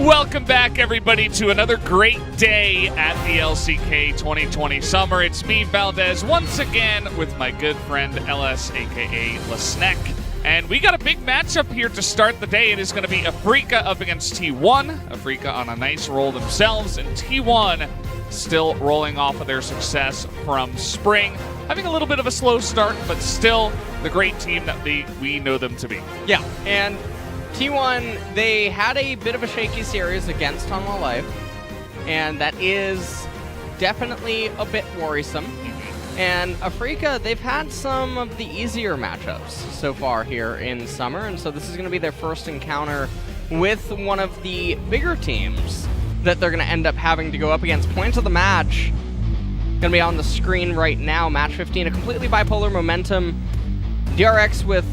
Welcome back, everybody, to another great day at the LCK 2020 Summer. It's me, Valdez, once again with my good friend LS, aka Lesnek. And we got a big matchup here to start the day. It is going to be Afrika up against T1. Afrika on a nice roll themselves, and T1 still rolling off of their success from spring. Having a little bit of a slow start, but still the great team that we know them to be. Yeah, and T1, they had a bit of a shaky series against Hanwha Life, and that is definitely a bit worrisome. And Afrika, they've had some of the easier matchups so far here in summer, and so this is going to be their first encounter with one of the bigger teams that they're going to end up having to go up against. Points of the match going to be on the screen right now. Match 15, a completely bipolar momentum. DRX with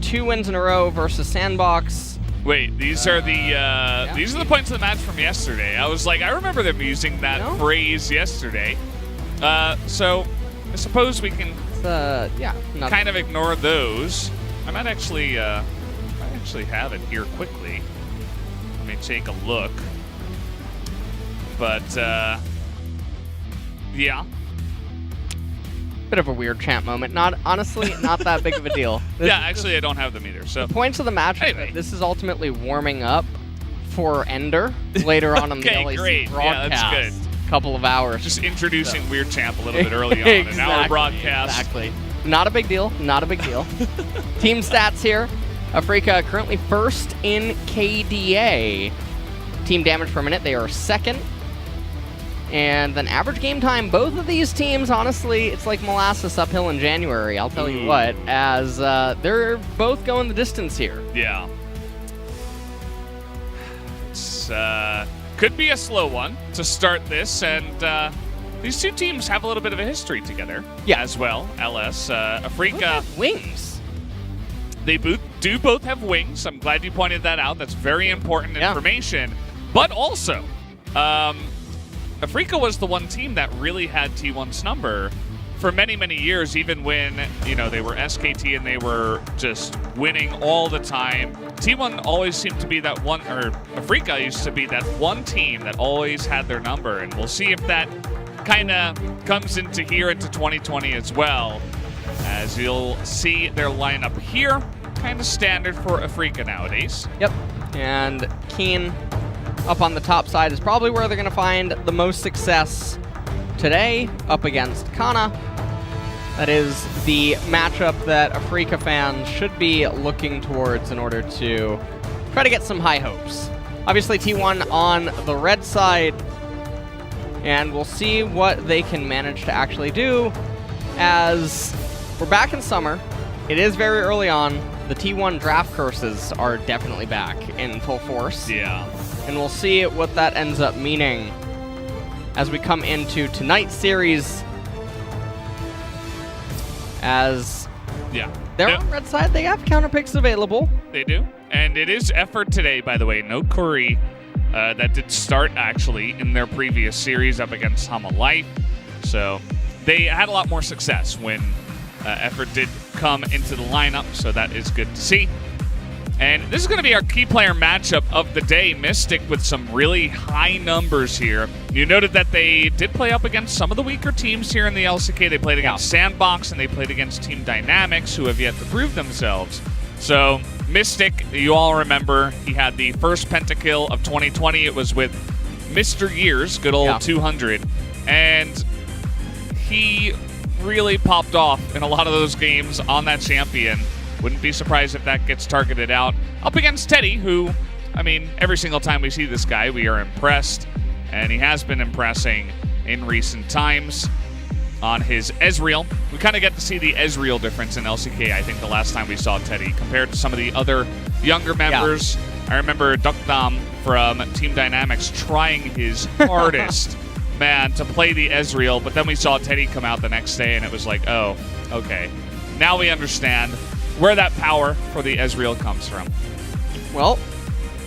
2 wins in a row versus Sandbox. Wait, these are the points of the match from yesterday. I was like, I remember them using that phrase yesterday. So I suppose we can kind of ignore those. I might actually have it here quickly. Let me take a look. But yeah. Bit of a weird chant moment. Honestly, not that big of a deal. Actually, I don't have them either. So the points of the match. Anyway. This is ultimately warming up for Ender later on in the LAC broadcast. Yeah, that's good. Couple of hours. Just introducing Weird Champ a little bit early on in our broadcast. Exactly. Not a big deal. Not a big deal. Team stats here. Afrika currently first in KDA. Team damage per minute, they are second. And then average game time, both of these teams, honestly, it's like molasses uphill in January, I'll tell you what, as they're both going the distance here. Yeah. It's could be a slow one to start this, and these two teams have a little bit of a history together as well. LS, Afrika. Wings. They do both have wings. I'm glad you pointed that out. That's very important information. But also, Afrika was the one team that really had T1's number for many, many years, even when, they were SKT and they were just winning all the time. T1 always seemed to be that one, or Afrika used to be that one team that always had their number, and we'll see if that kind of comes into 2020 as well, as you'll see their lineup here, kind of standard for Afrika nowadays. Yep, and Keen up on the top side is probably where they're going to find the most success today, up against Kana. That is the matchup that Afrika fans should be looking towards in order to try to get some high hopes. Obviously, T1 on the red side, and we'll see what they can manage to actually do as we're back in summer. It is very early on. The T1 draft curses are definitely back in full force. Yeah. And we'll see what that ends up meaning as we come into tonight's series. As they're on the red side, they have counter picks available. They do. And it is effort today, by the way. No Curry. That did start, actually, in their previous series up against Hanwha Life. So they had a lot more success when effort did come into the lineup, so that is good to see. And this is going to be our key player matchup of the day. Mystic with some really high numbers here. You noted that they did play up against some of the weaker teams here in the LCK. They played against Sandbox, and they played against Team Dynamics, who have yet to prove themselves. So Mystic, you all remember, he had the first pentakill of 2020. It was with Mr. Years, good old 200. And he really popped off in a lot of those games on that champion. Wouldn't be surprised if that gets targeted out. Up against Teddy, who, every single time we see this guy, we are impressed. And he has been impressing in recent times on his Ezreal. We kind of get to see the Ezreal difference in LCK, I think, the last time we saw Teddy, compared to some of the other younger members. I remember Dukdam from Team Dynamics trying his hardest, to play the Ezreal, but then we saw Teddy come out the next day, and it was like, oh, okay. Now we understand where that power for the Ezreal comes from. Well,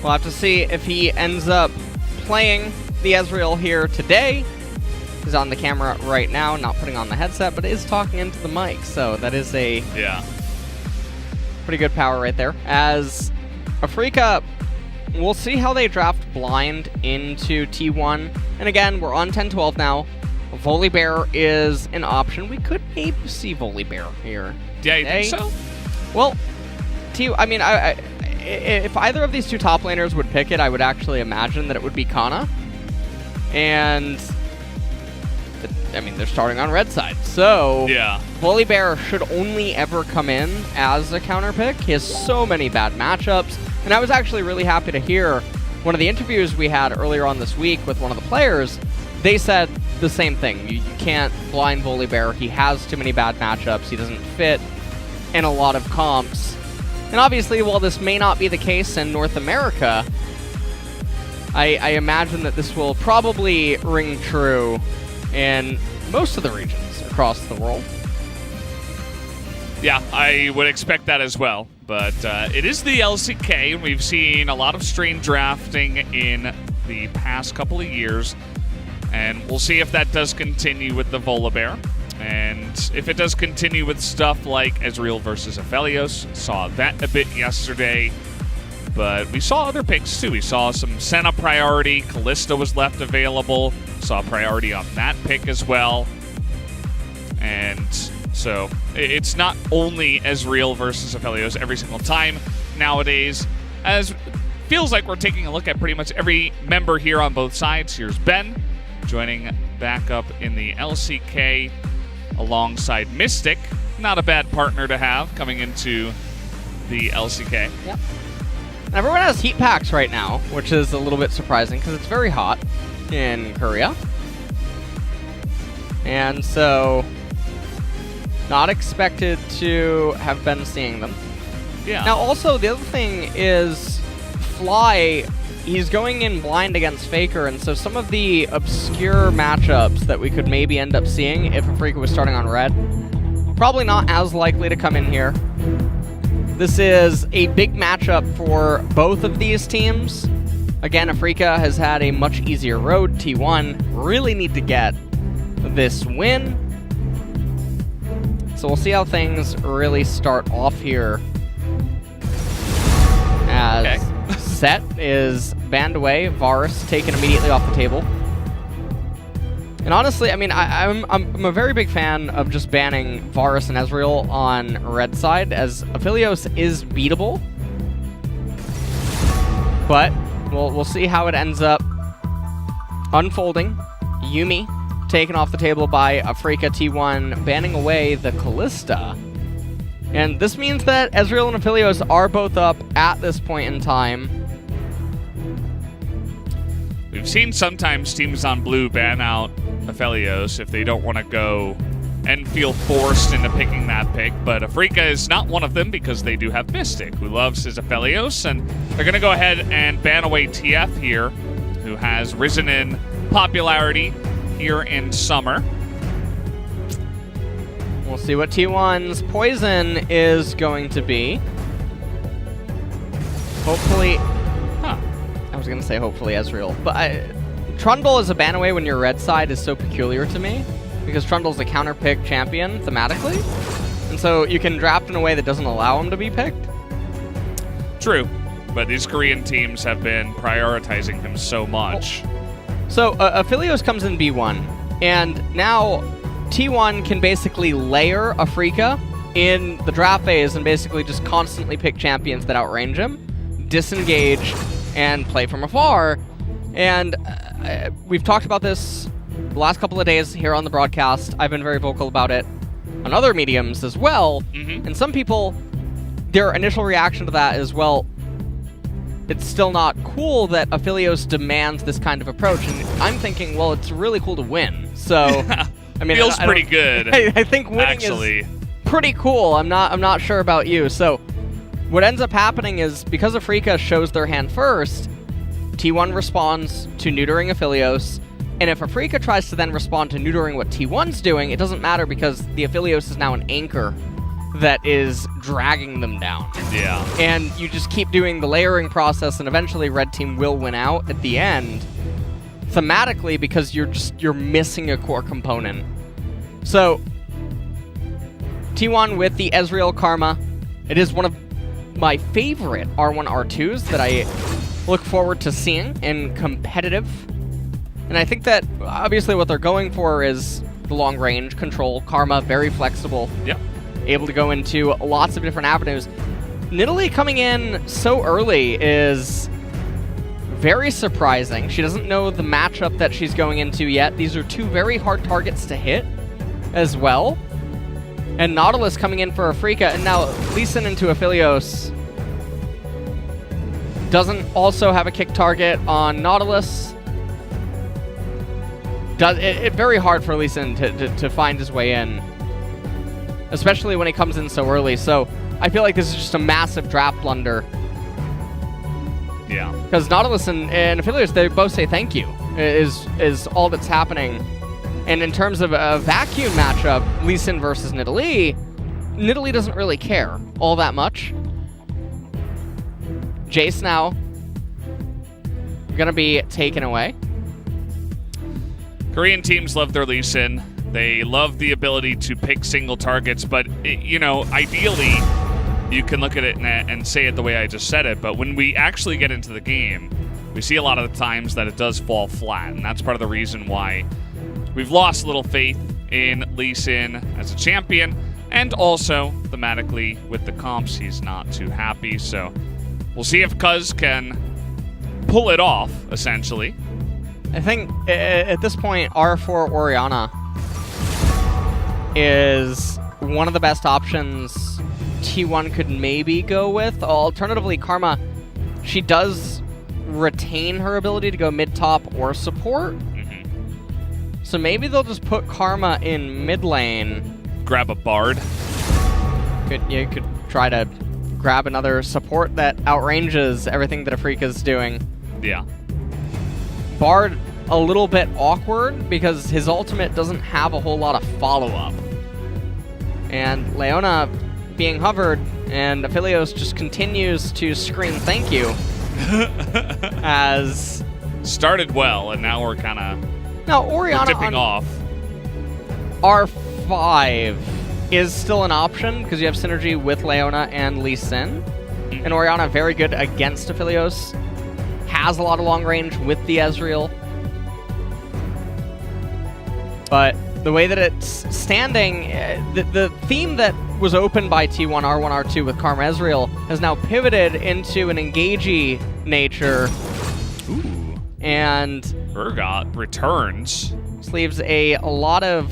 we'll have to see if he ends up playing the Ezreal here today. He's on the camera right now, not putting on the headset, but is talking into the mic, so that is a pretty good power right there. As Afrika we'll see how they draft blind into T1. And again, we're on 10-12 now. Volibear is an option. We could maybe see Volibear here. Yeah, you think so? Well, if either of these two top laners would pick it, I would actually imagine that it would be Kana. And they're starting on red side. So yeah, Volibear should only ever come in as a counter pick. He has so many bad matchups. And I was actually really happy to hear one of the interviews we had earlier on this week with one of the players. They said the same thing. You can't blind Volibear. He has too many bad matchups. He doesn't fit in a lot of comps. And obviously, while this may not be the case in North America, I imagine that this will probably ring true in most of the regions across the world. Yeah, I would expect that as well. But it is the LCK, and we've seen a lot of strain drafting in the past couple of years. And we'll see if that does continue with the Volibear. And if it does continue with stuff like Ezreal versus Aphelios, saw that a bit yesterday. But we saw other picks too. We saw some Senna priority. Kalista was left available. Saw priority on that pick as well. And so it's not only Ezreal versus Aphelios every single time nowadays. As feels like we're taking a look at pretty much every member here on both sides. Here's Ben joining back up in the LCK alongside Mystic. Not a bad partner to have coming into the LCK. Yep. And everyone has heat packs right now, which is a little bit surprising because it's very hot in Korea. And so, not expected to have been seeing them. Yeah. Now also, the other thing is Fly, he's going in blind against Faker, and so some of the obscure matchups that we could maybe end up seeing if Afrika was starting on red, probably not as likely to come in here. This is a big matchup for both of these teams. Again, Afrika has had a much easier road. T1 really need to get this win. So we'll see how things really start off here. As Set is banned away, Varus taken immediately off the table. And honestly, I'm a very big fan of just banning Varus and Ezreal on red side, as Aphelios is beatable. But we'll see how it ends up unfolding. Yuumi taken off the table by Afrika. T1 banning away the Kalista. And this means that Ezreal and Aphelios are both up at this point in time. We've seen sometimes teams on blue ban out Aphelios if they don't want to go and feel forced into picking that pick, but Afrika is not one of them because they do have Mystic, who loves his Aphelios, and they're going to go ahead and ban away TF here, who has risen in popularity here in summer. We'll see what T1's poison is going to be. Hopefully... I was going to say hopefully Ezreal, but Trundle as a ban away when you're red side is so peculiar to me, because Trundle's a counter pick champion thematically, and so you can draft in a way that doesn't allow him to be picked. True, but these Korean teams have been prioritizing him so much. So Aphelios comes in B1, and now T1 can basically layer Afrika in the draft phase and basically just constantly pick champions that outrange him, disengage, and play from afar. And we've talked about this the last couple of days here on the broadcast. I've been very vocal about it on other mediums as well. And some people, their initial reaction to that is, well, it's still not cool that Aphelios demands this kind of approach. And I'm thinking, well, it's really cool to win. So, I mean, feels pretty good. I think winning is pretty cool. I'm not sure about you. So, what ends up happening is, because Afrika shows their hand first, T1 responds to neutering Aphelios, and if Afrika tries to then respond to neutering what T1's doing, it doesn't matter because the Aphelios is now an anchor that is dragging them down. Yeah. And you just keep doing the layering process, and eventually red team will win out at the end, thematically, because you're missing a core component. So, T1 with the Ezreal Karma. It is one of my favorite R1, R2s that I look forward to seeing in competitive. And I think that obviously what they're going for is the long range control. Karma, very flexible. Yep. Able to go into lots of different avenues. Nidalee coming in so early is very surprising. She doesn't know the matchup that she's going into yet. These are two very hard targets to hit as well. And Nautilus coming in for Afreeca, and now Lee Sin into Aphelios. Doesn't also have a kick target on Nautilus. It's very hard for Lee Sin to find his way in, especially when he comes in so early. So I feel like this is just a massive draft blunder. Yeah. Because Nautilus and Aphelios, they both say thank you, is all that's happening. And in terms of a vacuum matchup, Lee Sin versus Nidalee, Nidalee doesn't really care all that much. Jace now gonna be taken away. Korean teams love their Lee Sin. They love the ability to pick single targets, but, ideally, you can look at it and say it the way I just said it, but when we actually get into the game, we see a lot of the times that it does fall flat, and that's part of the reason why we've lost a little faith in Lee Sin as a champion, and also, thematically, with the comps, he's not too happy, so we'll see if Cuz can pull it off, essentially. I think at this point, R4 Orianna is one of the best options T1 could maybe go with. Alternatively, Karma, she does retain her ability to go mid-top or support. Mm-hmm. So maybe they'll just put Karma in mid lane. Grab a Bard. You could try to grab another support that outranges everything that Afreeca's doing. Yeah. Bard, a little bit awkward because his ultimate doesn't have a whole lot of follow-up. And Leona being hovered, and Aphelios just continues to scream thank you. As started well, and now we're kind of Orianna dipping off. R5 is still an option because you have synergy with Leona and Lee Sin. Mm-hmm. And Orianna very good against Aphelios. Has a lot of long range with the Ezreal. But the way that it's standing, the theme that was opened by T1, R1, R2 with Karma Ezreal has now pivoted into an engagey nature. Ooh. And Urgot returns. This leaves a lot of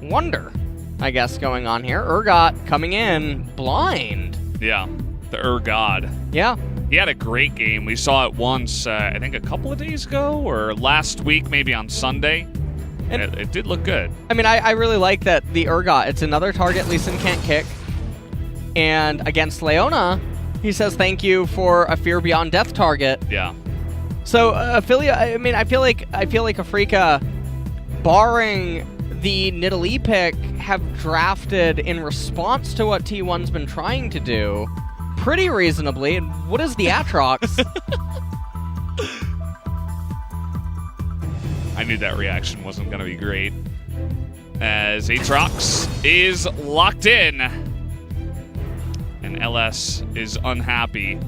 wonder, I guess, going on here. Urgot coming in blind. Yeah, the Urgod. Yeah. He had a great game. We saw it once, I think a couple of days ago, or last week, maybe on Sunday. And it did look good. I mean, I really like that the Urgot, it's another target Lee Sin can't kick. And against Leona, he says thank you for a Fear Beyond Death target. Yeah. So, I feel like Afreeca, barring the Nidalee pick, have drafted in response to what T1's been trying to do pretty reasonably. And what is the Aatrox? I knew that reaction wasn't going to be great. As Aatrox is locked in. And LS is unhappy.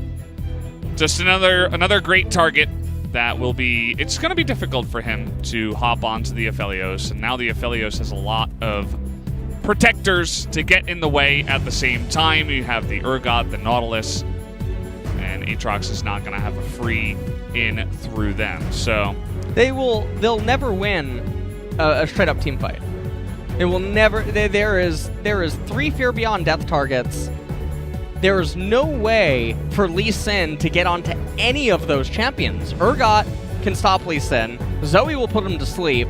Just another great target that will be... It's going to be difficult for him to hop onto the Aphelios. And now the Aphelios has a lot of protectors to get in the way at the same time. You have the Urgot, the Nautilus. And Aatrox is not going to have a free in through them. So... They'll never win a straight-up team fight. They will never... There is 3 Fear Beyond Death targets. There is no way for Lee Sin to get onto any of those champions. Urgot can stop Lee Sin. Zoe will put him to sleep.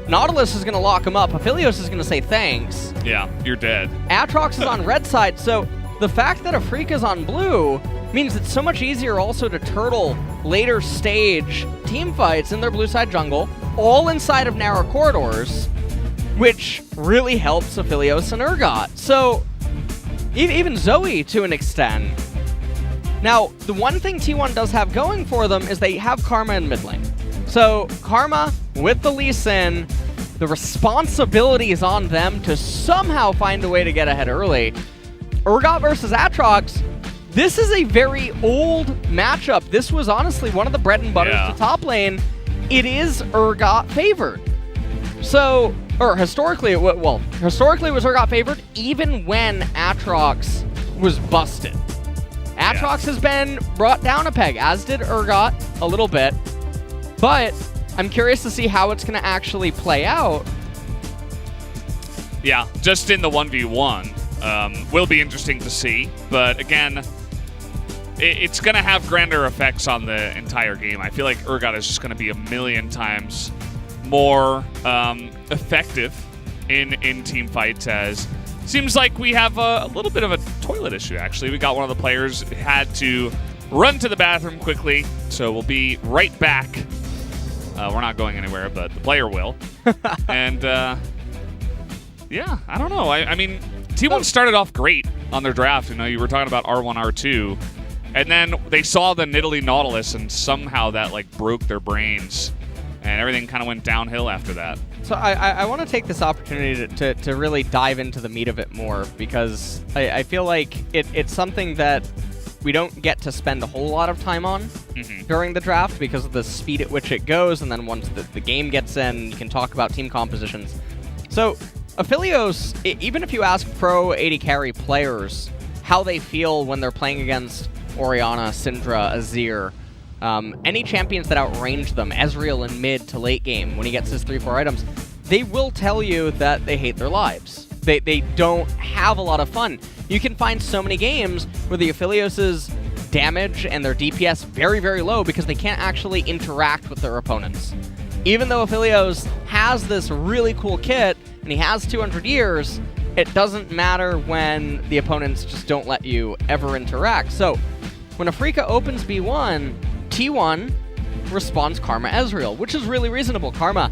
Nautilus is going to lock him up. Aphelios is going to say thanks. Yeah, you're dead. Aatrox is on red side, so the fact that Afreeca's on blue means it's so much easier also to turtle later stage team fights in their blue side jungle, all inside of narrow corridors, which really helps Aphelios and Urgot. So, even Zoe to an extent. Now, the one thing T1 does have going for them is they have Karma in mid lane. So, Karma with the Lee Sin, the responsibility is on them to somehow find a way to get ahead early. Urgot versus Aatrox, this is a very old matchup. This was honestly one of the bread and butters to top lane. It is Urgot favored. So, or historically, historically it was Urgot favored even when Aatrox was busted. Aatrox has been brought down a peg, as did Urgot a little bit. But I'm curious to see how it's going to actually play out. Yeah, just in the 1v1 will be interesting to see. But again, it's going to have grander effects on the entire game. I feel like Urgot is just going to be a million times more effective in team fights, as seems like we have a little bit of a toilet issue, actually. We got one of the players had to run to the bathroom quickly, so we'll be right back. We're not going anywhere, but the player will. And, yeah, I don't know. I mean, T1 started off great on their draft. You know, you were talking about R1, R2. And then they saw the Nidalee Nautilus, and somehow that, like, broke their brains. And everything kind of went downhill after that. So I want to take this opportunity to really dive into the meat of it more, because I feel like it's something that we don't get to spend a whole lot of time on during the draft because of the speed at which it goes, and then once the game gets in, you can talk about team compositions. So Aphelios, even if you ask pro AD carry players how they feel when they're playing against Orianna, Syndra, Azir, any champions that outrange them, Ezreal in mid to late game when he gets his 3-4 items, they will tell you that they hate their lives. They don't have a lot of fun. You can find so many games where the Aphelios' damage and their DPS very, very low because they can't actually interact with their opponents. Even though Aphelios has this really cool kit and he has 200 years, it doesn't matter when the opponents just don't let you ever interact. So when Afreeca opens B1, T1 responds Karma Ezreal, which is really reasonable. Karma,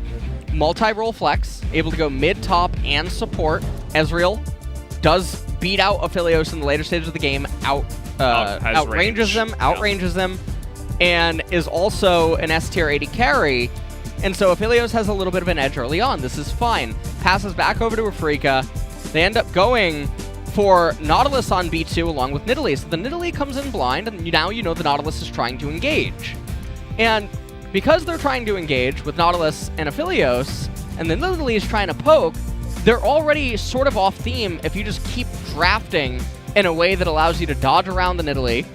multi-role flex, able to go mid, top, and support. Ezreal does beat out Aphelios in the later stages of the game, outranges them, and is also an S-tier AD carry. And so Aphelios has a little bit of an edge early on. This is fine. Passes back over to Afreeca. They end up going for Nautilus on B2 along with Nidalee. So the Nidalee comes in blind, and now you know the Nautilus is trying to engage. And because they're trying to engage with Nautilus and Aphelios, and the Nidalee is trying to poke, they're already sort of off theme if you just keep drafting in a way that allows you to dodge around the Nidalee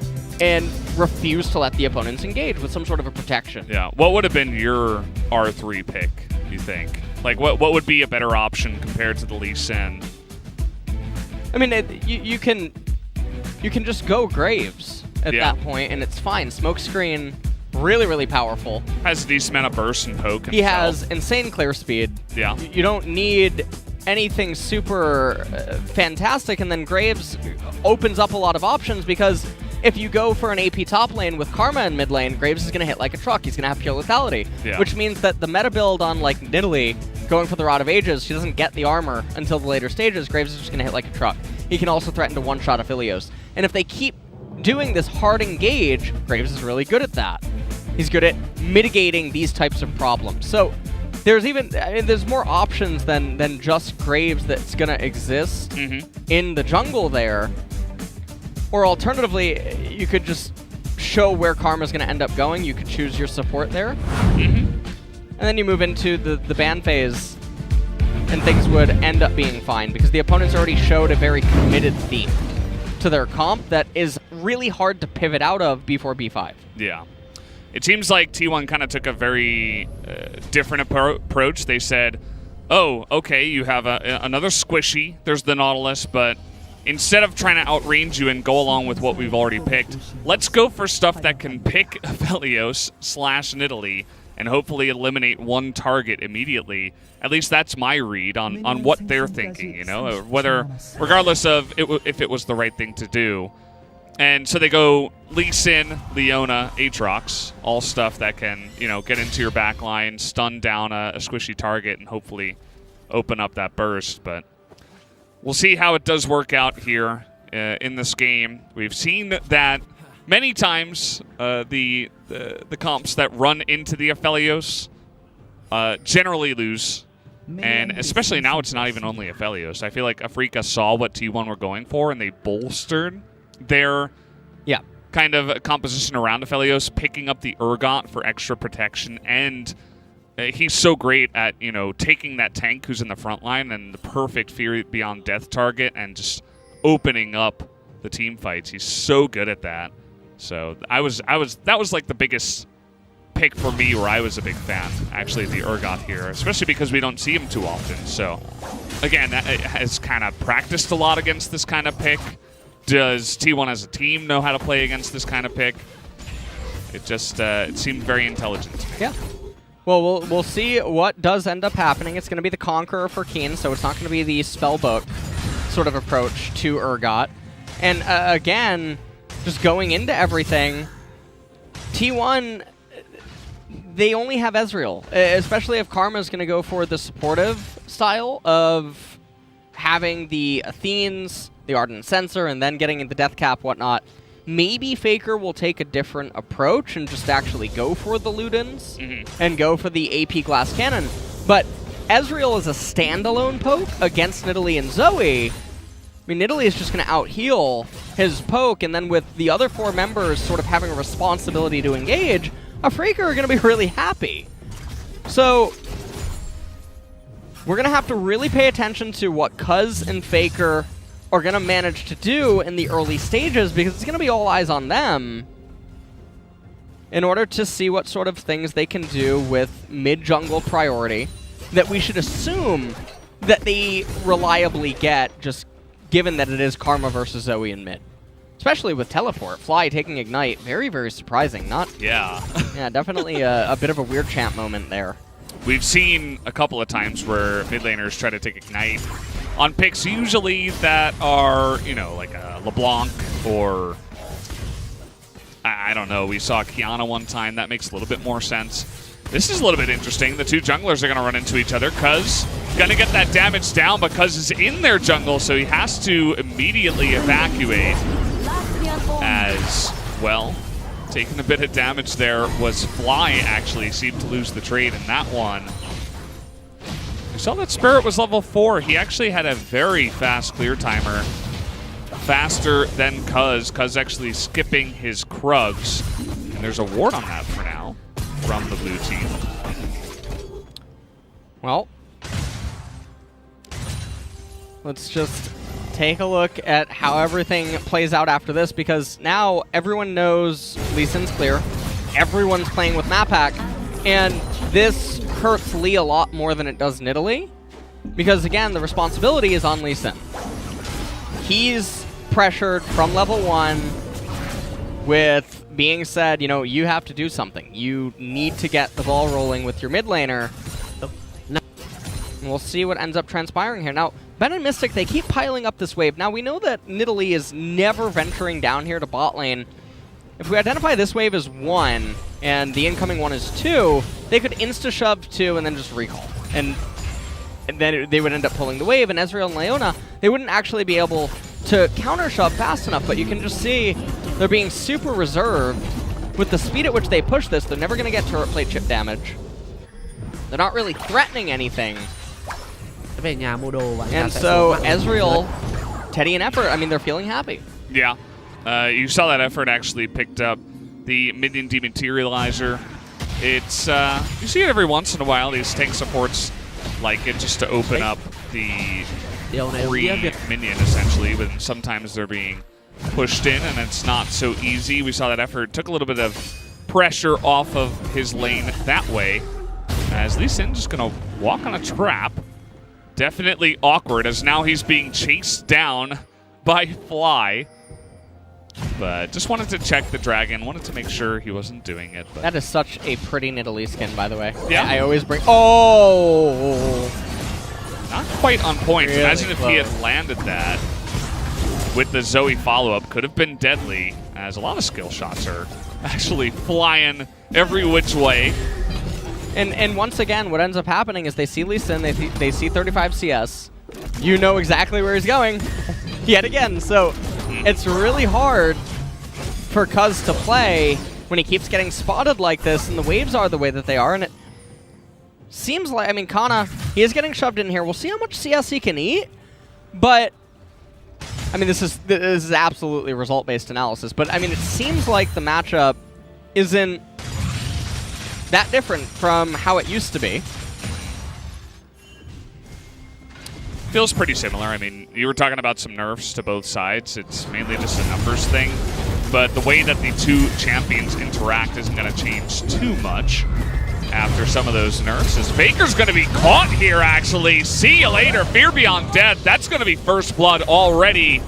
and refuse to let the opponents engage with some sort of a protection. Yeah. What would have been your R3 pick, you think? Like, what would be a better option compared to the Lee Sin? I mean, you can just go Graves at that point, and it's fine. Smokescreen, really, really powerful. Has a decent amount of burst and poke himself. He has insane clear speed. Yeah. You don't need anything super fantastic, and then Graves opens up a lot of options because if you go for an AP top lane with Karma in mid lane, Graves is going to hit like a truck. He's going to have pure lethality, which means that the meta build on like Nidalee, going for the Rod of Ages, she doesn't get the armor until the later stages. Graves is just going to hit like a truck. He can also threaten to one-shot Aphelios. And if they keep doing this hard engage, Graves is really good at that. He's good at mitigating these types of problems. So there's more options than just Graves that's going to exist in the jungle there. Or alternatively, you could just show where Karma's going to end up going. You could choose your support there. And then you move into the ban phase, and things would end up being fine because the opponents already showed a very committed theme to their comp that is really hard to pivot out of before B5. Yeah. It seems like T1 kind of took a very different approach. They said, oh, okay, you have another squishy. There's the Nautilus, but instead of trying to outrange you and go along with what we've already picked, let's go for stuff that can pick Aphelios / Nidalee and hopefully eliminate one target immediately. At least that's my read on what they're thinking, you know, regardless of if it was the right thing to do. And so they go Lee Sin, Leona, Aatrox, all stuff that can, you know, get into your backline, stun down a squishy target, and hopefully open up that burst. But we'll see how it does work out here in this game. We've seen that many times. The comps that run into the Aphelios generally lose. And especially now, it's not even only Aphelios. I feel like Afreeca saw what T1 were going for, and they bolstered their Yeah. kind of composition around Aphelios, picking up the Urgot for extra protection, and he's so great at, taking that tank who's in the front line and the perfect Fear Beyond Death target and just opening up the team fights. He's so good at that. So that was like the biggest pick for me where I was a big fan, actually, the Urgot here, especially because we don't see him too often. So again, has kind of practiced a lot against this kind of pick. Does T1 as a team know how to play against this kind of pick? It just it seemed very intelligent to me. Yeah. Well, we'll see what does end up happening. It's going to be the Conqueror for Keen, so it's not going to be the Spellbook sort of approach to Urgot. And again, just going into everything, T1, they only have Ezreal, especially if Karma's going to go for the supportive style of having the Athenes, the Ardent Censer, and then getting into Death Cap, whatnot. Maybe Faker will take a different approach and just actually go for the Ludens and go for the AP Glass Cannon. But Ezreal is a standalone poke against Nidalee and Zoe. I mean, Nidalee is just going to out-heal his poke, and then with the other 4 members sort of having a responsibility to engage, Afreaker are going to be really happy. So we're going to have to really pay attention to what Cuz and Faker are going to manage to do in the early stages, because it's going to be all eyes on them in order to see what sort of things they can do with mid-jungle priority that we should assume that they reliably get, just given that it is Karma versus Zoe in mid. Especially with Teleport. Fly taking Ignite. Very, very surprising. Yeah, definitely a bit of a weird champ moment there. We've seen a couple of times where mid laners try to take Ignite on picks usually that are, like a LeBlanc or, I don't know, we saw Kiana one time. That makes a little bit more sense. This is a little bit interesting. The 2 junglers are going to run into each other. Cuz going to get that damage down, but Cuz is in their jungle, so he has to immediately evacuate. As well, taking a bit of damage there was Fly, actually seemed to lose the trade in that one. We saw that Spirit was level 4. He actually had a very fast clear timer. Faster than Cuz. Cuz actually skipping his Krugs. And there's a ward on that for now from the blue team. Well, let's just take a look at how everything plays out after this, because now everyone knows Lee Sin's clear. Everyone's playing with map hack, and this hurts Lee a lot more than it does Nidalee, because again, the responsibility is on Lee Sin. He's pressured from level 1 with being said, you have to do something. You need to get the ball rolling with your mid laner. And we'll see what ends up transpiring here. Now, Ben and Mystic, they keep piling up this wave. Now, we know that Nidalee is never venturing down here to bot lane. If we identify this wave as 1, and the incoming one is 2, they could insta-shove 2 and then just recall. And then they would end up pulling the wave, and Ezreal and Leona, they wouldn't actually be able to counter-shove fast enough, but you can just see they're being super reserved. With the speed at which they push this, they're never going to get turret plate chip damage. They're not really threatening anything. And so, Ezreal, Teddy, and Effort, I mean, they're feeling happy. Yeah. You saw that Effort actually picked up the Minion Dematerializer. It's, you see it every once in a while, these tank supports like it just to open up the free minion, essentially, but sometimes they're being pushed in, and it's not so easy. We saw that Effort took a little bit of pressure off of his lane that way, as Lee Sin just going to walk on a trap. Definitely awkward, as now he's being chased down by Fly. But just wanted to check the dragon, wanted to make sure he wasn't doing it. But. That is such a pretty Nidalee skin, by the way. Yeah. I always bring... Oh! Not quite on point. Really Imagine if he close. had landed that with the Zoe follow-up. Could have been deadly, as a lot of skill shots are actually flying every which way. And once again, what ends up happening is they see Lee Sin, they see 35 CS. You know exactly where he's going, yet again. So it's really hard for Cuz to play when he keeps getting spotted like this, and the waves are the way that they are. And it seems like, I mean, Kana, he is getting shoved in here. We'll see how much CS he can eat, but I mean, this is absolutely result-based analysis, but I mean, it seems like the matchup isn't that different from how it used to be. Feels pretty similar. I mean, you were talking about some nerfs to both sides. It's mainly just a numbers thing. But the way that the two champions interact isn't going to change too much after some of those nerfs. As Faker's going to be caught here, actually. See you later. Fear Beyond Death. That's going to be first blood already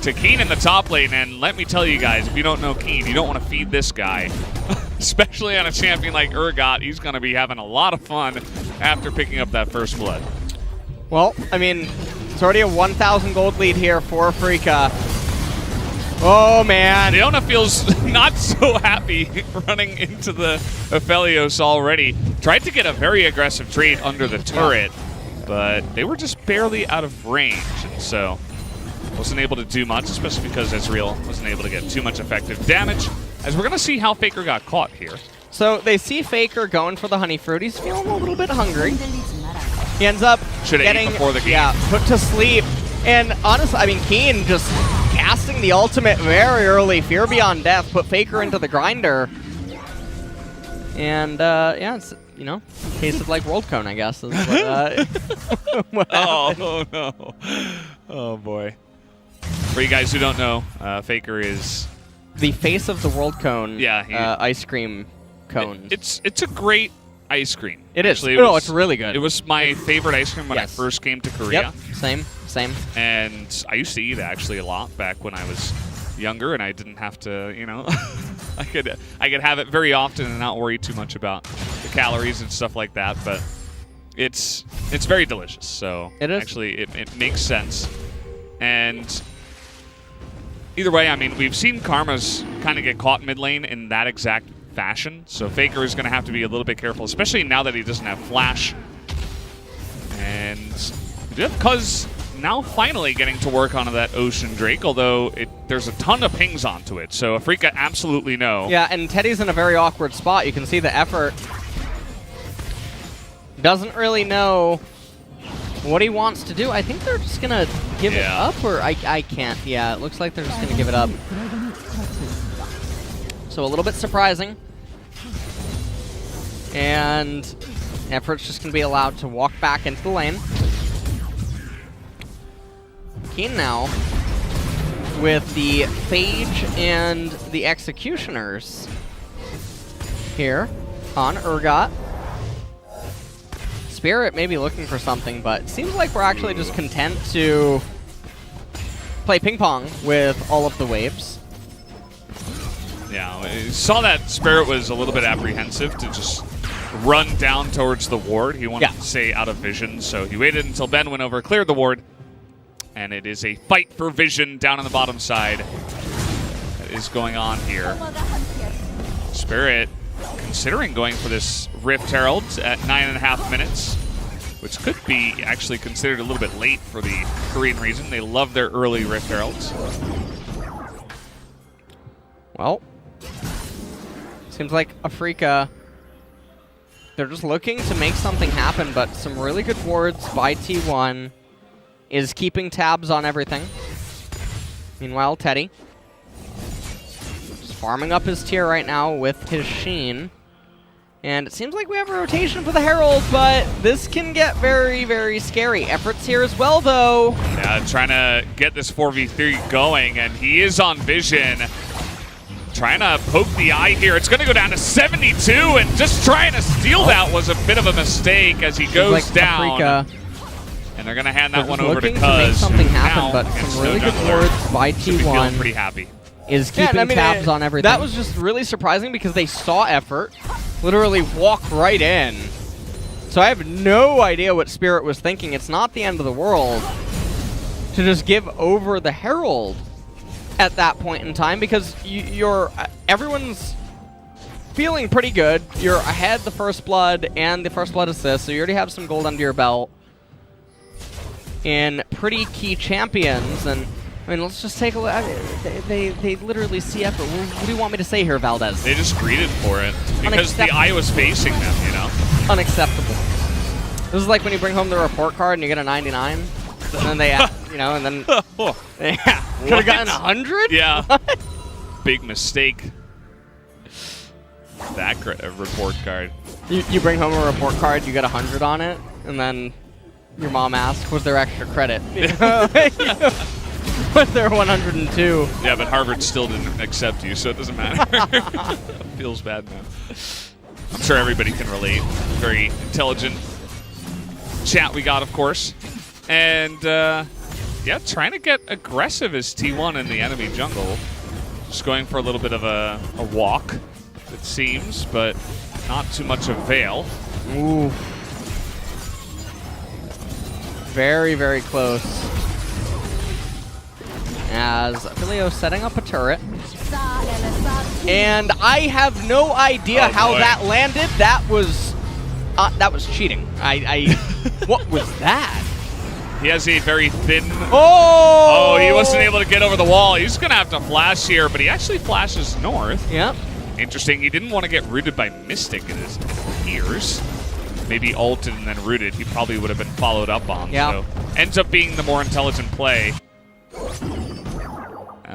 to Keen in the top lane. And let me tell you guys, if you don't know Keen, you don't want to feed this guy. Especially on a champion like Urgot. He's going to be having a lot of fun after picking up that first blood. Well, I mean, it's already a 1,000 gold lead here for Afrika. Oh, man. Leona feels not so happy running into the Aphelios already. Tried to get a very aggressive trade under the turret, but they were just barely out of range, and so wasn't able to do much, especially because Ezreal wasn't able to get too much effective damage, as we're going to see how Faker got caught here. So they see Faker going for the honey fruit. He's feeling a little bit hungry. He ends up getting before the game. Put to sleep. And honestly, I mean, Keen just casting the ultimate very early. Fear Beyond Death put Faker into the grinder. And yeah, it's, you know, tasted like World Cone, I guess. Is what Oh no! Oh boy! For you guys who don't know, Faker is the face of the World Cone. Yeah, ice cream cones. It's a great ice cream. It is. Actually, It's really good. It was my favorite ice cream when I first came to Korea. Yep, same. And I used to eat actually a lot back when I was younger, and I didn't have to, you know, I could have it very often and not worry too much about the calories and stuff like that. But it's very delicious. So it is. Actually, it makes sense. And either way, I mean, we've seen Karma's kind of get caught mid lane in that exact fashion, so Faker is going to have to be a little bit careful, especially now that he doesn't have Flash. And because now finally getting to work on that Ocean Drake, although there's a ton of pings onto it, so Afrika absolutely no. Yeah, and Teddy's in a very awkward spot. You can see the effort. Doesn't really know what he wants to do. I think they're just going to give it up, or I can't. Yeah, it looks like they're just going to give it up. So a little bit surprising. And Effort's just going to be allowed to walk back into the lane. Keen now with the Phage and the Executioners here on Urgot. Spirit may be looking for something, but it seems like we're actually just content to play ping pong with all of the waves. Yeah, I saw that Spirit was a little bit apprehensive to just run down towards the ward. He wanted to stay out of vision, so he waited until Ben went over, cleared the ward, and it is a fight for vision down on the bottom side that is going on here. Spirit considering going for this Rift Herald at 9.5 minutes, which could be actually considered a little bit late for the Korean region. They love their early Rift Heralds. Well, seems like Afrika, they're just looking to make something happen, but some really good wards by T1 is keeping tabs on everything. Meanwhile, Teddy just farming up his tier right now with his Sheen. And it seems like we have a rotation for the Herald, but this can get very, very scary. Effort's here as well, though. Yeah, trying to get this 4v3 going, and he is on vision. Trying to poke the eye here. It's going to go down to 72, and just trying to steal that was a bit of a mistake as he goes down. Afrika, and they're going to hand that one over to Cuz. Make something happen, but some really good wards by T1. Pretty happy. Is keeping tabs on everything. That was just really surprising because they saw Effort literally walk right in. So I have no idea what Spirit was thinking. It's not the end of the world to just give over the Herald at that point in time, because everyone's feeling pretty good. You're ahead the first blood and the first blood assist, so you already have some gold under your belt in pretty key champions. And I mean, let's just take a look. They literally see Effort. What do you want me to say here, Valdez? They just greeted for it because the eye was facing them, you know? Unacceptable. This is like when you bring home the report card and you get a 99. And then they, you know, and then yeah, could have gotten 100. Yeah, big mistake. That report card. You bring home a report card, you get 100 on it, and then your mom asks, "Was there extra credit?" Was there 102? Yeah, but Harvard still didn't accept you, so it doesn't matter. Feels bad now. I'm sure everybody can relate. Very intelligent chat we got, of course. And, yeah, trying to get aggressive as T1 in the enemy jungle. Just going for a little bit of a walk, it seems, but not too much avail. Ooh. Very, very close. As Filio setting up a turret. And I have no idea how that landed. That was cheating. What was that? He has a very thin... Oh! Oh, he wasn't able to get over the wall. He's going to have to flash here, but he actually flashes north. Yep. Interesting. He didn't want to get rooted by Mystic in his ears. Maybe ulted and then rooted. He probably would have been followed up on. Yeah. So ends up being the more intelligent play.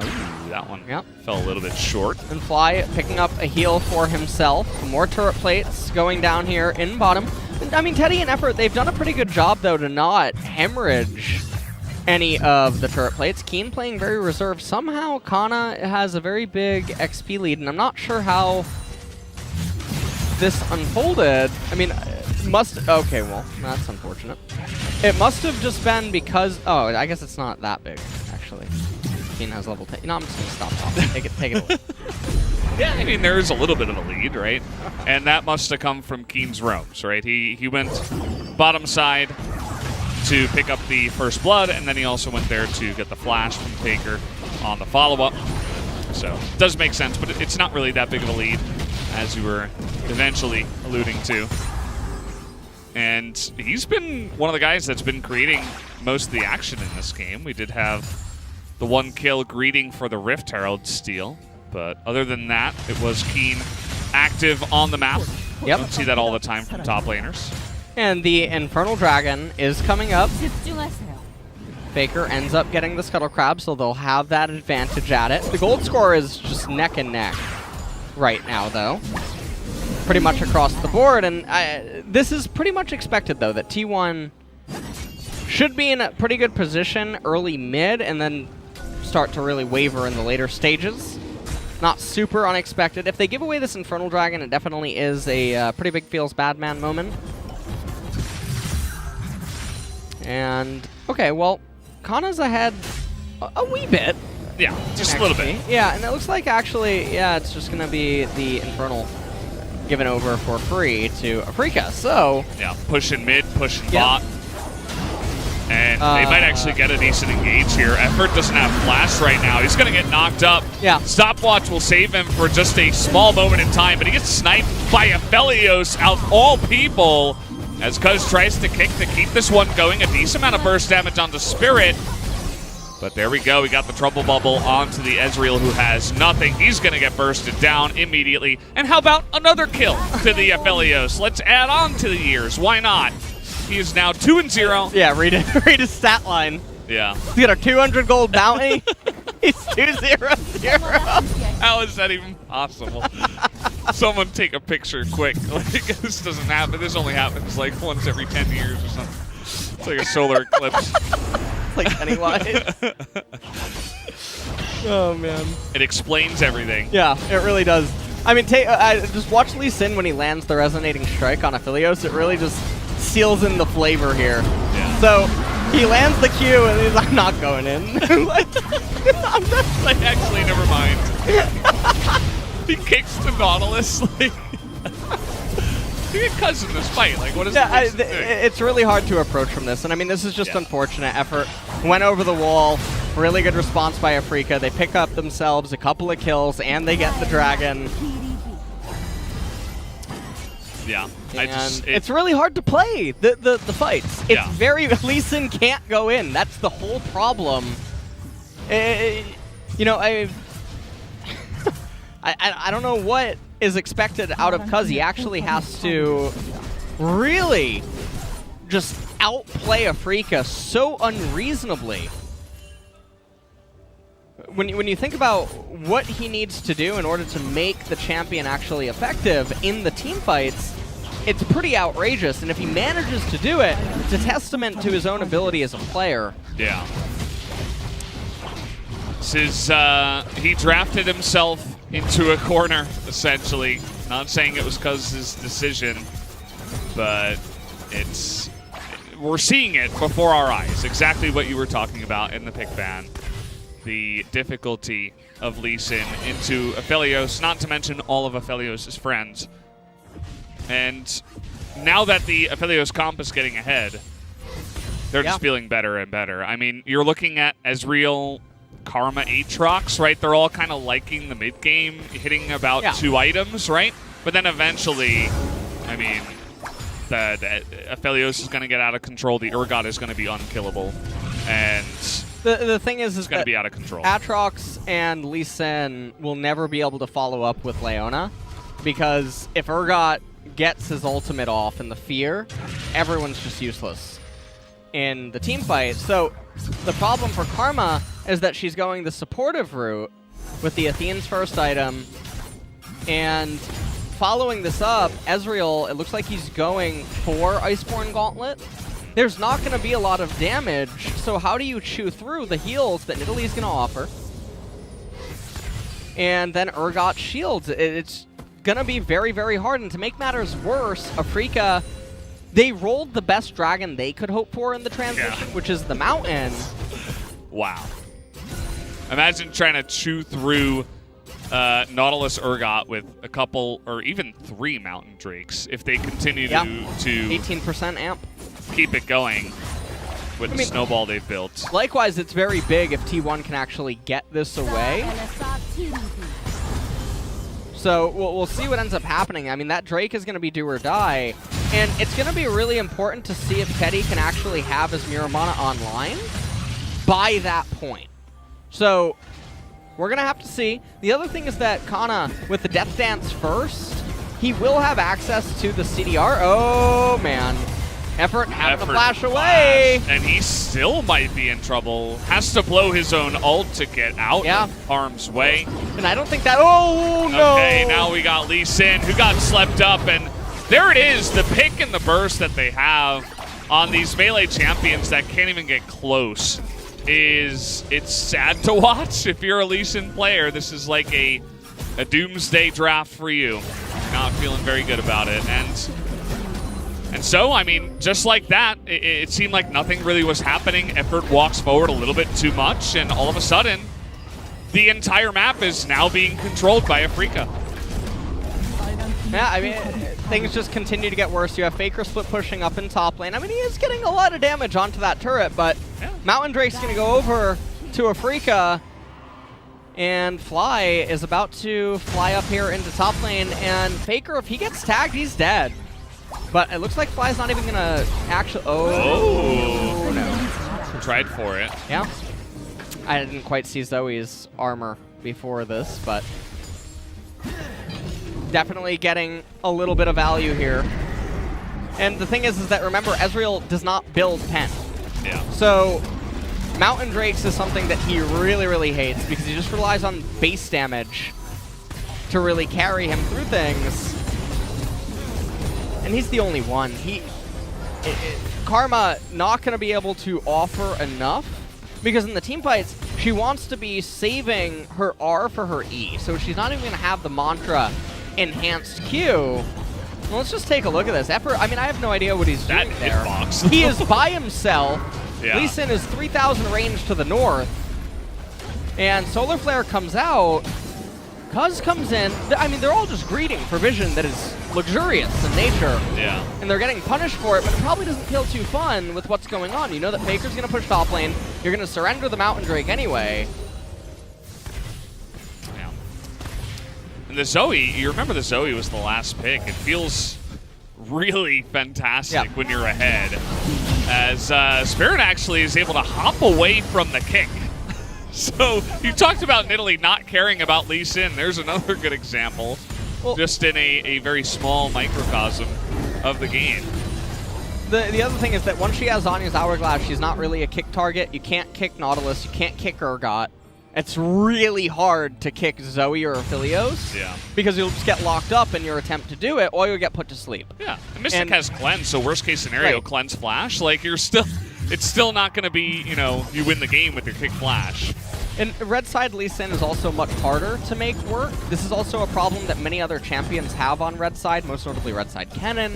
Ooh, that one fell a little bit short. And Fly picking up a heal for himself. More turret plates going down here in bottom. I mean, Teddy and Effort, they've done a pretty good job, though, to not hemorrhage any of the turret plates. Keen playing very reserved. Somehow, Kana has a very big XP lead, and I'm not sure how this unfolded. I mean, okay, well, that's unfortunate. It must have just been because... Oh, I guess it's not that big, actually. Keen has level 10. No, I'm just going to stop talking. Take it away. Yeah, I mean, there is a little bit of a lead, right? And that must have come from Keen's roams, right? He went bottom side to pick up the first blood, and then he also went there to get the flash from Taker on the follow-up. So, it does make sense, but it's not really that big of a lead, as you were eventually alluding to. And he's been one of the guys that's been creating most of the action in this game. We did have the 1 kill greeting for the Rift Herald steal. But other than that, it was Keen active on the map. Yep. Don't see that all the time from top laners. And the Infernal Dragon is coming up. Faker ends up getting the Scuttle Crab, so they'll have that advantage at it. The gold score is just neck and neck right now, though. Pretty much across the board. And this is pretty much expected, though, that T1 should be in a pretty good position early mid and then start to really waver in the later stages. Not super unexpected. If they give away this Infernal Dragon, it definitely is a pretty big feels bad man moment. And, okay, well, Kana's ahead a wee bit. Yeah, just a little bit. Yeah, and it looks like actually, yeah, it's just going to be the Infernal given over for free to Afrika, so... Yeah, pushing mid, pushing bot. And they might actually get a decent engage here. Effort doesn't have flash right now. He's going to get knocked up. Yeah. Stopwatch will save him for just a small moment in time, but he gets sniped by Aphelios out of all people as Cuz tries to kick to keep this one going. A decent amount of burst damage onto Spirit. But there we go. We got the trouble bubble onto the Ezreal, who has nothing. He's going to get bursted down immediately. And how about another kill to the Aphelios? Let's add on to the years. Why not? He is now 2-0. Yeah, read his stat line. Yeah. He's got a 200 gold bounty. He's 2-0-0. How is that even possible? Someone take a picture quick. Like, this doesn't happen. This only happens like once every 10 years or something. It's like a solar eclipse. Like Pennywise. Oh, man. It explains everything. Yeah, it really does. I mean, just watch Lee Sin when he lands the Resonating Strike on Aphelios. It really just seals in the flavor here. Yeah. So he lands the Q and he's like, I'm not going in. Like, actually, never mind. He kicks the Nautilus. Like, you get Cuz in this fight. Like, what is it's really hard to approach from this. And I mean, this is just unfortunate. Effort went over the wall. Really good response by Afrika. They pick up themselves a couple of kills and they get the dragon. Yeah. It's really hard to play the fights. It's very... Lee Sin can't go in. That's the whole problem. You know, I don't know what is expected out of Cuz. He actually has to really just outplay Afrika so unreasonably. When you think about what he needs to do in order to make the champion actually effective in the team fights, it's pretty outrageous. And if he manages to do it, it's a testament to his own ability as a player. Yeah. This is, he drafted himself into a corner, essentially. Not saying it was because of his decision, but we're seeing it before our eyes. Exactly what you were talking about in the pick ban. The difficulty of Lee Sin into Aphelios, not to mention all of Aphelios' friends. And now that the Aphelios comp is getting ahead, they're just feeling better and better. I mean, you're looking at Ezreal, Karma, Aatrox, right? They're all kind of liking the mid-game, hitting about 2 items, right? But then eventually, I mean, the Aphelios is going to get out of control. The Urgot is going to be unkillable. And the thing is it's going to be out of control. Aatrox and Lee Sin will never be able to follow up with Leona, because if Urgot gets his ultimate off in the fear, everyone's just useless in the team fight. So the problem for Karma is that she's going the supportive route with the Athene's first item, and following this up, Ezreal, it looks like he's going for Iceborne Gauntlet. There's not going to be a lot of damage, so how do you chew through the heals that Nidalee's going to offer? And then Urgot shields. It's going to be very, very hard, and to make matters worse, Afrika, they rolled the best dragon they could hope for in the transition, which is the Mountain. Wow. Imagine trying to chew through Nautilus Urgot with a couple, or even 3 Mountain Drakes, if they continue to 18% amp. Keep it going with the snowball they've built. Likewise, it's very big if T1 can actually get this away. So we'll see what ends up happening. I mean, that Drake is going to be do or die, and it's going to be really important to see if Teddy can actually have his Miramana online by that point. So we're going to have to see. The other thing is that Kana, with the Death Dance first, he will have access to the CDR. Oh, man. Effort having to flash away. And he still might be in trouble. Has to blow his own ult to get out of harm's way. And I don't think that... Oh, no. Okay, now we got Lee Sin, who got slept up. And there it is, the pick and the burst that they have on these melee champions that can't even get close. It's sad to watch if you're a Lee Sin player. This is like a doomsday draft for you. Not feeling very good about it. And so, I mean, just like that, it seemed like nothing really was happening. Effort walks forward a little bit too much, and all of a sudden, the entire map is now being controlled by Afrika. Yeah, I mean, things just continue to get worse. You have Faker Split pushing up in top lane. I mean, he is getting a lot of damage onto that turret, but Mountain Drake's going to go over to Afrika, and Fly is about to fly up here into top lane, and Faker, if he gets tagged, he's dead. But it looks like Fly's not even going to actually... Oh, no. Tried for it. Yeah. I didn't quite see Zoe's armor before this, but definitely getting a little bit of value here. And the thing is that, remember, Ezreal does not build Pen. Yeah. So Mountain Drakes is something that he really, really hates, because he just relies on base damage to really carry him through things. And he's the only one. Karma not going to be able to offer enough, because in the team fights, she wants to be saving her R for her E. So she's not even going to have the mantra enhanced Q. Well, let's just take a look at this. Effort, I mean, I have no idea what he's doing there. Hitbox. He is by himself. Yeah. Lee Sin is 3,000 range to the north. And Solar Flare comes out. Cuz comes in. I mean, they're all just greeting for vision that is luxurious in nature. Yeah. And they're getting punished for it, but it probably doesn't feel too fun with what's going on. You know that Faker's going to push top lane. You're going to surrender the Mountain Drake anyway. Yeah. And the Zoe, you remember the Zoe was the last pick. It feels really fantastic when you're ahead. As Spirit actually is able to hop away from the kick. So, you talked about Nidalee not caring about Lee Sin. There's another good example, just in a very small microcosm of the game. the other thing is that once she has Zanya's Hourglass, she's not really a kick target. You can't kick Nautilus, you can't kick Urgot. It's really hard to kick Zoe or Aphelios. Yeah. Because you'll just get locked up in your attempt to do it, or you'll get put to sleep. Yeah. And Mystic has Cleanse, so worst case scenario, Right. Cleanse Flash. Like, you're still... It's still not going to be, you know, you win the game with your kick flash. And red side Lee Sin is also much harder to make work. This is also a problem that many other champions have on red side, most notably red side Kennen.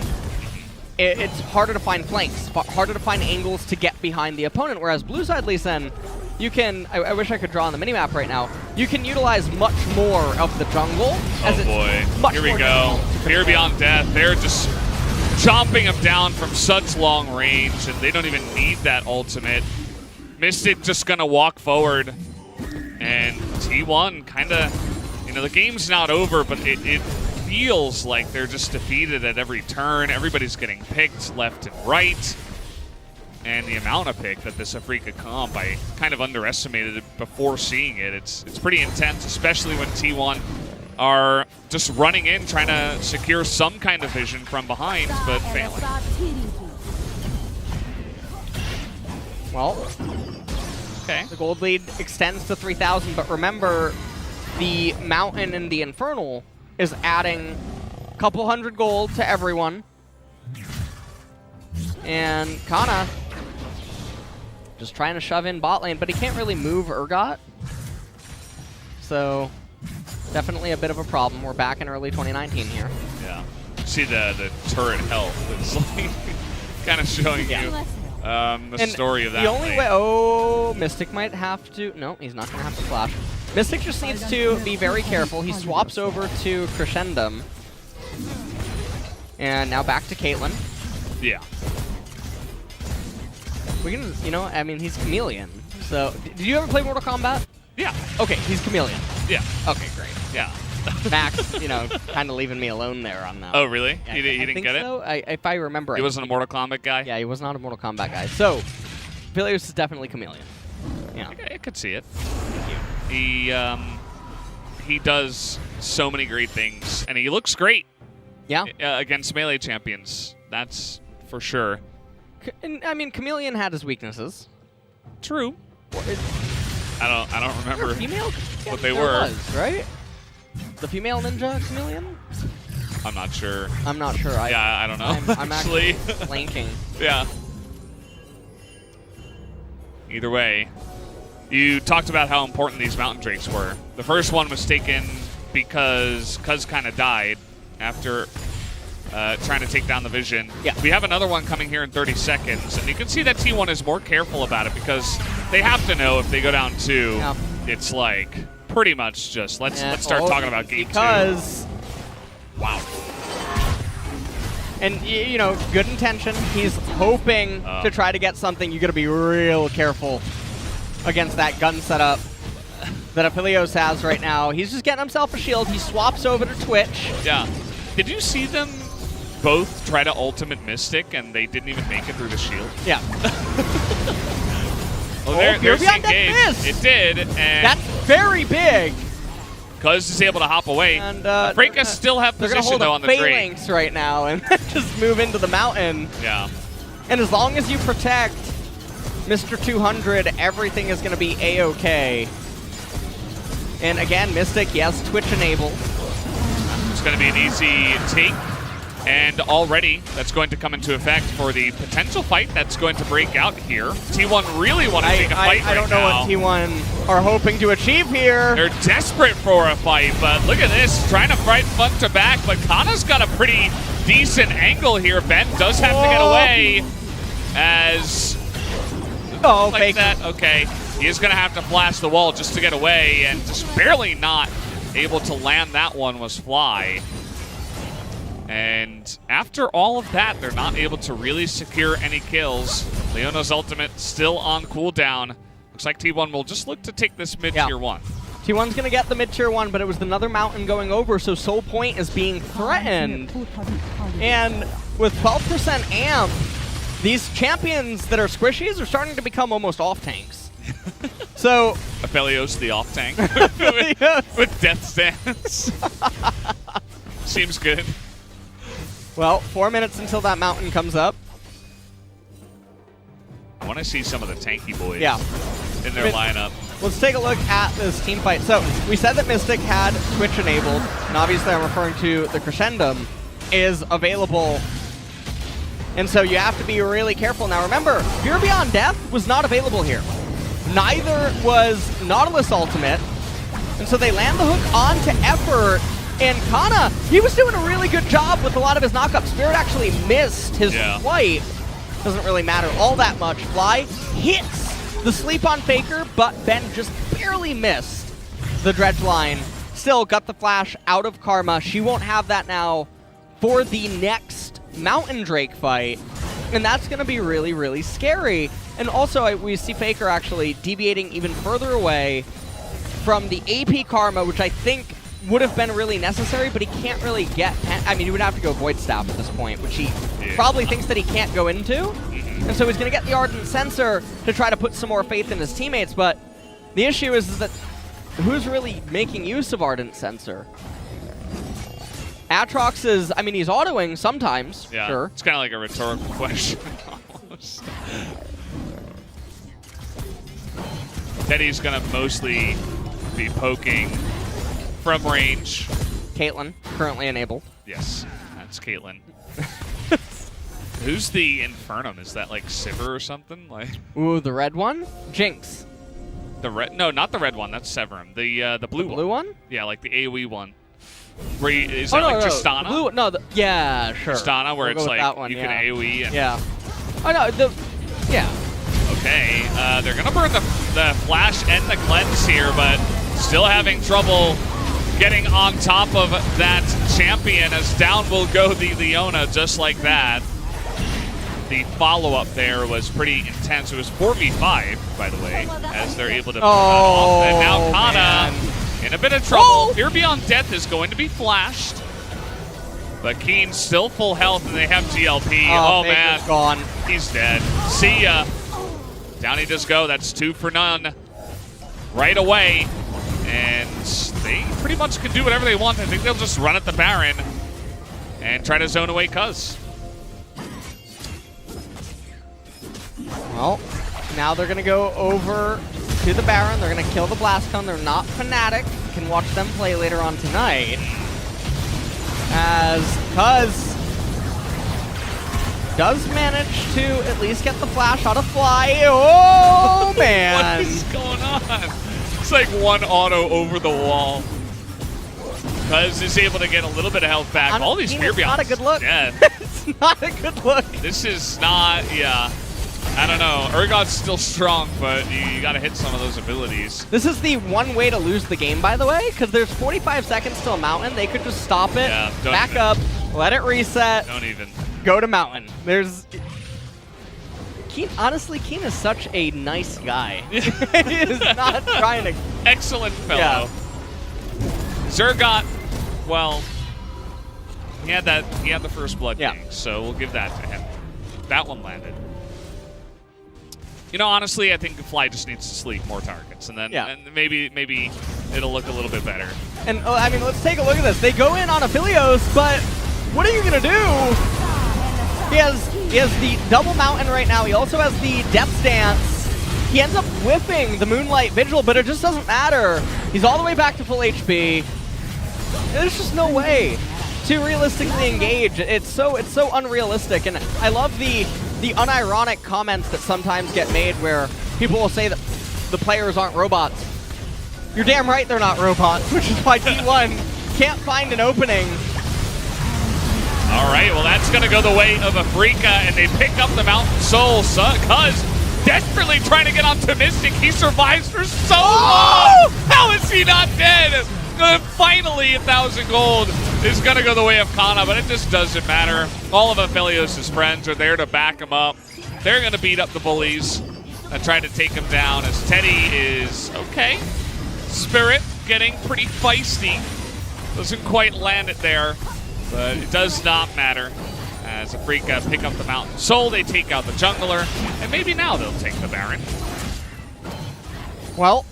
It's harder to find flanks, harder to find angles to get behind the opponent, whereas blue side Lee Sin, you can, I wish I could draw on the minimap right now, you can utilize much more of the jungle. As Oh boy, much here we more go. difficult to Fear control. Beyond Death, they're just chomping him down from such long range, and they don't even need that ultimate. Mystic just gonna walk forward, and T1 kinda, you know, the game's not over, but it feels like they're just defeated at every turn. Everybody's getting picked left and right. And the amount of pick that this Afrika comp, I kind of underestimated it before seeing it. It's pretty intense, especially when T1 are just running in, trying to secure some kind of vision from behind, but failing. Well, Okay. the gold lead extends to 3,000, but remember, the Mountain and the Infernal is adding a couple hundred gold to everyone. And Kana just trying to shove in bot lane, but he can't really move Urgot. So, definitely a bit of a problem. We're back in early 2019 here. Yeah. See the turret health. It's like kind of showing you the And story of that. the only lane. way, oh, Mystic might have to, no, he's not going to have to flash. Mystic just needs to be very careful. He swaps over to Crescendum. And now back to Caitlyn. Yeah. We can, you know, I mean, he's Chameleon. So, did you ever play Mortal Kombat? Yeah. Okay, he's Chameleon. Yeah. Okay, great. Yeah. Max, you know, kind of leaving me alone there on that. Oh, really? Yeah, He didn't think get so. If I remember, it? He wasn't a Mortal Kombat guy? Yeah, he was not a Mortal Kombat guy. So, Aphelios is definitely Chameleon. Yeah. I could see it. He does so many great things, and he looks great Yeah. against melee champions. That's for sure. And, I mean, Chameleon had his weaknesses. True. Well, I don't remember female what they there were. was, right? The female ninja Chameleon? I'm not sure. I'm not sure. Yeah, I don't know. I'm actually. actually blanking. Yeah. Either way, you talked about how important these mountain drakes were. The first one was taken because Cuz kind of died after trying to take down the vision. Yeah. We have another one coming here in 30 seconds, and you can see that T1 is more careful about it because they have to know if they go down 2, Yeah. it's like pretty much just let's start talking about game 2. Because Wow. And, you know, good intention. He's hoping to try to get something. You got to be real careful against that gun setup that Aphelios has right now. He's just getting himself a shield. He swaps over to Twitch. Yeah. Did you see them both try to ultimate Mystic and they didn't even make it through the shield? Yeah. Well, they're Fear Beyond Death engaged. missed. It did, and That's very big. Cuz is able to hop away. And Afrika still have they're gonna position hold though a on the Drake. phalanx right now and just move into the mountain. Yeah. And as long as you protect Mr. 200, everything is going to be A-okay. And again, Mystic, yes, Twitch enabled. It's going to be an easy take. And already, that's going to come into effect for the potential fight that's going to break out here. T1 really want to take a fight I don't know now. what T1 are hoping to achieve here. They're desperate for a fight, but look at this, trying to fight front to back, but Kana's got a pretty decent angle here. Ben does have to get away as... Oh, like fake. that, okay. He is going to have to flash the wall just to get away, and just barely not able to land that one was Fly. And after all of that, they're not able to really secure any kills. Leona's ultimate still on cooldown. Looks like T1 will just look to take this mid-tier one. T1's going to get the mid-tier one, but it was another mountain going over, so Soul Point is being threatened. And with 12% amp, these champions that are squishies are starting to become almost off-tanks. So... Aphelios the off-tank with Death Stance. Seems good. Well, 4 minutes until that mountain comes up. I want to see some of the tanky boys in their I mean, lineup. Let's take a look at this team fight. So we said that Mystic had Twitch enabled, and obviously I'm referring to the Crescendum is available. And so you have to be really careful. Now remember, Fear Beyond Death was not available here. Neither was Nautilus Ultimate. And so they land the hook onto Effort. And Kana, he was doing a really good job with a lot of his knockups. Spirit actually missed his flight. Doesn't really matter all that much. Fly hits the sleep on Faker, but Ben just barely missed the dredge line. Still got the flash out of Karma. She won't have that now for the next Mountain Drake fight. And that's going to be really, really scary. And also, we see Faker actually deviating even further away from the AP Karma, which I think would have been really necessary, but he can't really get... I mean, he would have to go Void Staff at this point, which he probably thinks that he can't go into. And so he's going to get the Ardent Sensor to try to put some more faith in his teammates, but the issue is that who's really making use of Ardent Sensor? Atrox is... I mean, he's autoing sometimes, sure. It's kind of like a rhetorical question, almost. Teddy's going to mostly be poking from range. Caitlyn, currently enabled. Yes, that's Caitlyn. Who's the Infernum? Is that like Sivir or something? Like, ooh, the red one? Jinx. The red? No, not the red one. That's Severum. The blue one. The blue one? Yeah, like the AoE one. Where you, is that like Tristana? Blue, no, yeah, sure. Tristana, where it's like that one, you can AoE. And Oh no, yeah. Okay, they're gonna burn the flash and the cleanse here, but still having trouble getting on top of that champion, as down will go the Leona just like that. The follow-up there was pretty intense. It was 4v5, by the way, as they're able to pull that off. And now Kana in a bit of trouble. Fear Beyond Death is going to be flashed. But Keen's still full health, and they have GLP. Oh man, gone. He's dead. See ya. Down he does go. That's 2 for none right away. And they pretty much can do whatever they want. I think they'll just run at the Baron and try to zone away Cuz. Well, now they're going to go over to the Baron. They're going to kill the Blastcon. They're not Fnatic. You can watch them play later on tonight. As Cuz does manage to at least get the flash out of Fly. Oh, man. What is going on? It's like one auto over the wall. Cuz is able to get a little bit of health back. All these Fear Beyonds. Not a good look. Dead. It's not a good look. This is not, I don't know. Urgot's still strong, but you got to hit some of those abilities. This is the one way to lose the game, by the way, because there's 45 seconds till Mountain. They could just stop it, back up, let it reset. Don't even. Go to Mountain. There's... Keen, honestly, Keen is such a nice guy. He is not trying to... Excellent fellow. Zergot, well, he had the first Blood King, so we'll give that to him. That one landed. You know, honestly, I think Fly just needs to sleep more targets, and then and maybe it'll look a little bit better. And I mean, let's take a look at this. They go in on Aphelios, but what are you gonna do? He has the double Mountain right now. He also has the Death's Dance. He ends up whipping the Moonlight Vigil, but it just doesn't matter. He's all the way back to full HP. There's just no way to realistically engage. It's so unrealistic, and I love the unironic comments that sometimes get made where people will say that the players aren't robots. You're damn right they're not robots, which is why T1 can't find an opening. All right, well, that's going to go the way of Afrika, and they pick up the Mountain Soul. Cuz desperately trying to get onto Mystic. He survives for so long. How is he not dead? Finally, 1,000 gold is going to go the way of Kana, but it just doesn't matter. All of Aphelios' friends are there to back him up. They're going to beat up the bullies and try to take him down, as Teddy is okay. Spirit getting pretty feisty. Doesn't quite land it there, but it does not matter. As Afrika pick up the Mountain Soul, they take out the jungler, and maybe now they'll take the Baron. Well,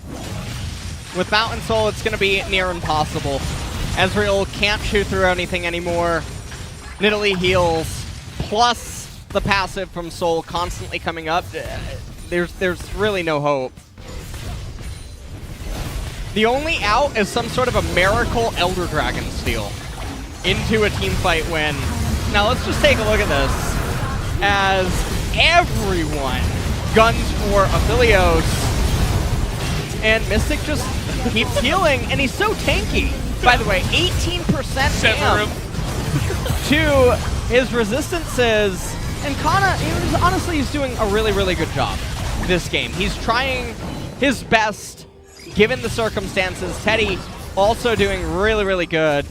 with Mountain Soul, it's going to be near impossible. Ezreal can't shoot through anything anymore. Nidalee heals, plus the passive from Soul constantly coming up, there's really no hope. The only out is some sort of a miracle Elder Dragon steal into a team fight win. Now let's just take a look at this as everyone guns for Aphelios, and Mystic just keeps healing, and he's so tanky. By the way, 18% damage to his resistances, and Kana, honestly, he's doing a really, really good job this game. He's trying his best given the circumstances. Teddy also doing really, really good.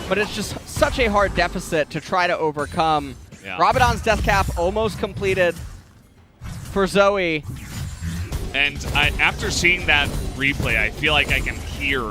But it's just such a hard deficit to try to overcome. Yeah. Rabadon's death cap almost completed for Zoe. And after seeing that replay, I feel like I can hear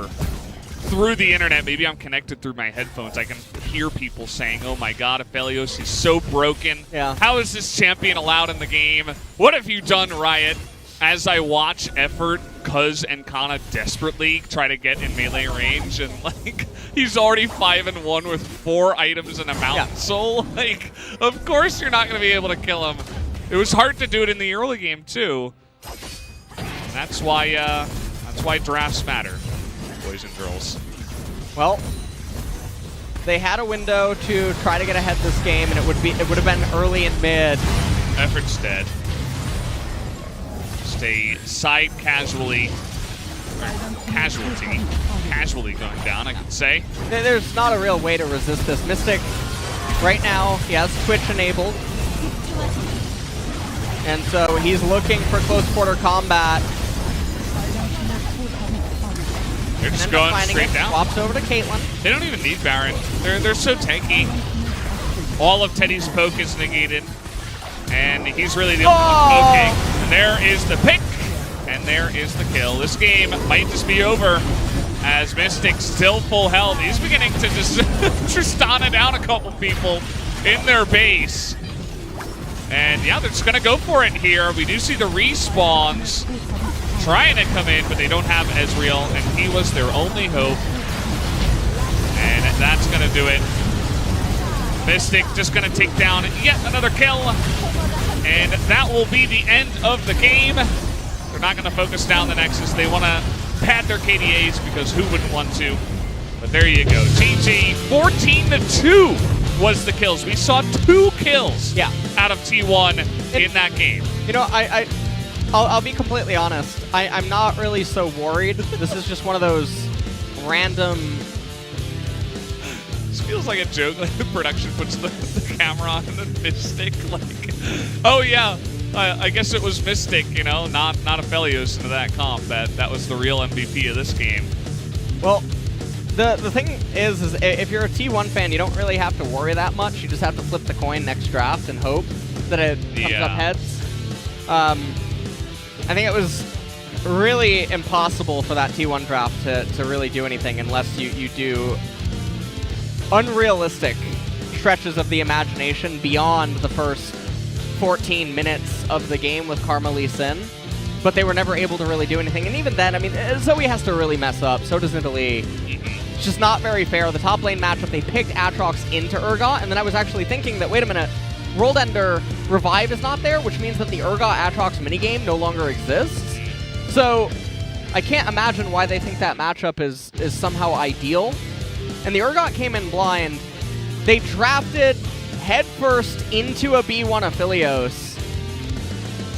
through the internet, maybe I'm connected through my headphones, I can hear people saying, oh my god, Aphelios is so broken. Yeah. How is this champion allowed in the game? What have you done, Riot? As I watch Effort, Cuz, and Kana desperately try to get in melee range, and like, he's already 5-1 with 4 items and a Mountain Soul. Like, of course you're not going to be able to kill him. It was hard to do it in the early game too. And that's why drafts matter, boys and girls. Well, they had a window to try to get ahead this game, and it would have been early and mid. Effort's dead. Just a side casualty going down, I could say. There's not a real way to resist this. Mystic, right now, he has Twitch enabled. And so he's looking for close quarter combat. They're just going straight down. Swaps over to Caitlyn. They don't even need Baron. They're so tanky. All of Teddy's poke is negated. And he's really the only one poking. And there is the pick. And there is the kill. This game might just be over as Mystic still full health. He's beginning to just Tristana down a couple people in their base. And yeah, they're just going to go for it here. We do see the respawns trying to come in, but they don't have Ezreal, and he was their only hope. And that's going to do it. Mystic just going to take down yet another kill. And that will be the end of the game. They're not going to focus down the Nexus. They want to pad their KDAs because who wouldn't want to? But there you go. GG, 14-2 was the kills. We saw 2 kills out of T1 in that game. You know, I'll be completely honest. I'm not really so worried. This is just one of those random... This feels like a joke. Like the production puts the camera on the Mystic. Like, oh yeah, I guess it was Mystic. You know, not Aphelios into that comp. That was the real MVP of this game. Well, the thing is if you're a T1 fan, you don't really have to worry that much. You just have to flip the coin next draft and hope that it comes up heads. I think it was really impossible for that T1 draft to really do anything unless you do unrealistic stretches of the imagination beyond the first 14 minutes of the game with Karma Lee Sin. But they were never able to really do anything. And even then, I mean, Zoe has to really mess up. So does Nidalee. It's just not very fair. The top lane matchup, they picked Aatrox into Urgot, and then I was actually thinking that, wait a minute, World Ender Revive is not there, which means that the Urgot-Aatrox minigame no longer exists. So I can't imagine why they think that matchup is somehow ideal. And the Urgot came in blind. They drafted headfirst into a B1 Aphelios.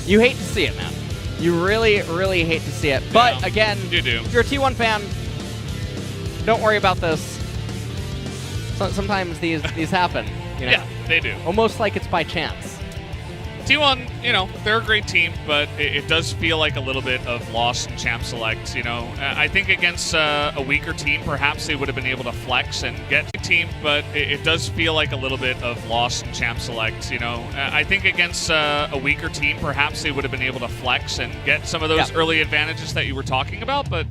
You hate to see it, man. You really, really hate to see it. But again, if you're a T1 fan, don't worry about this. Sometimes these happen. You know? Yeah, they do. Almost like it's by chance. T1, you know, they're a great team, but it does feel like a little bit of loss in Champ Select, you know. I think against a weaker team, perhaps they would have been able to flex and get a team, but it does feel like a little bit of loss in Champ Select, you know. I think against a weaker team, perhaps they would have been able to flex and get some of those early advantages that you were talking about, but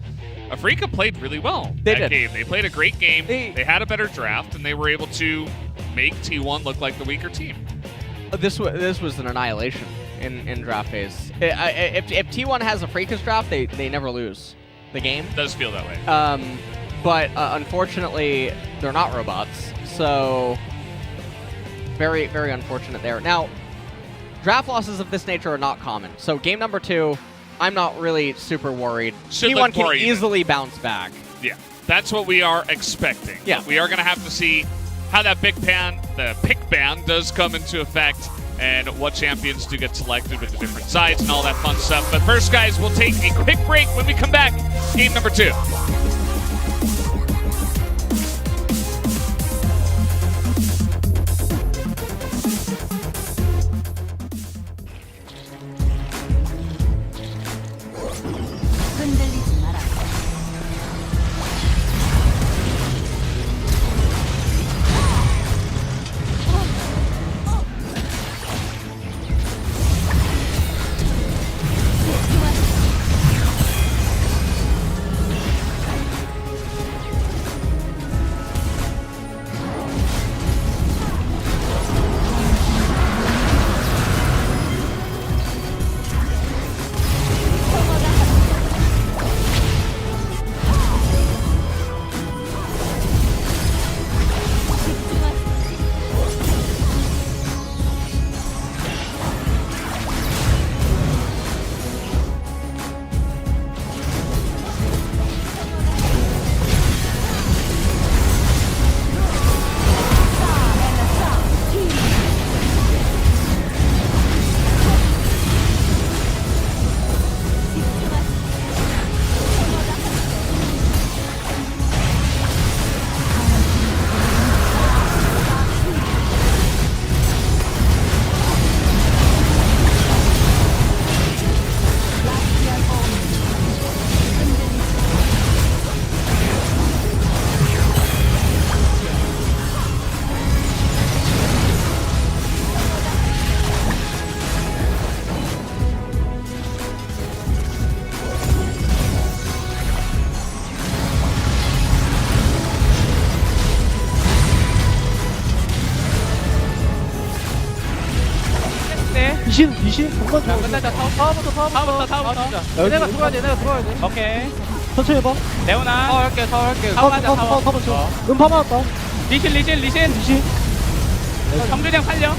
Afrika played really well that game. They played a great game, they had a better draft, and they were able to make T1 look like the weaker team. This was an annihilation in draft phase. If T1 has a Afrika's draft, they never lose the game. It does feel that way. But unfortunately, they're not robots. So very, very unfortunate there. Now, draft losses of this nature are not common. So game number 2, I'm not really super worried. T1 can easily bounce back. Yeah, that's what we are expecting. Yeah. We are going to have to see how that the pick ban does come into effect and what champions do get selected with the different sides and all that fun stuff. But first, guys, we'll take a quick break. When we come back, game number 2. 리신 한번 자, 끝나자. 타워부터. 얘네가 들어와야 돼. 오케이. 천천히 해봐. 레오나. 타워 할게. 타워 가자, 타워. 타워 쳐. 음파 맞았다. 리신. 리신. 성준이 형 살려.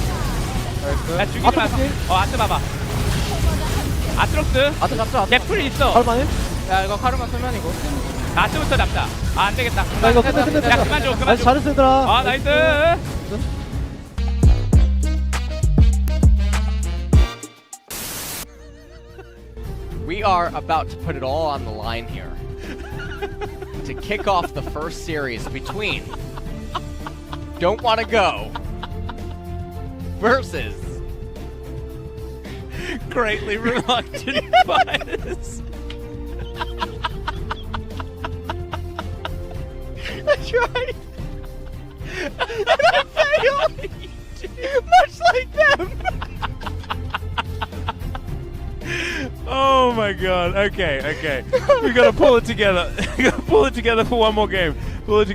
나 죽이지 마. 아트 봐봐. 아트록스. 아트 잡자. 개풀 있어. 할만해? 야, 이거 카르마 수면이고. 아트부터 잡자. 안 되겠다. 나 이거 끝내. 야, 그만 줘. 나이스, 잘했어, 얘들아. 나이스. We are about to put it all on the line here to kick off the first series between Don't Wanna Go versus Greatly Reluctant Fighters. I tried. And I failed. Much like them. Oh my god, okay. We gotta pull it together. We gotta pull it together for one more game. Okay,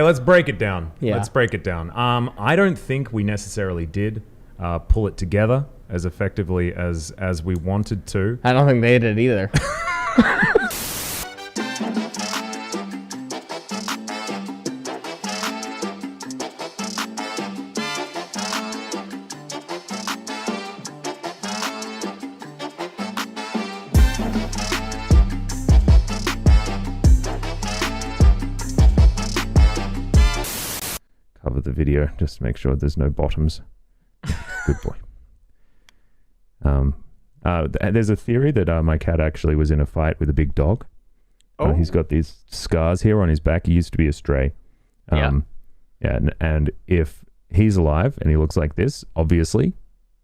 let's break it down. Yeah. Let's break it down. I don't think we necessarily did pull it together as effectively as we wanted to. I don't think they did either. Cover the video just to make sure there's no bottoms. Good boy. There's a theory that my cat actually was in a fight with a big dog. He's got these scars here on his back. He used to be a stray. Yeah, and if he's alive and he looks like this, obviously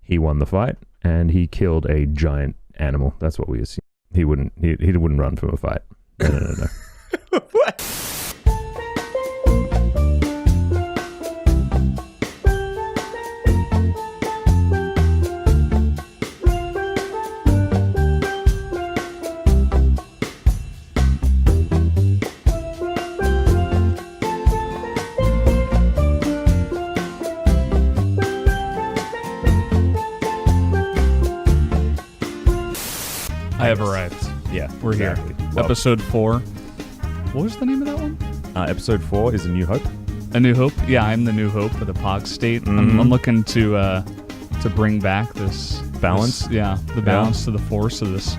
he won the fight and he killed a giant animal. That's what we assume. He wouldn't run from a fight. No. What? I have arrived. Yeah, We're exactly. here. Well, Episode 4. What was the name of that one? Episode 4 is A New Hope. A New Hope? Yeah, I'm the New Hope of the POG state. I'm looking to bring back this Balance? the balance to the force of this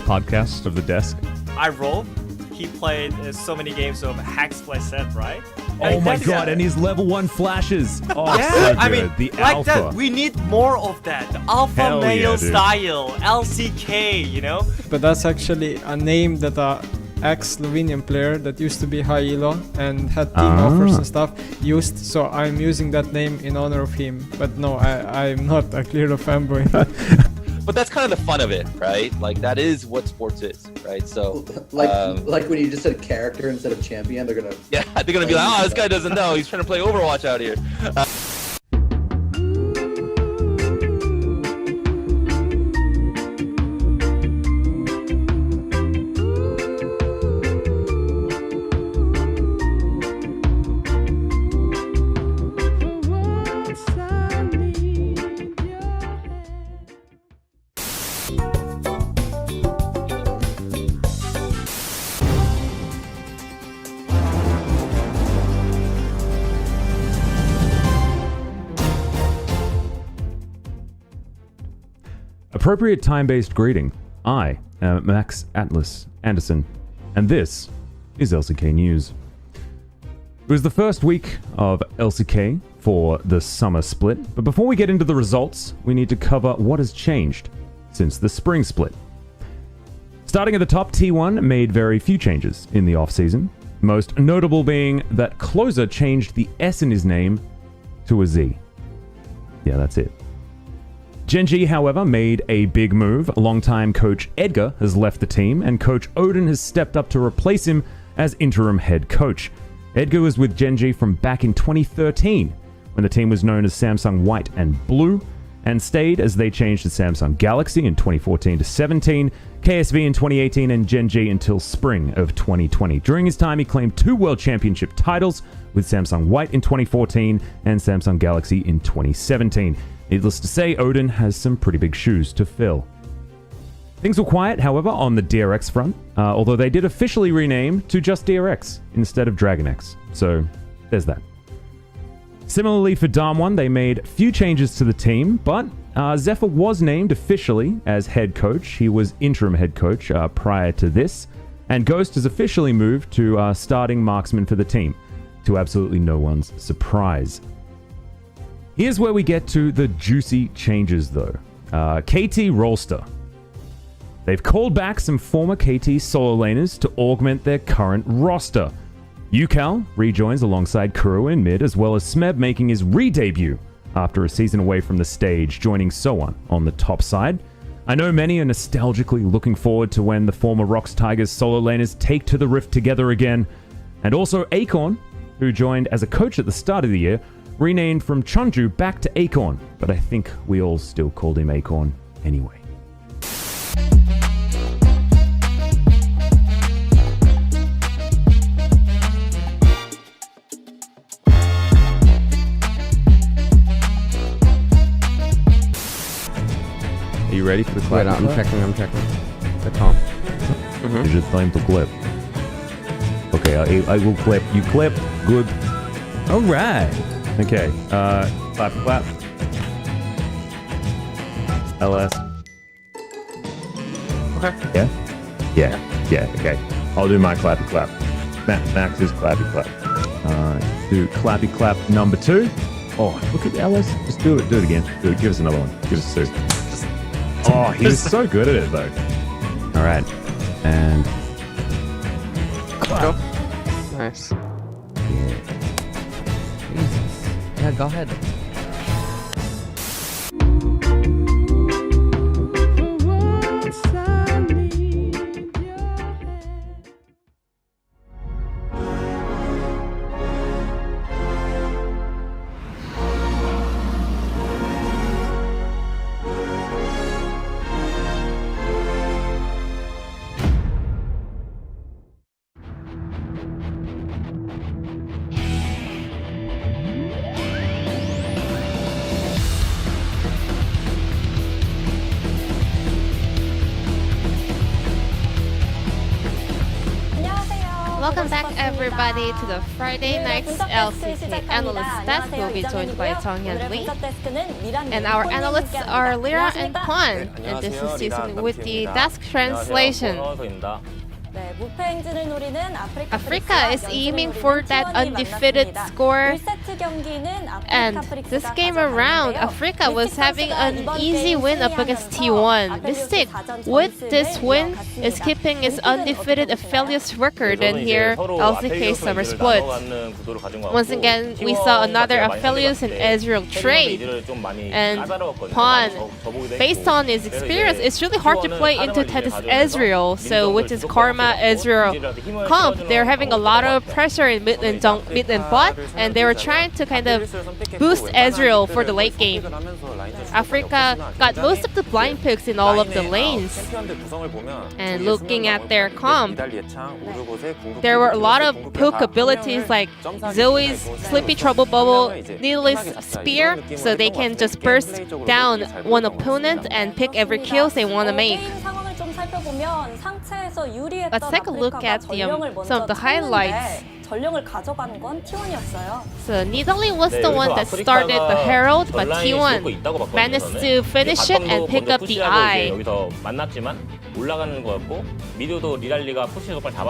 podcast. Of the desk. I roll. He played so many games of hack splice set, right? Oh my god, and his level 1 flashes. Oh, Yeah, so good. I mean, the like alpha. that. We need more of that. The alpha Hell yeah, male dude. style, LCK, you know? But that's actually a name that a ex-Slovenian player that used to be high elo and had team offers and stuff used, so I'm using that name in honor of him. But no, I'm not a Clearo fanboy. But that's kind of the fun of it, right? Like, that is what sports is, right? So, like when you just said character instead of champion, they're gonna. yeah, they're gonna be like, oh, this guy doesn't know. He's trying to play Overwatch out here. Appropriate time-based greeting. I am Max Atlas Anderson, and this is LCK News. It was the first week of LCK for the summer split, but before we get into the results, we need to cover what has changed since the spring split. Starting at the top, T1 made very few changes in the off-season, most notable being that Closer changed the S in his name to a Z. Yeah, that's it. Gen.G, however, made a big move. Longtime coach Edgar has left the team, and coach Odin has stepped up to replace him as interim head coach. Edgar was with Gen.G from back in 2013, when the team was known as Samsung White and Blue, and stayed as they changed to Samsung Galaxy in 2014 to 17, KSV in 2018, and Gen.G until spring of 2020. During his time, he claimed 2 World Championship titles with Samsung White in 2014 and Samsung Galaxy in 2017. Needless to say, Odin has some pretty big shoes to fill. Things were quiet, however, on the DRX front, although they did officially rename to just DRX instead of DragonX. So, there's that. Similarly for Darm1, they made few changes to the team, but Zephyr was named officially as head coach. He was interim head coach prior to this, and Ghost has officially moved to starting marksman for the team, to absolutely no one's surprise. Here's where we get to the juicy changes, though. KT Rollster. They've called back some former KT solo laners to augment their current roster. Yukal rejoins alongside Kuro in mid, as well as Smeb making his re-debut after a season away from the stage, joining Soan on the top side. I know many are nostalgically looking forward to when the former Rox Tigers solo laners take to the Rift together again. And also Acorn, who joined as a coach at the start of the year, renamed from Chunju back to Acorn, but I think we all still called him Acorn anyway. Are you ready for the clip? Wait, I'm checking. The comp. Is it time to clip? Okay, I will clip. You clip. Good. All right. Okay, clap. LS. Okay. Yeah, okay. I'll do my clappy clap. Max is clappy clap. Do clappy clap number 2. Oh, look at LS. Just do it again. Give us another one. Give us 2. Oh, he was so good at it, though. All right, and Go. Nice. Jesus. Yeah, go ahead. Welcome back everybody to the Friday night's LCK Analyst Desk. We'll be joined by Jung and Lee. And our analysts are Lyra and Kwan. And this is season with the desk translation. Africa is aiming for that undefeated score, and this game around, Africa was having an easy win up against T1. Mystic, with this win, is keeping its undefeated affiliates record in here, LCK Summer Split. Once again, we saw another affiliate in Ezreal trade, and Pawn, based on his experience, it's really hard to play into Tennis Ezreal, so with his Karma Ezreal comp, they're having a lot of pressure in mid and bot, and they were trying to kind of boost Ezreal for the late game. Africa got most of the blind picks in all of the lanes. And looking at their comp, there were a lot of poke abilities like Zoe's Sleepy Trouble Bubble, Needless Spear, so they can just burst down one opponent and pick every kill they want to make. Let's take a look at some of the highlights. So Nidalee was the one that started the Herald, but T1 managed to finish it and pick up the eye.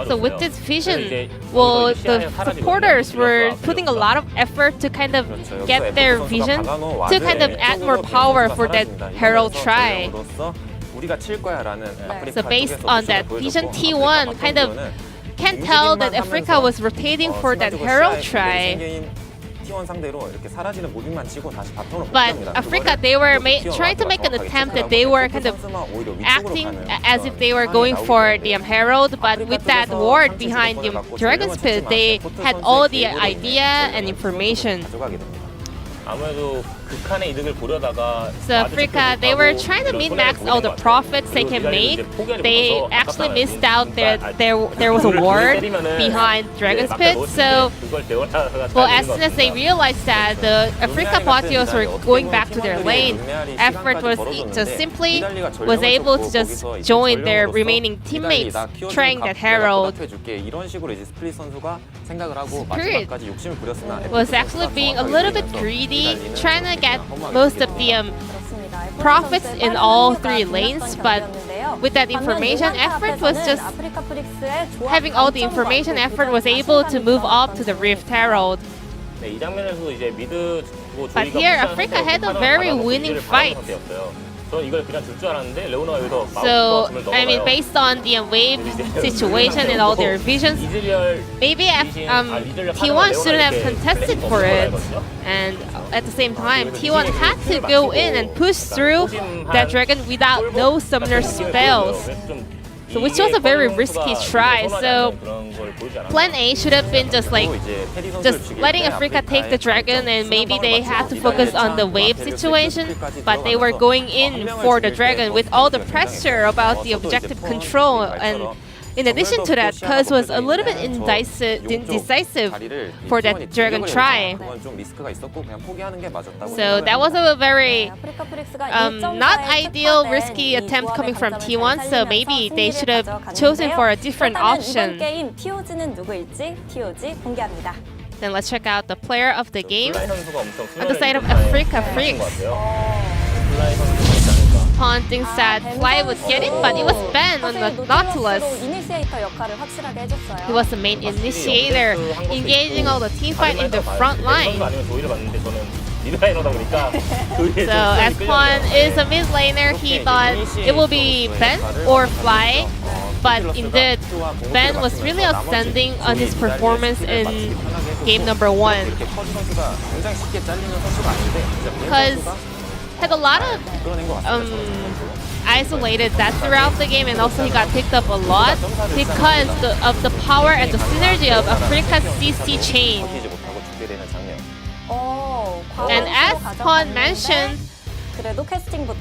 So with this vision, well, the supporters were putting a lot of effort to kind of get their vision to kind of add more power for that Herald try. So based on that vision, T1 kind of can tell that Africa was rotating for that Herald try. But Africa, they were trying to make an attempt that they were kind of acting as if they were going for the Herald, but with that ward behind the Dragon's Pit, they had all the idea and information. So Africa, they were trying to min-max all the profits they can make. They actually missed out that there was a ward behind Dragon's Pit. So, well, as soon as they realized that the Africa Patios were going back to their lane, effort was just simply was able to just join their remaining teammates trying that Herald. Spirit was actually being a little bit greedy, trying to get most of the profits in all three lanes, but with that information, effort was just having all the information, effort was able to move up to the Rift Herald. But here, Africa had a very winning fight. So, I mean, based on the wave situation and all their visions, maybe T1 shouldn't have contested for it. And at the same time, T1 had to go in and push through that dragon without no summoner spells. So which was a very risky try. So plan A should have been just letting Africa take the dragon, and maybe they had to focus on the wave situation, but they were going in for the dragon with all the pressure about the objective control. And in addition to that, Cuz was a little bit indecisive for that dragon try. So that was a very not ideal, risky attempt coming from T1, so maybe they should have chosen for a different option. Then let's check out the player of the game on the side of Africa Freaks. Pawn thinks that Fly would get it, but it was Ben on the Nautilus. He was the main initiator, engaging all the teamfight in the front line. So as Pawn is a mid laner, he thought it will be Ben or Fly, but indeed Ben was really outstanding on his performance in game number 1. Because had a lot of isolated that throughout the game, and also he got picked up a lot because of the power and the synergy of Africa's CC chain. And as Pawn mentioned,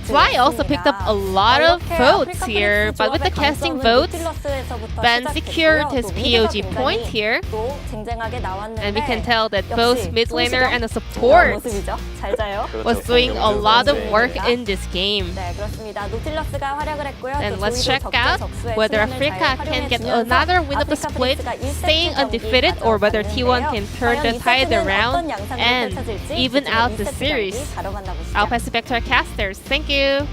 Fly also picked up a lot of votes here, but with the casting votes, Ben secured his POG point here. And we can tell that both mid laner and the support was doing a lot of work in this game. And let's check out whether Africa can get another win of the split, staying undefeated, or whether T1 can turn the tide around and even out the series. I'll pass it back to our casters. Thank you.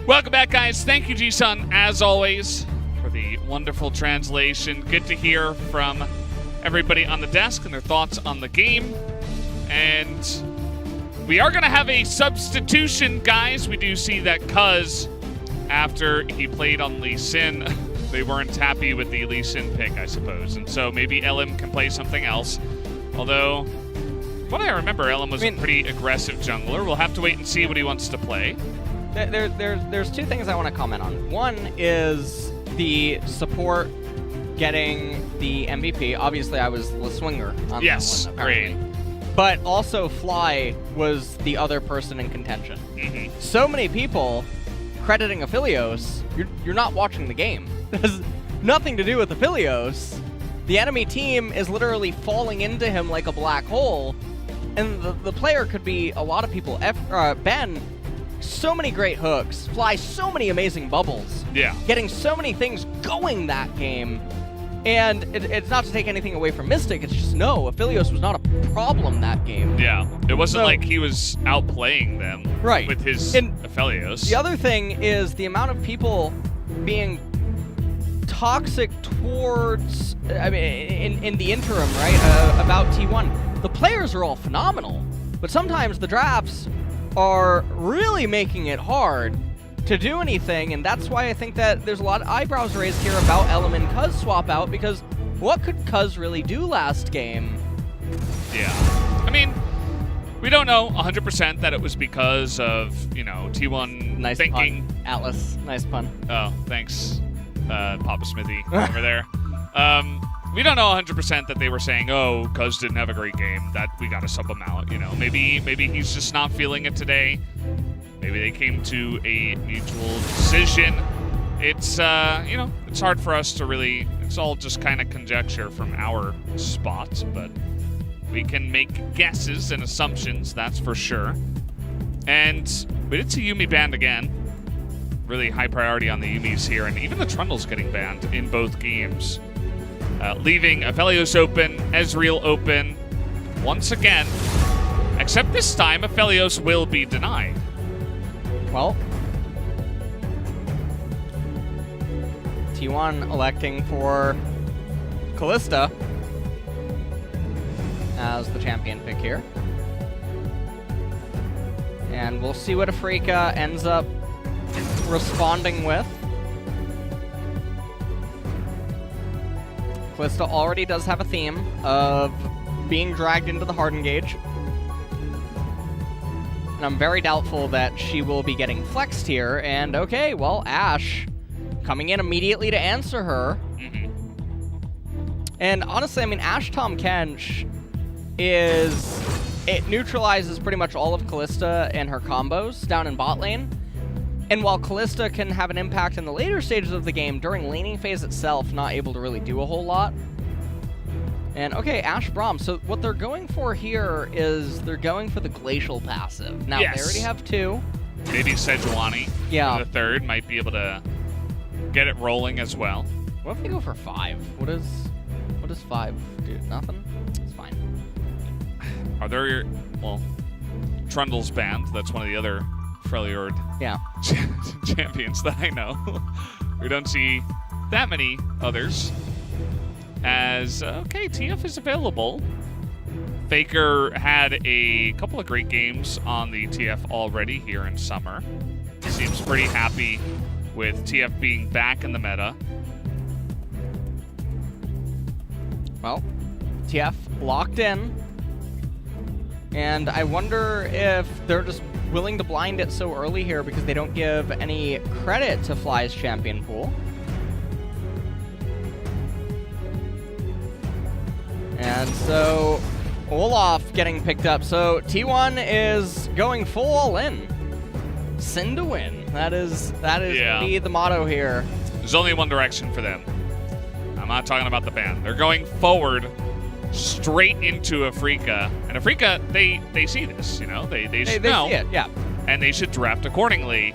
Welcome back, guys. Thank you, Ji-sun, as always, for the wonderful translation. Good to hear from everybody on the desk and their thoughts on the game. And we are going to have a substitution, guys. We do see that Cuz, after he played on Lee Sin, they weren't happy with the Lee Sin pick, I suppose. And so maybe LM can play something else. Although, what I remember, LM was a pretty aggressive jungler. We'll have to wait and see what he wants to play. There's two things I want to comment on. One is the support getting the MVP. Obviously, I was the swinger on that one, apparently. Great. But also Fly was the other person in contention. So many people crediting Aphelios. You're not watching the game. It has nothing to do with Aphelios. The enemy team is literally falling into him like a black hole. And the player could be a lot of people. Ben, so many great hooks. Fly, so many amazing bubbles. Yeah. Getting so many things going that game. And it's not to take anything away from Mystic, it's just no, Aphelios was not a problem that game. Yeah, it wasn't like he was outplaying them with his Aphelios. The other thing is the amount of people being toxic towards, I mean, in the interim, right, about T1. The players are all phenomenal, but sometimes the drafts are really making it hard to do anything, and that's why I think that there's a lot of eyebrows raised here about LM and Cuz swap out, because what could Cuz really do last game? Yeah. I mean, we don't know 100% that it was because of, you know, T1 nice thinking... pun. Atlas, nice pun. Oh, thanks, Papa Smithy over there. We don't know 100% that they were saying, oh, Cuz didn't have a great game, that we gotta sub him out, you know. Maybe he's just not feeling it today. Maybe they came to a mutual decision. It's, you know, it's hard for us to really, it's all just kind of conjecture from our spot, but we can make guesses and assumptions, that's for sure. And we did see Yuumi banned again. Really high priority on the Yuumis here, and even the Trundle's getting banned in both games. Leaving Aphelios open, Ezreal open, once again. Except this time, Aphelios will be denied. Well, T1 electing for Kalista as the champion pick here. And we'll see what Afrika ends up responding with. Kalista already does have a theme of being dragged into the Harden Gauge. And I'm very doubtful that she will be getting flexed here. And okay, well, Ashe coming in immediately to answer her. And honestly, I mean, Ashe Tom Kench it neutralizes pretty much all of Kalista and her combos down in bot lane. And while Kalista can have an impact in the later stages of the game, during laning phase itself, not able to really do a whole lot. And okay, Ashe Braum. So what they're going for here is they're going for the Glacial passive. Now, yes. They already have two. Maybe Sejuani for the third might be able to get it rolling as well. What if they go for 5? What does 5 do? Nothing? It's fine. Are there, well, Trundle's banned. That's one of the other Freljord champions that I know. We don't see that many others. As, okay, TF is available. Faker had a couple of great games on the TF already here in summer. Seems pretty happy with TF being back in the meta. Well, TF locked in. And I wonder if they're just willing to blind it so early here because they don't give any credit to Fly's champion pool. And so Olaf getting picked up. So T1 is going full all in. Sin to win. That is Yeah. be the motto here. There's only one direction for them. I'm not talking about the ban. They're going forward straight into Afrika. And Afrika, they see this, you know? They should know. See it, yeah. And they should draft accordingly.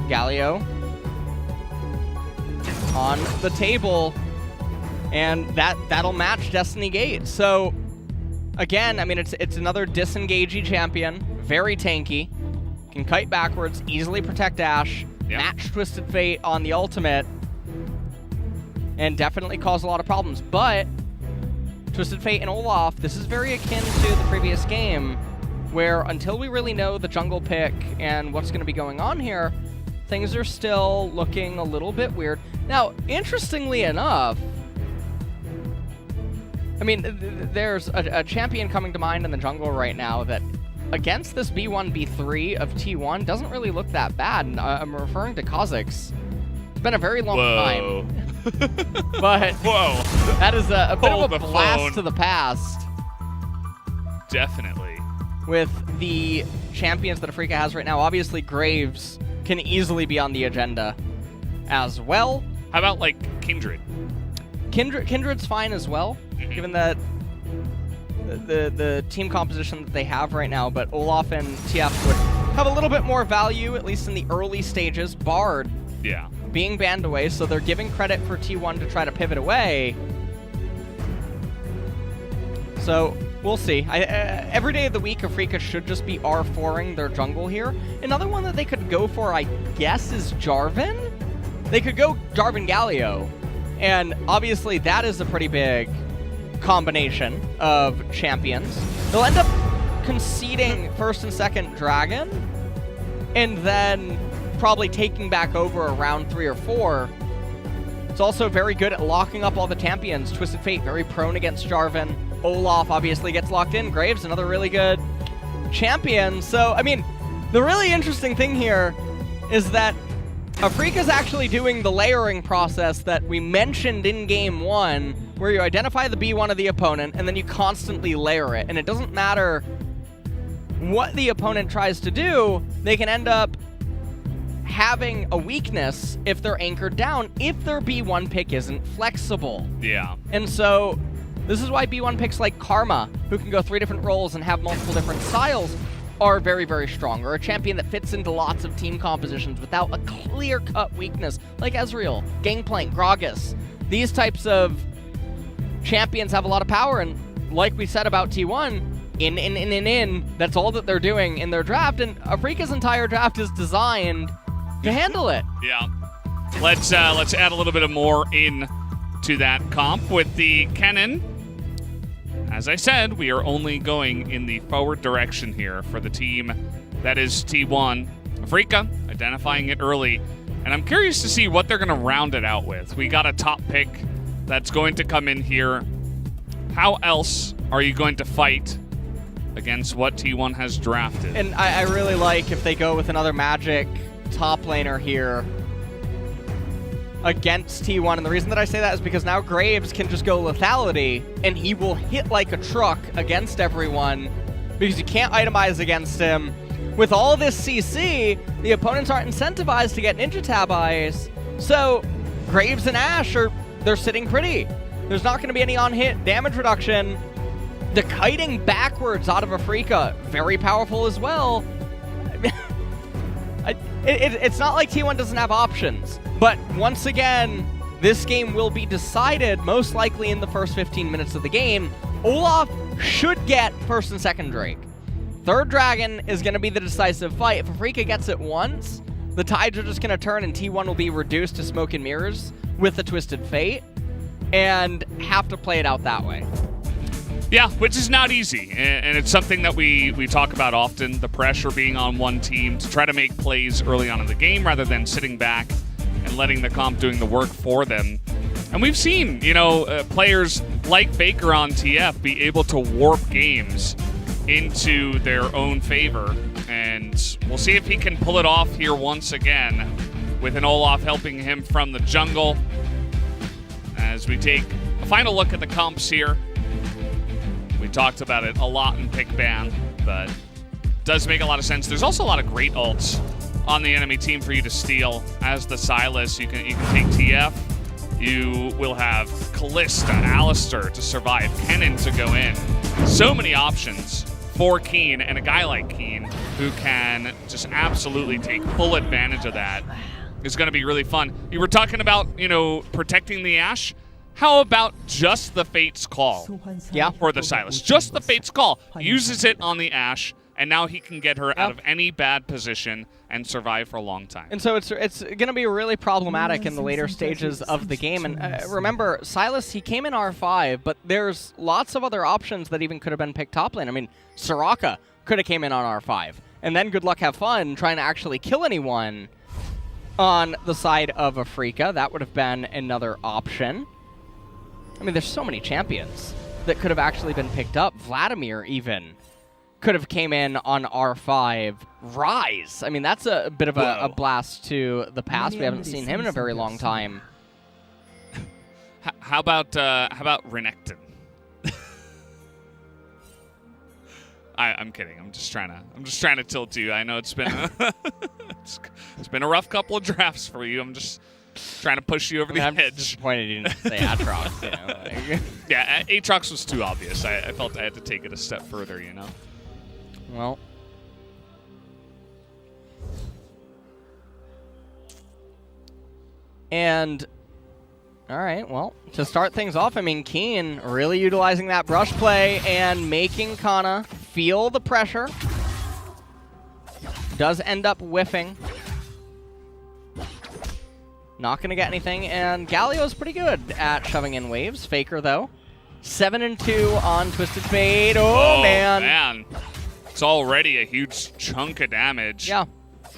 Galio on the table, and that'll match Destiny Gate. So again, I mean, it's another disengagey champion, very tanky, can kite backwards, easily protect Ashe, match Twisted Fate on the ultimate, and definitely cause a lot of problems. But Twisted Fate and Olaf, this is very akin to the previous game, where until we really know the jungle pick and what's going to be going on here, things are still looking a little bit weird. Now, interestingly enough, I mean, there's a champion coming to mind in the jungle right now that against this B1, B3 of T1 doesn't really look that bad. And I'm referring to Kha'Zix. It's been a very long time. But that is a bit of a blast to the past. Definitely. With the champions that Afrika has right now, obviously Graves can easily be on the agenda as well. How about, like, Kindred? Kindred's fine as well, given that the team composition that they have right now, but Olaf and TF would have a little bit more value, at least in the early stages. Bard being banned away, so they're giving credit for T1 to try to pivot away. So we'll see. Every day of the week, Afrika should just be R4ing their jungle here. Another one that they could go for, I guess, is Jarvan. They could go Jarvan Galio, and obviously that is a pretty big combination of champions. They'll end up conceding first and second Dragon, and then probably taking back over around 3 or 4. It's also very good at locking up all the champions. Twisted Fate, very prone against Jarvan. Olaf obviously gets locked in. Graves, another really good champion. So, I mean, the really interesting thing here is that Afrika's actually doing the layering process that we mentioned in Game 1, where you identify the B1 of the opponent, and then you constantly layer it. And it doesn't matter what the opponent tries to do, they can end up having a weakness if they're anchored down, if their B1 pick isn't flexible. Yeah. And so this is why B1 picks like Karma, who can go 3 different roles and have multiple different styles, are very, very strong, or a champion that fits into lots of team compositions without a clear-cut weakness, like Ezreal, Gangplank, Gragas. These types of champions have a lot of power, and like we said about T1, in, that's all that they're doing in their draft, and Afrika's entire draft is designed to handle it. Yeah. Let's add a little bit of more in to that comp with the Kennen. As I said, we are only going in the forward direction here for the team that is T1. Afrika, identifying it early. And I'm curious to see what they're going to round it out with. We got a top pick that's going to come in here. How else are you going to fight against what T1 has drafted? And I really like if they go with another Magic top laner here against T1, and the reason that I say that is because now Graves can just go lethality, and he will hit like a truck against everyone because you can't itemize against him. With all this CC, the opponents aren't incentivized to get Ninja Tab eyes, so Graves and Ashe they're sitting pretty. There's not going to be any on-hit damage reduction. The kiting backwards out of Afrika, very powerful as well. It's not like T1 doesn't have options, but once again, this game will be decided most likely in the first 15 minutes of the game. Olaf should get first and second Drake. Third Dragon is going to be the decisive fight. If Afrika gets it once, the tides are just going to turn and T1 will be reduced to smoke and mirrors with the Twisted Fate and have to play it out that way. Yeah, which is not easy, and it's something that we talk about often, the pressure being on one team to try to make plays early on in the game rather than sitting back and letting the comp doing the work for them. And we've seen, players like Faker on TF be able to warp games into their own favor, and we'll see if he can pull it off here once again with an Olaf helping him from the jungle as we take a final look at the comps here. We talked about it a lot in pick ban, but does make a lot of sense. There's also a lot of great ults on the enemy team for you to steal. As the Sylas, you can take TF. You will have Callista, Alistair to survive, Kennen to go in. So many options for Keen, and a guy like Keen who can just absolutely take full advantage of that is going to be really fun. You were talking about, you know, protecting the Ashe. How about just the Fate's Call? Yeah. For the Sylas. Just the Fate's Call. Uses it on the Ashe, and now he can get her out of any bad position and survive for a long time. And so it's going to be really problematic in the later stages of the game. And remember, Sylas, he came in R5, but there's lots of other options that even could have been picked top lane. I mean, Soraka could have came in on R5. And then good luck, have fun trying to actually kill anyone on the side of Afrika. That would have been another option. I mean, there's so many champions that could have actually been picked up. Vladimir even could have came in on R5. Rise. I mean, that's a bit of a blast to the past. We haven't seen him in a very long time. How about Renekton? I'm kidding. I'm just trying to tilt you. I know it's been it's been a rough couple of drafts for you. I'm just trying to push you over the edge. I'm disappointed you didn't say Aatrox. You know, like. Yeah, Aatrox was too obvious. I felt I had to take it a step further, you know? Well. And, all right, well, to start things off, I mean, Keen really utilizing that brush play and making Kana feel the pressure. Does end up whiffing. Not going to get anything, and Galio's pretty good at shoving in waves. Faker, though. 7-2 on Twisted Fate. Oh, man. It's already a huge chunk of damage. Yeah.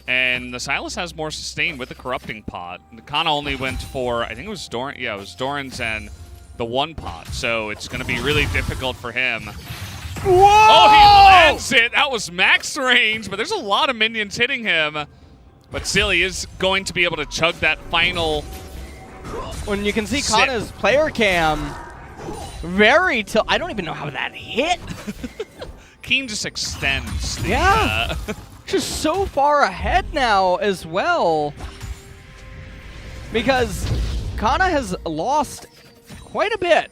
And the Sylas has more sustain with the Corrupting Pot. Kana only went for, I think it was Doran. Yeah, it was Doran's and the one pot. So it's going to be really difficult for him. Whoa! Oh, he lands it. That was max range, but there's a lot of minions hitting him. But still, he is going to be able to chug that final. When you can see Kana's player cam, very I don't even know how that hit. Keen just extends. Yeah. Just so far ahead now as well. Because Kana has lost quite a bit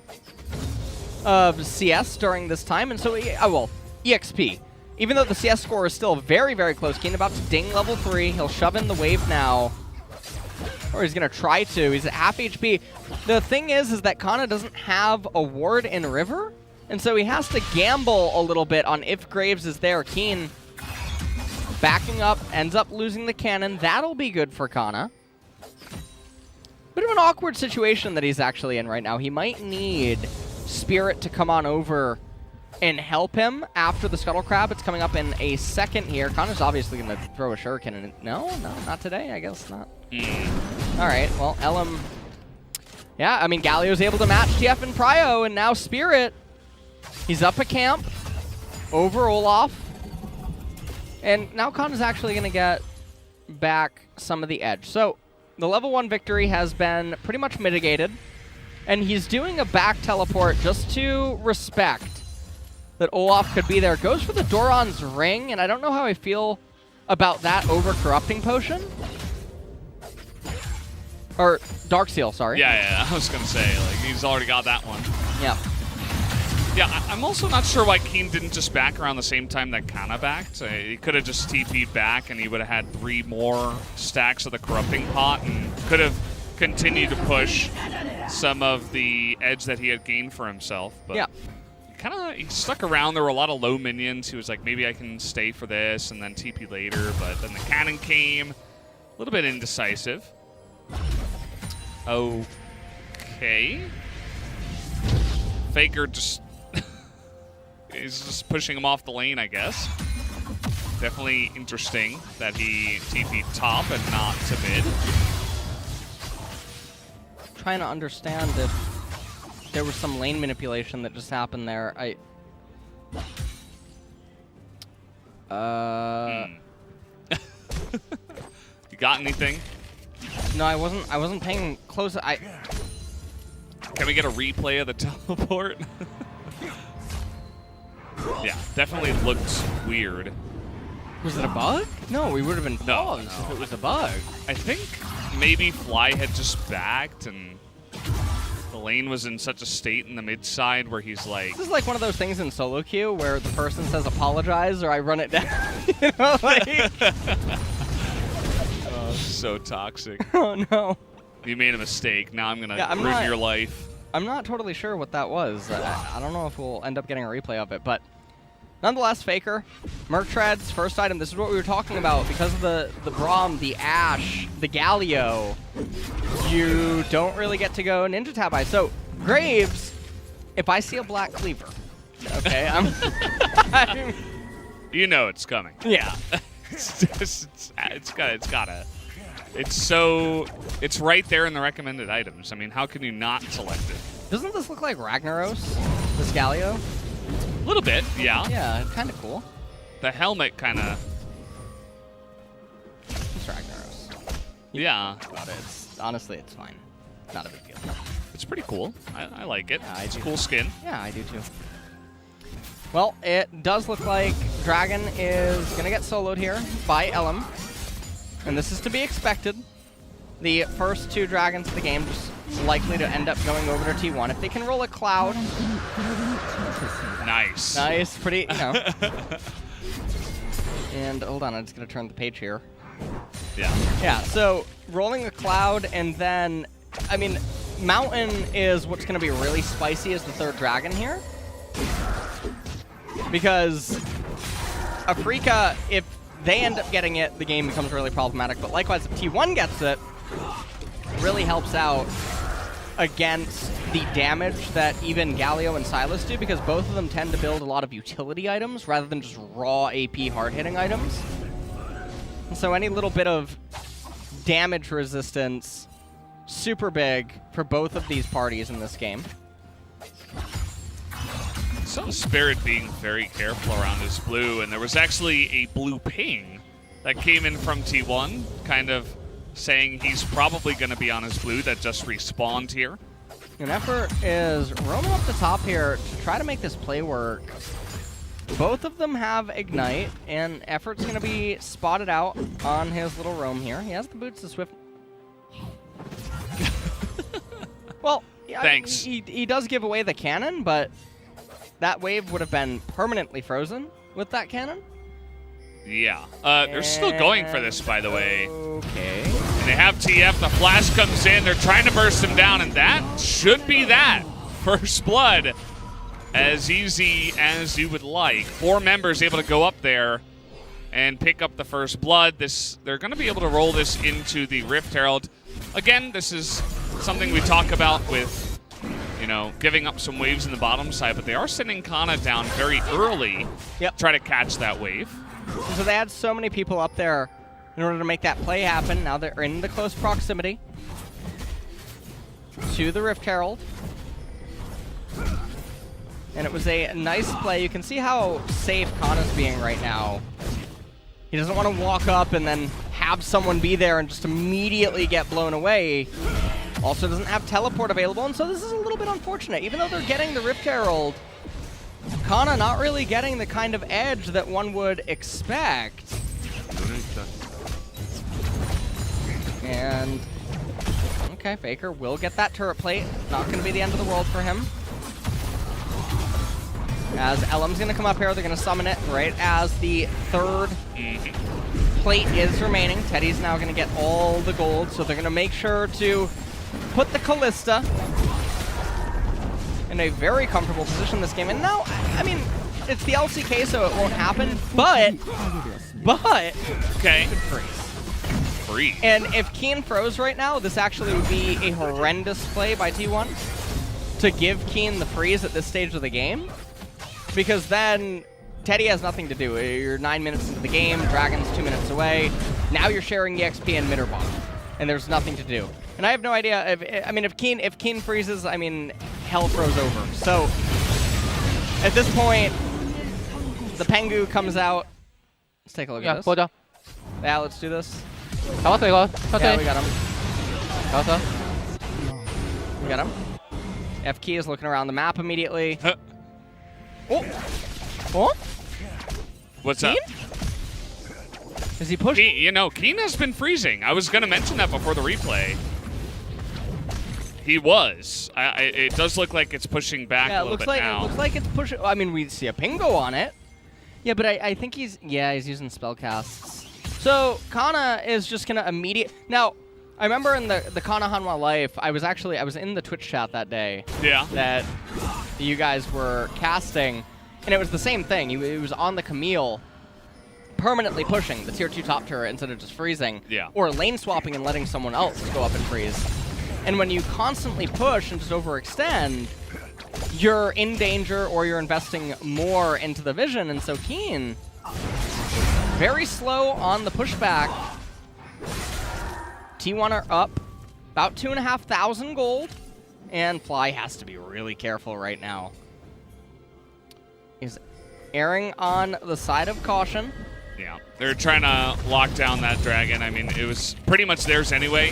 of CS during this time. And so, well, EXP. Even though the CS score is still very, very close. Keen about to ding level 3. He'll shove in the wave now. Or he's going to try to. He's at half HP. The thing is that Kana doesn't have a ward in River. And so he has to gamble a little bit on if Graves is there. Keen backing up, ends up losing the cannon. That'll be good for Kana. Bit of an awkward situation that he's actually in right now. He might need Spirit to come on over and help him after the Scuttle Crab. It's coming up in a second here. Kana's obviously going to throw a shuriken in. No, not today. I guess not. All right, well, Elam. Yeah, I mean, Galio's able to match TF and Prio, and now Spirit. He's up a camp over Olaf. And now Kana's actually going to get back some of the edge. So the level 1 victory has been pretty much mitigated. And he's doing a back teleport just to respect that Olaf could be there. Goes for the Doran's Ring, and I don't know how I feel about that over Corrupting Potion. Or Darkseal, sorry. Yeah, I was going to say, like, he's already got that one. Yeah. Yeah, I'm also not sure why Keen didn't just back around the same time that Kana backed. He could have just TP'd back, and he would have had 3 more stacks of the Corrupting Pot, and could have continued to push some of the edge that he had gained for himself. But yeah. He stuck around. There were a lot of low minions. He was like, maybe I can stay for this and then TP later. But then the cannon came. A little bit indecisive. Okay. Faker just... he's just pushing him off the lane, I guess. Definitely interesting that he TP'd top and not to mid. Trying to understand if there was some lane manipulation that just happened there. You got anything? No, I wasn't paying close. Can we get a replay of the teleport? Yeah, definitely looked weird. Was it a bug? No, we would have been paused if it was a bug. I think maybe Fly had just backed and the lane was in such a state in the mid side where he's like... This is like one of those things in solo queue where the person says apologize or I run it down. You know, like... Oh, so toxic. Oh, no. You made a mistake. Now I'm going to ruin not, your life. I'm not totally sure what that was. I don't know if we'll end up getting a replay of it, but nonetheless, Faker, Merctred's first item. This is what we were talking about. Because of the Braum, the Ashe, the Galio, you don't really get to go Ninja Tab Eye. So, Graves, if I see a black cleaver, okay, I'm you know it's coming. Yeah. It's right there in the recommended items. I mean, how can you not select it? Doesn't this look like Ragnaros, this Galio? A little bit, yeah. Yeah, kind of cool. The helmet kind of... It's Ragnaros. Yeah. About it. Honestly, it's fine. Not a big deal. It's pretty cool. I like it. Yeah, it's a cool skin. Yeah, I do too. Well, it does look like Dragon is going to get soloed here by Elm. And this is to be expected. The first two Dragons of the game just likely to end up going over to T1. If they can roll a Cloud. Nice. Nice. Pretty, you know. And hold on, I'm just going to turn the page here. Yeah. Yeah, so rolling a Cloud and then, I mean, Mountain is what's going to be really spicy as the third Dragon here. Because Afrika, if they end up getting it, the game becomes really problematic. But likewise, if T1 gets it, really helps out against the damage that even Galio and Silas do, because both of them tend to build a lot of utility items rather than just raw AP hard-hitting items. And so any little bit of damage resistance, super big for both of these parties in this game. So Spirit being very careful around his blue, and there was actually a blue ping that came in from T1, kind of saying he's probably going to be on his blue that just respawned here. And Effort is roaming up the top here to try to make this play work. Both of them have Ignite, and Effort's going to be spotted out on his little roam here. He has the boots to Swift. Well, thanks. He does give away the cannon, but that wave would have been permanently frozen with that cannon. Yeah. They're still going for this, by the way. Okay. And they have TF. The flash comes in. They're trying to burst him down, and that should be that. First blood. As easy as you would like. 4 members able to go up there and pick up the first blood. They're going to be able to roll this into the Rift Herald. Again, this is something we talk about with, you know, giving up some waves in the bottom side, but they are sending Kana down very early. Yep. Try to catch that wave. So they had so many people up there in order to make that play happen. Now they're in the close proximity to the Rift Herald. And it was a nice play. You can see how safe Kana's being right now. He doesn't want to walk up and then have someone be there and just immediately get blown away. Also doesn't have teleport available, and so this is a little bit unfortunate. Even though they're getting the Rift Herald, Kana not really getting the kind of edge that one would expect. And, okay, Faker will get that turret plate. Not going to be the end of the world for him. As Elm's going to come up here, they're going to summon it right as the third plate is remaining. Teddy's now going to get all the gold, so they're going to make sure to put the Callista in a very comfortable position this game. And now, I mean, it's the LCK, so it won't happen, but okay, freeze. And if Keen froze right now, this actually would be a horrendous play by T1 to give Keen the freeze at this stage of the game, because then Teddy has nothing to do. You're 9 minutes into the game, Dragon's 2 minutes away. Now you're sharing EXP in mid or bottom, and there's nothing to do. And I have no idea if Keen freezes, I mean, hell froze over. So at this point, the Pengu comes out. Let's take a look at this. Yeah, let's do this. Yeah, we got him. We got him. F-Key is looking around the map immediately. Oh! Oh? What's Keen? up? Is he pushing? You know, Keen has been freezing. I was going to mention that before the replay. He was. It does look like it's pushing back a little bit now. It looks like it's pushing. I mean, we see a pingo on it. Yeah, but I think he's using spellcasts. So Kana is just gonna Now, I remember in the Kana Hanwha Life, I was in the Twitch chat that day. Yeah. That you guys were casting, and it was the same thing. He was on the Camille, permanently pushing the tier 2 top turret instead of just freezing. Yeah. Or lane swapping and letting someone else go up and freeze. And when you constantly push and just overextend, you're in danger or you're investing more into the vision. And so Keen, very slow on the pushback. T1 are up about 2,500 gold. And Fly has to be really careful right now. He's erring on the side of caution. Yeah, they're trying to lock down that dragon. I mean, it was pretty much theirs anyway.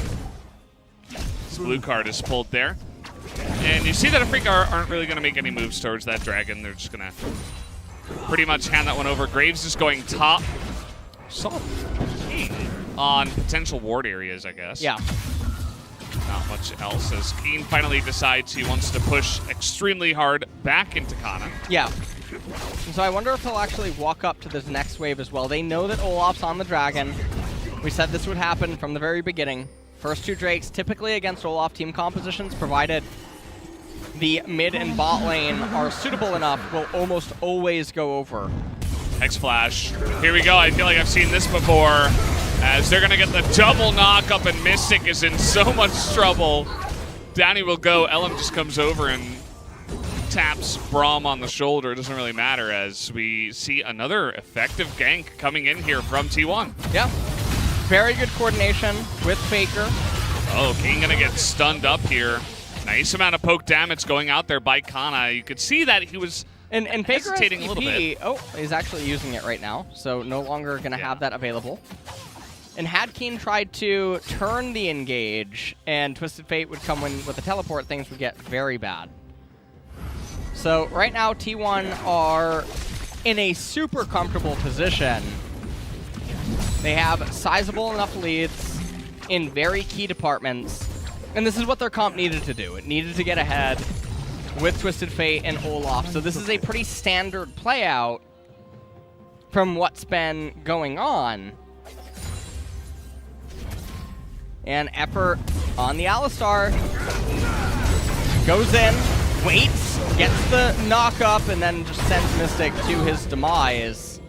This blue card is pulled there. And you see that Afrika aren't really going to make any moves towards that dragon. They're just going to pretty much hand that one over. Graves is going top. Solid on potential ward areas, I guess. Yeah. Not much else as Keen finally decides he wants to push extremely hard back into Kana. Yeah. So I wonder if he'll actually walk up to this next wave as well. They know that Olaf's on the dragon. We said this would happen from the very beginning. First 2 Drakes typically against Olaf team compositions, provided the mid and bot lane are suitable enough, will almost always go over. X-Flash. Here we go. I feel like I've seen this before. As they're going to get the double knock up, and Mystic is in so much trouble. Down he will go. Ellum just comes over and taps Braum on the shoulder. It doesn't really matter as we see another effective gank coming in here from T1. Yeah. Very good coordination with Faker. Oh, King going to get stunned up here. Nice amount of poke damage going out there by Kana. You could see that he was and Faker hesitating a little bit. Oh, he's actually using it right now, so no longer going to have that available. And had Keen tried to turn the engage and Twisted Fate would come in with a teleport, things would get very bad. So right now, T1 are in a super comfortable position. They have sizable enough leads in very key departments. And this is what their comp needed to do. It needed to get ahead with Twisted Fate and Olaf. So this is a pretty standard play out from what's been going on. And effort on the Alistar. Goes in, waits, gets the knock up, and then just sends Mystic to his demise.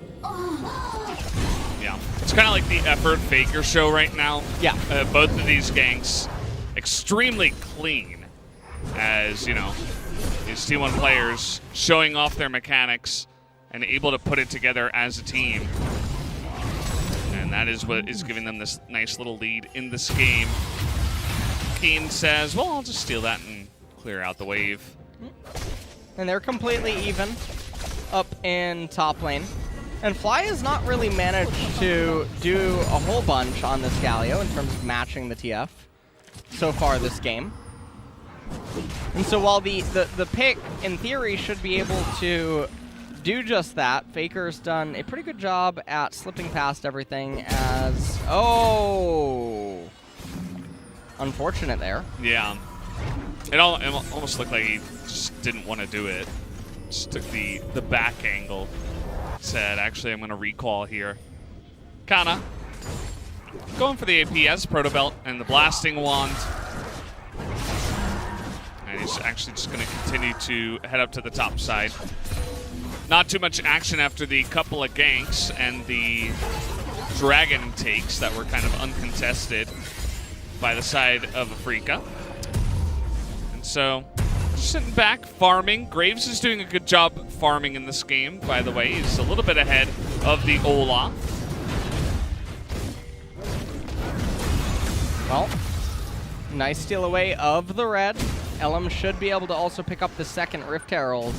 Yeah, it's kind of like the effort Faker show right now. Yeah. Both of these ganks extremely clean, as, you know, these T1 players showing off their mechanics and able to put it together as a team. And that is what is giving them this nice little lead in this game. Keen says, well, I'll just steal that and clear out the wave. And they're completely even up in top lane. And Fly has not really managed to do a whole bunch on this Galio in terms of matching the TF so far this game. And so while the pick, in theory, should be able to do just that, Faker's done a pretty good job at slipping past everything as... Oh! Unfortunate there. Yeah. It almost looked like he just didn't want to do it. Just took the back angle. Said, actually, I'm going to recall here. Kana going for the APS, Proto Belt, and the Blasting Wand. And he's actually just going to continue to head up to the top side. Not too much action after the couple of ganks and the dragon takes that were kind of uncontested by the side of Afrika. And so, just sitting back, farming. Graves is doing a good job farming in this game, by the way. He's a little bit ahead of the Olaf. Well, nice steal away of the red. Ellum should be able to also pick up the second Rift Herald.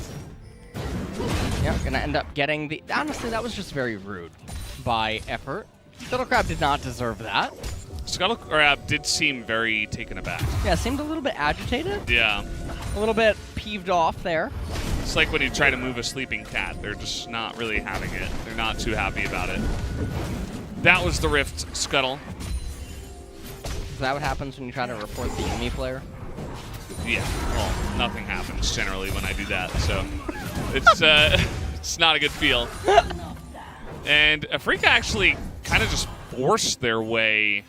Yeah, gonna end up getting the... Honestly, that was just very rude by effort. Scuttlecrab did not deserve that. Scuttlecrab did seem very taken aback. Yeah, seemed a little bit agitated. Yeah. A little bit peeved off there. It's like when you try to move a sleeping cat. They're just not really having it. They're not too happy about it. That was the Rift Scuttle. Is that what happens when you try to report the enemy player? Yeah, well, nothing happens generally when I do that, so it's it's not a good feel. And Afrika actually kind of just forced their way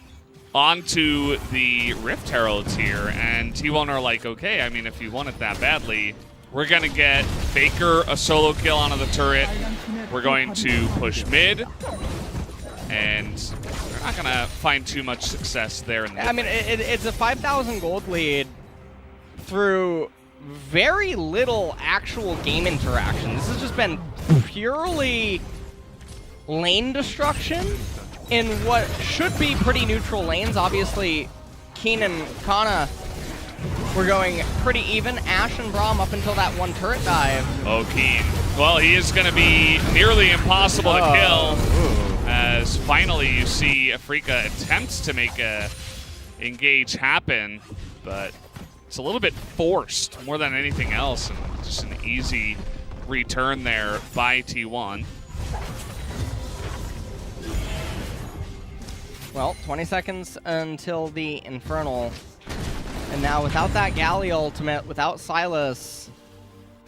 onto the Rift Heralds here, and T1 are like, okay, I mean, if you want it that badly, we're going to get Faker a solo kill onto the turret. We're going to push mid, and they're not going to find too much success there. In the I mean, it's a 5,000 gold lead through very little actual game interaction. This has just been purely lane destruction in what should be pretty neutral lanes. Obviously, Keen and Kana were going pretty even. Ashe and Braum up until that one turret dive. Oh, Keen. Well, he is going to be nearly impossible to kill. As finally you see Afrika attempts to make a engage happen, but it's a little bit forced more than anything else, and just an easy return there by T1. Well, 20 seconds until the Infernal. And now without that Galley ultimate, without Silas,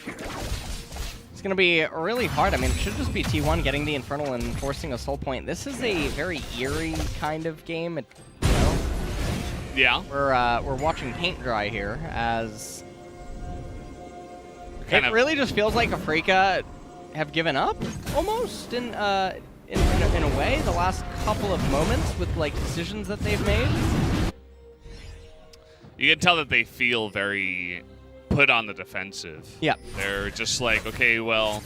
it's going to be really hard. I mean, it should just be T1 getting the Infernal and forcing a soul point. This is a very eerie kind of game. You know? Yeah. We're watching paint dry here, as it really just feels like Afrika have given up almost in a way the last couple of moments with like decisions that they've made. You can tell that they feel very put on the defensive. Yeah. They're just like, okay, well,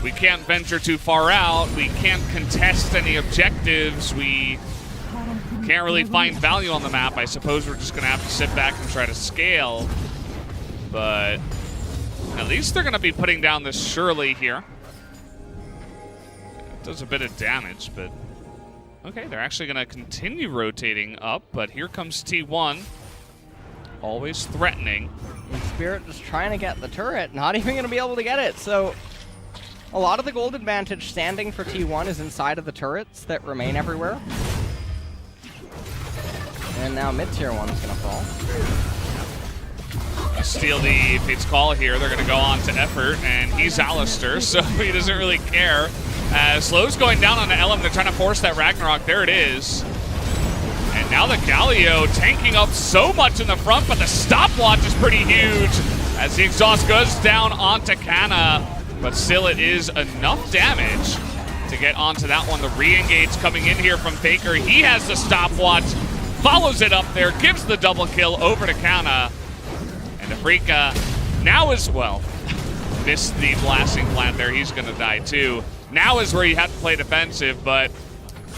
we can't venture too far out. We can't contest any objectives. We can't really find value on the map. I suppose we're just going to have to sit back and try to scale. But at least they're going to be putting down this Shirley here. It does a bit of damage, but okay, they're actually going to continue rotating up. But here comes T1. Always threatening. And Spirit just trying to get the turret, not even going to be able to get it. So a lot of the gold advantage standing for T1 is inside of the turrets that remain everywhere. And now mid-tier 1's going to fall. Steal the Fate's Call here. They're going to go on to Effort, and he's Alistair, so he doesn't really care. Slow's going down on the Elm. They're trying to force that Ragnarok. There it is. And now the Galio tanking up so much in the front, but the stopwatch is pretty huge as the exhaust goes down onto Kana. But still, it is enough damage to get onto that one. The re-engage coming in here from Faker. He has the stopwatch, follows it up there, gives the double kill over to Kana. And Afrika now as well. Missed the blasting plant there. He's going to die too. Now is where you have to play defensive, but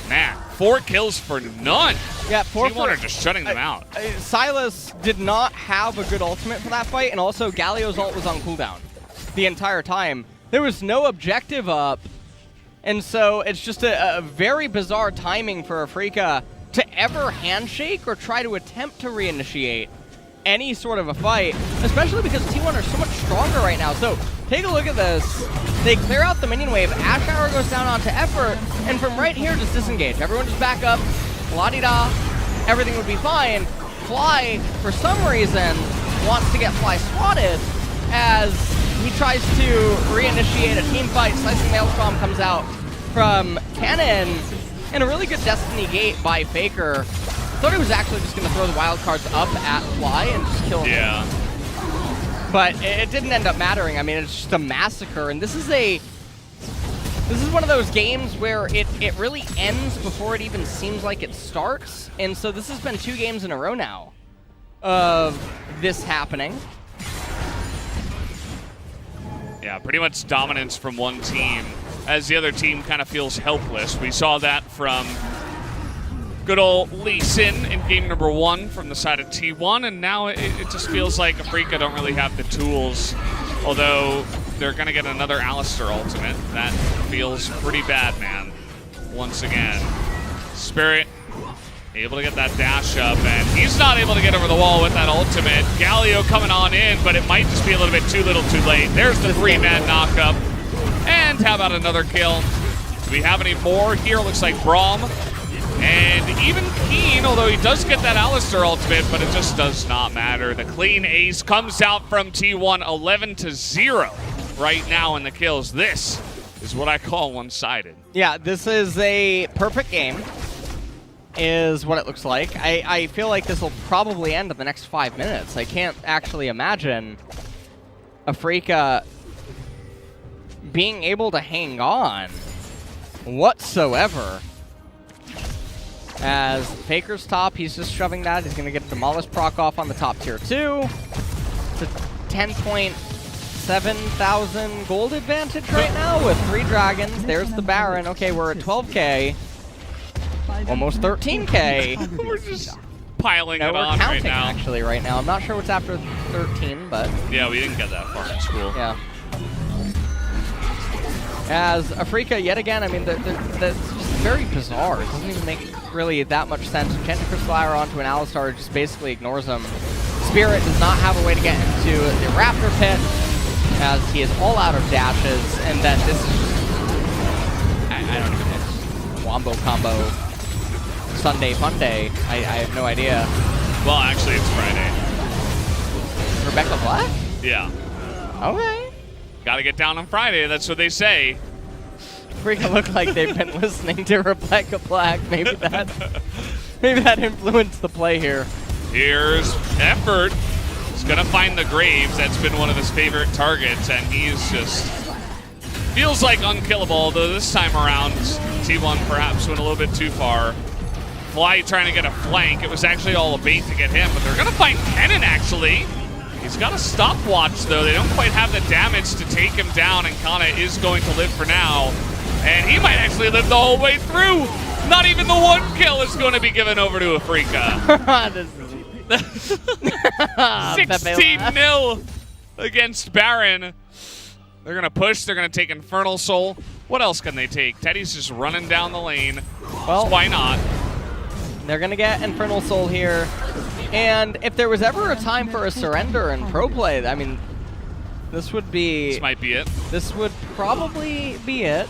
man, 4 kills for none. Yeah, T1 are just shutting them out. Silas did not have a good ultimate for that fight, and also Galio's ult was on cooldown the entire time. There was no objective up, and so it's just a very bizarre timing for Afrika to ever handshake or try to attempt to reinitiate any sort of a fight, especially because T1 are so much stronger right now. So take a look at this. They clear out the minion wave. Ash Hour goes down onto Effort, and from right here, just disengage. Everyone just back up. La-di-da. Everything would be fine. Fly, for some reason, wants to get Fly swatted as he tries to reinitiate a team fight. Slicing Maelstrom comes out from Cannon, and a really good Destiny Gate by Faker. Thought he was actually just going to throw the wild cards up at Fly and just kill him. Yeah. But it didn't end up mattering. I mean, it's just a massacre, and this is one of those games where it really ends before it even seems like it starts. And so this has been 2 games in a row now of this happening. Yeah, pretty much dominance from one team as the other team kind of feels helpless. We saw that from good old Lee Sin in game number 1 from the side of T1, and now it just feels like Afrika don't really have the tools, although they're going to get another Alistair ultimate. That feels pretty bad, man. Once again. Spirit Able to get that dash up, and he's not able to get over the wall with that ultimate. Galio coming on in, but it might just be a little bit too little too late. There's the 3-man knockup. And how about another kill? Do we have any more here? Looks like Braum. And even Keen, although he does get that Alistar ultimate, but it just does not matter. The clean ace comes out from T1, 11-0 right now in the kills. This is what I call one-sided. Yeah, this is a perfect game, is what it looks like. I feel like this will probably end in the next 5 minutes. I can't actually imagine Afrika being able to hang on whatsoever. As Faker's top, he's just shoving that. He's going to get Demolished proc off on the top tier 2. It's a 10,700 gold advantage right now with 3 dragons. There's the Baron. Okay, we're at 12k. Almost 13k. We're just piling no, it we're on counting right now. actually right now. I'm not sure what's after 13, but Yeah, we didn't get that far in school. yeah. As Afrika, yet again, I mean, that's just very bizarre. It doesn't even make really that much sense. Enchanted Crystal Hour onto an Alistar just basically ignores him. Spirit does not have a way to get into the Raptor Pit, as he is all out of dashes, and then this is just, I don't even know, Wombo combo, Sunday fun day. I have no idea. Well, actually, it's Friday. Rebecca Black? Yeah. Okay. Gotta get down on Friday, that's what they say. Afrika look like they've been listening to Rebecca Black. Maybe that influenced the play here. Here's Effort. He's gonna find the Graves. That's been one of his favorite targets, and he's just feels like unkillable. Though this time around, T1 perhaps went a little bit too far. Fly trying to get a flank. It was actually all a bait to get him, but they're gonna find Kennen actually. He's got a stopwatch though. They don't quite have the damage to take him down, and Kana is going to live for now. And he might actually live the whole way through. Not even the 1 kill is going to be given over to Afrika. 16-0 against Baron. They're going to push. They're going to take Infernal Soul. What else can they take? Teddy's just running down the lane. Well, so why not? They're going to get Infernal Soul here. And if there was ever a time for a surrender in pro play, I mean, this would be... This might be it. This would probably be it.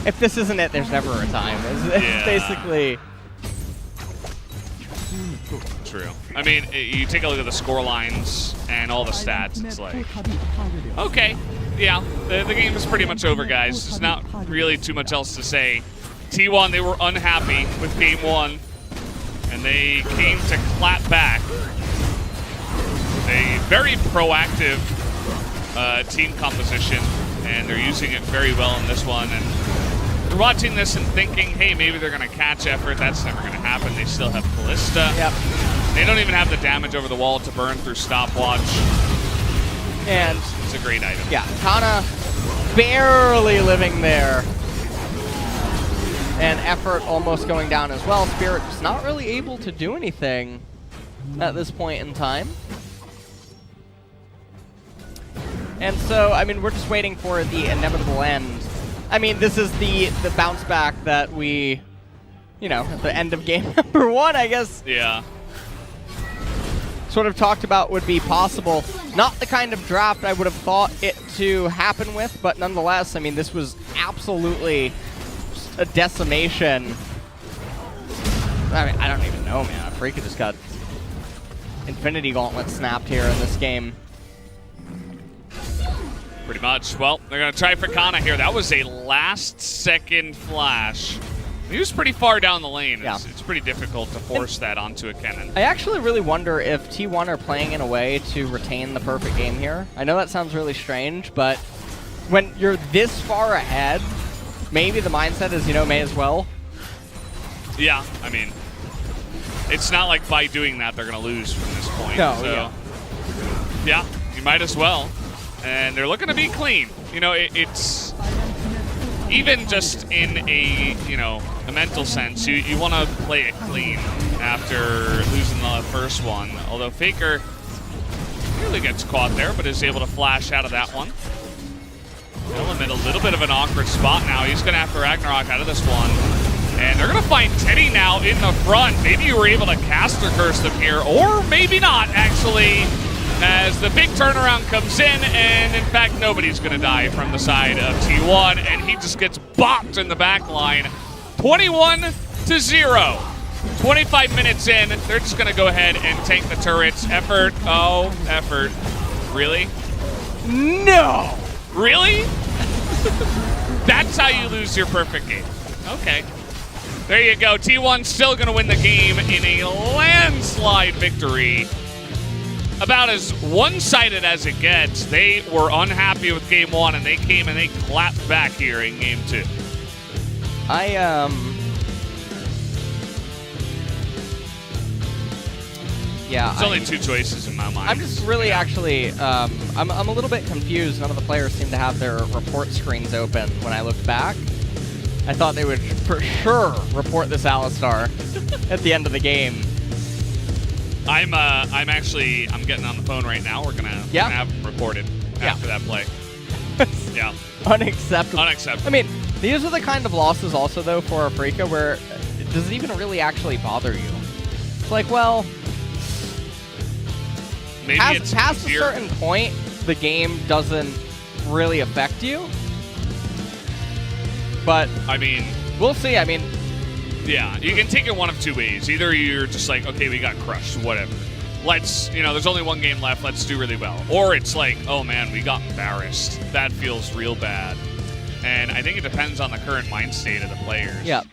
If this isn't it, there's never a time. It's basically... True. I mean, you take a look at the score lines and all the stats, it's like, okay, yeah, the game is pretty much over, guys. There's not really too much else to say. T1, they were unhappy with game 1, and they came to clap back. A very proactive team composition, and they're using it very well in this one. And you're watching this and thinking, hey, maybe they're going to catch Effort. That's never going to happen. They still have Callista. Yep. They don't even have the damage over the wall to burn through stopwatch. And it's a great item. Yeah, Kana barely living there. And Effort almost going down as well. Spirit just not really able to do anything at this point in time. And so, I mean, we're just waiting for the inevitable end. I mean, this is the bounce back that we, you know, at the end of game number 1, I guess. Yeah. Sort of talked about would be possible. Not the kind of draft I would have thought it to happen with, but nonetheless, I mean, this was absolutely a decimation. I mean, I don't even know, man. Afrika just got Infinity Gauntlet snapped here in this game. Pretty much. Well, they're going to try for Kana here. That was a last-second flash. He was pretty far down the lane. Yeah. It's pretty difficult to force that onto a Kennen. I actually really wonder if T1 are playing in a way to retain the perfect game here. I know that sounds really strange, but when you're this far ahead, maybe the mindset is, you know, may as well. Yeah, I mean, it's not like by doing that they're going to lose from this point. No, so, yeah, you might as well. And they're looking to be clean. You know, it's even just in a, you know, a mental sense, you want to play it clean after losing the first one. Although Faker really gets caught there, but is able to flash out of that one. Element a little bit of an awkward spot now. He's going to have to Ragnarok out of this one. And they're going to find Teddy now in the front. Maybe you were able to caster curse them here, or maybe not, actually, as the big turnaround comes in, and in fact, nobody's going to die from the side of T1, and he just gets bopped in the back line. 21-0. 25 minutes in, they're just going to go ahead and tank the turrets. Effort. Oh, effort. Really? No! Really? That's how you lose your perfect game. Okay. There you go. T1 still going to win the game in a landslide victory. About as one-sided as it gets. They were unhappy with game 1, and they came and they clapped back here in game 2. Yeah, there's only two choices in my mind. I'm just really actually, I'm a little bit confused. None of the players seem to have their report screens open when I looked back. I thought they would for sure report this Alistar at the end of the game. I'm getting on the phone right now. We're gonna have them reported after that play. Yeah. Unacceptable. Unacceptable. I mean, these are the kind of losses also, though, for Afrika where does it even really actually bother you? It's like, well, maybe past a certain point, the game doesn't really affect you. But, I mean, we'll see. I mean, yeah, you can take it one of two ways. Either you're just like, okay, we got crushed, whatever. Let's, there's only one game left, let's do really well. Or it's like, oh man, we got embarrassed. That feels real bad. And I think it depends on the current mind state of the players. Yep.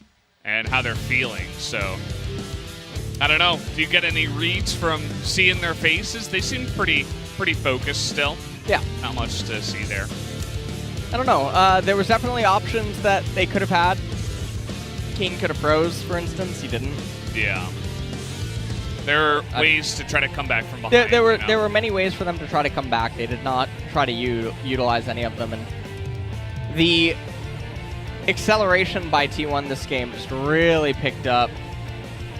And how they're feeling. So, I don't know. Do you get any reads from seeing their faces? They seem pretty focused still. Yeah. Not much to see there. I don't know. There was definitely options that they could have had. King could have froze, for instance. He didn't. Yeah. There are ways to try to come back from behind. There were many ways for them to try to come back. They did not try to utilize any of them. And the acceleration by T1 this game just really picked up.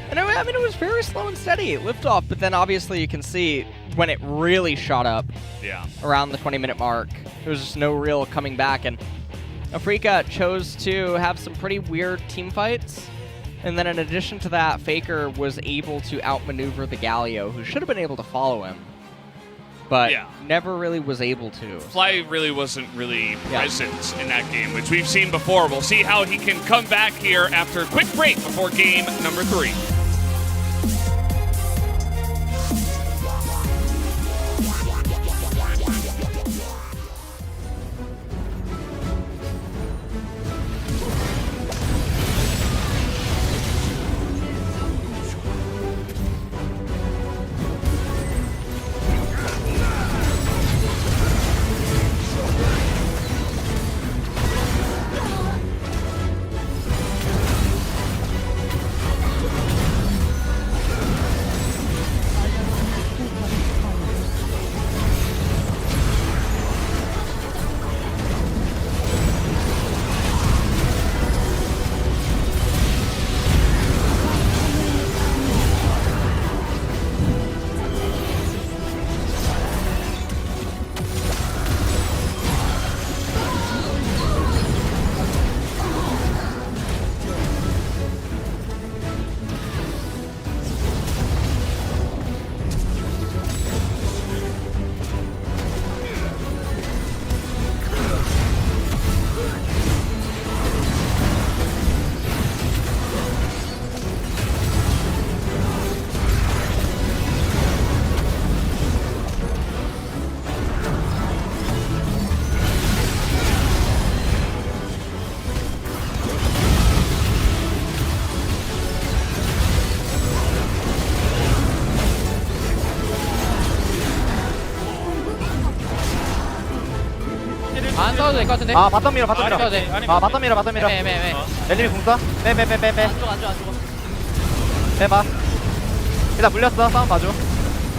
And I mean, it was very slow and steady. Liftoff, but then obviously you can see when it really shot up around the 20-minute mark, there was just no real coming back. And Afrika chose to have some pretty weird team fights. And then in addition to that, Faker was able to outmaneuver the Galio, who should have been able to follow him, but never really was able to. Fly really wasn't present in that game, which we've seen before. We'll see how he can come back here after a quick break before game number 3. 안 싸워도 될 것 같은데? 아 바텀 밀어 바텀 밀어. 싸워도 돼. 아 바텀 밀어 바텀 밀어. 매. 렐림이 궁 써. 빼. 안 죽어. 빼봐. 일단 물렸어. 싸움 봐줘.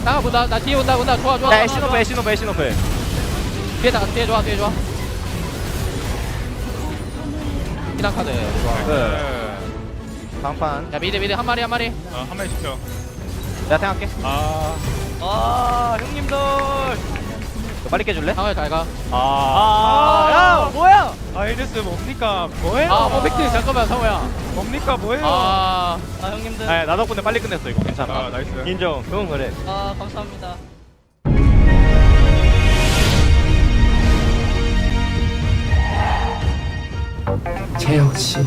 나가 나 뒤에 온다. 좋아. 야 애쉬노프. 뒤에 좋아. 기당 카드. 좋아. 방판. 야 미드 한 마리. 한 마리 시켜. 내가 탱할게. 형님들. 너 빨리 깨줄래? 상황을 잘 가. 야 뭐야? 아이리스 뭡니까? 뭐해요? 퍼펙트 잠깐만 상호야. 뭡니까 뭐예요? 아 형님들. 아, 나 덕분에 빨리 끝냈어 이거. 괜찮아. 아, 나이스. 인정. 그건 그래. 아 감사합니다. 재혁 씨.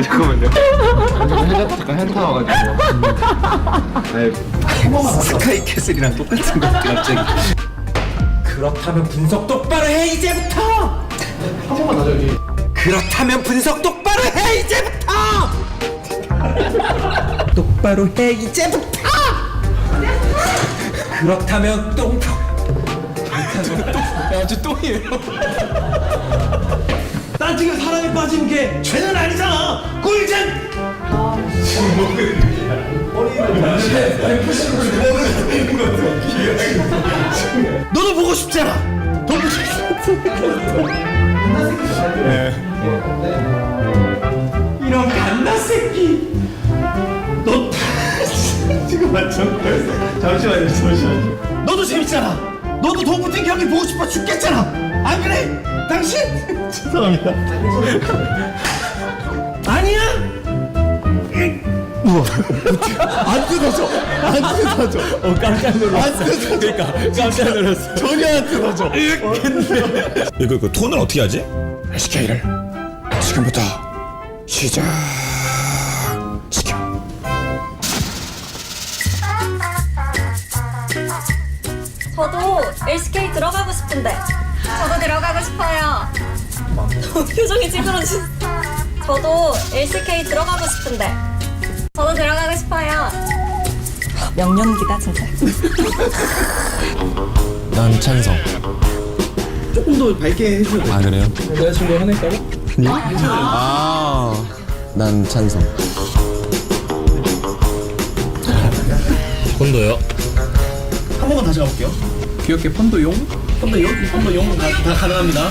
잠깐만 현타 와가지고. 스카이 캐슬이랑 똑같은 거 갑자기. 그렇다면 분석 똑바로 해 이제부터. 한 번만 더 저기. 그렇다면 분석 똑바로 해 이제부터. 똑바로 해 이제부터. 그렇다면 야저 똥이에요. 난 지금 사랑에 빠진 게 죄는 아니잖아. 꿀잼. 너도 보고 싶잖아. 더 보고 싶어. 이런 갓나 새끼. 너 지금 잠시만요. 너도 재밌잖아. 너도 동부팅 경기 보고 싶어 죽겠잖아. 안 그래? 당신? 죄송합니다. 아니야? 우와. 안 뜯어져. 안 뜯어져. 깜짝 놀랐어. 안 뜯어져. 그러니까 깜짝 놀랐어. 전혀 안 뜯어져. 이거 톤을 어떻게 하지? SK를 지금부터 시작시켜. 저도 LCK 들어가고 싶은데. 저도 들어가고 싶어요. 표정이 찌그러지. 저도 LCK 들어가고 싶은데. 저도 들어가고 싶어요. 명령기다 진짜. 난 찬성. 조금 더 밝게 해줘야 돼. 아 그래요? 여자친구 하나 있다고? 난 찬성. 폰도요. 한 번만 다시 가볼게요. 귀엽게 펀도용? 펀도용 다 가능합니다.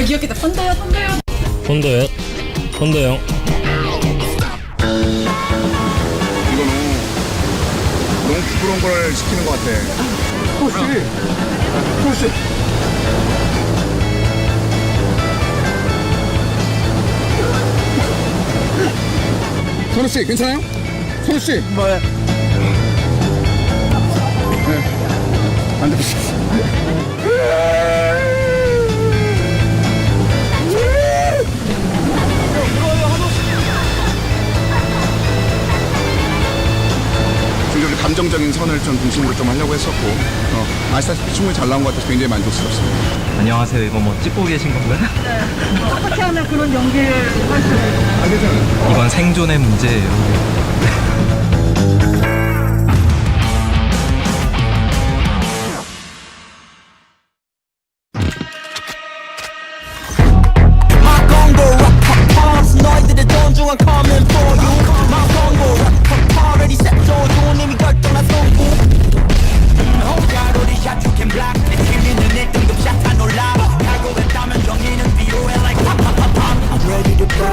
귀엽겠다. 펀더요. 폰도요. 폰도요. 너무 부끄러운 걸 시키는 것 같아. 그렇지. 선우 씨 괜찮아요? 선우 씨. 뭐야? 안 되겠어. 굉장히 감정적인 선을 좀 중심으로 좀 하려고 했었고, 아시다시피 충분히 잘 나온 것 같아서 굉장히 만족스럽습니다. 안녕하세요. 이거 뭐 찍고 계신 건가요? 어떻게 하면 그런 연기를 할 수 있어요? 이건 생존의 문제예요. 너희들의 존중한 coming for you. My Congo already set 줘. 이미 결정한 송구. 혼자 우리 shot you can block. 내 팀이 내 등급 샷 다 놀라. 각오했다면 정의는 필요해 like pop pop pop pop. I'm ready to go.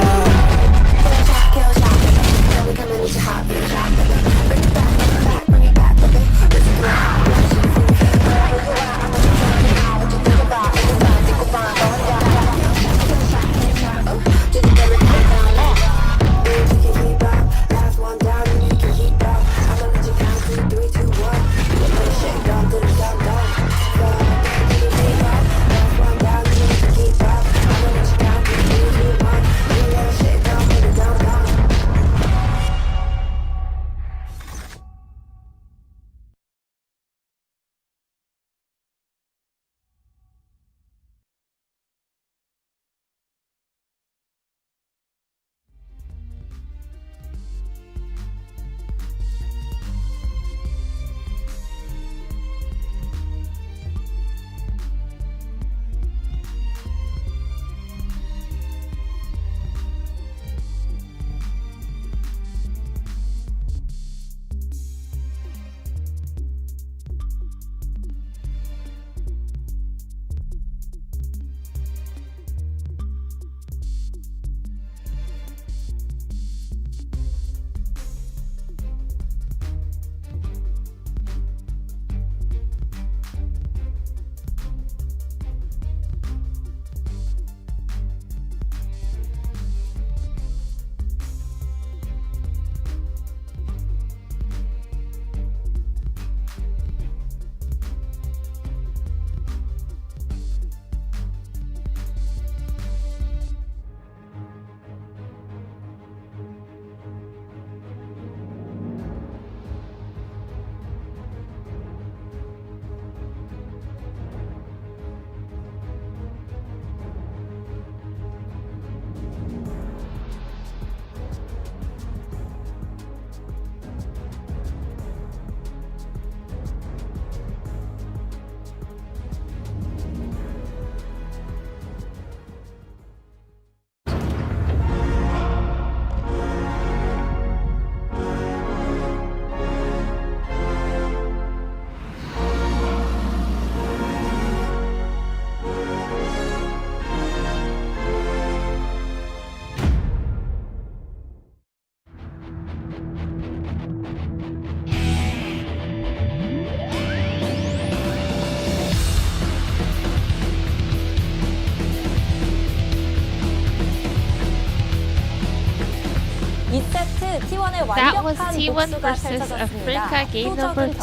that was T1 versus Africa game number 2.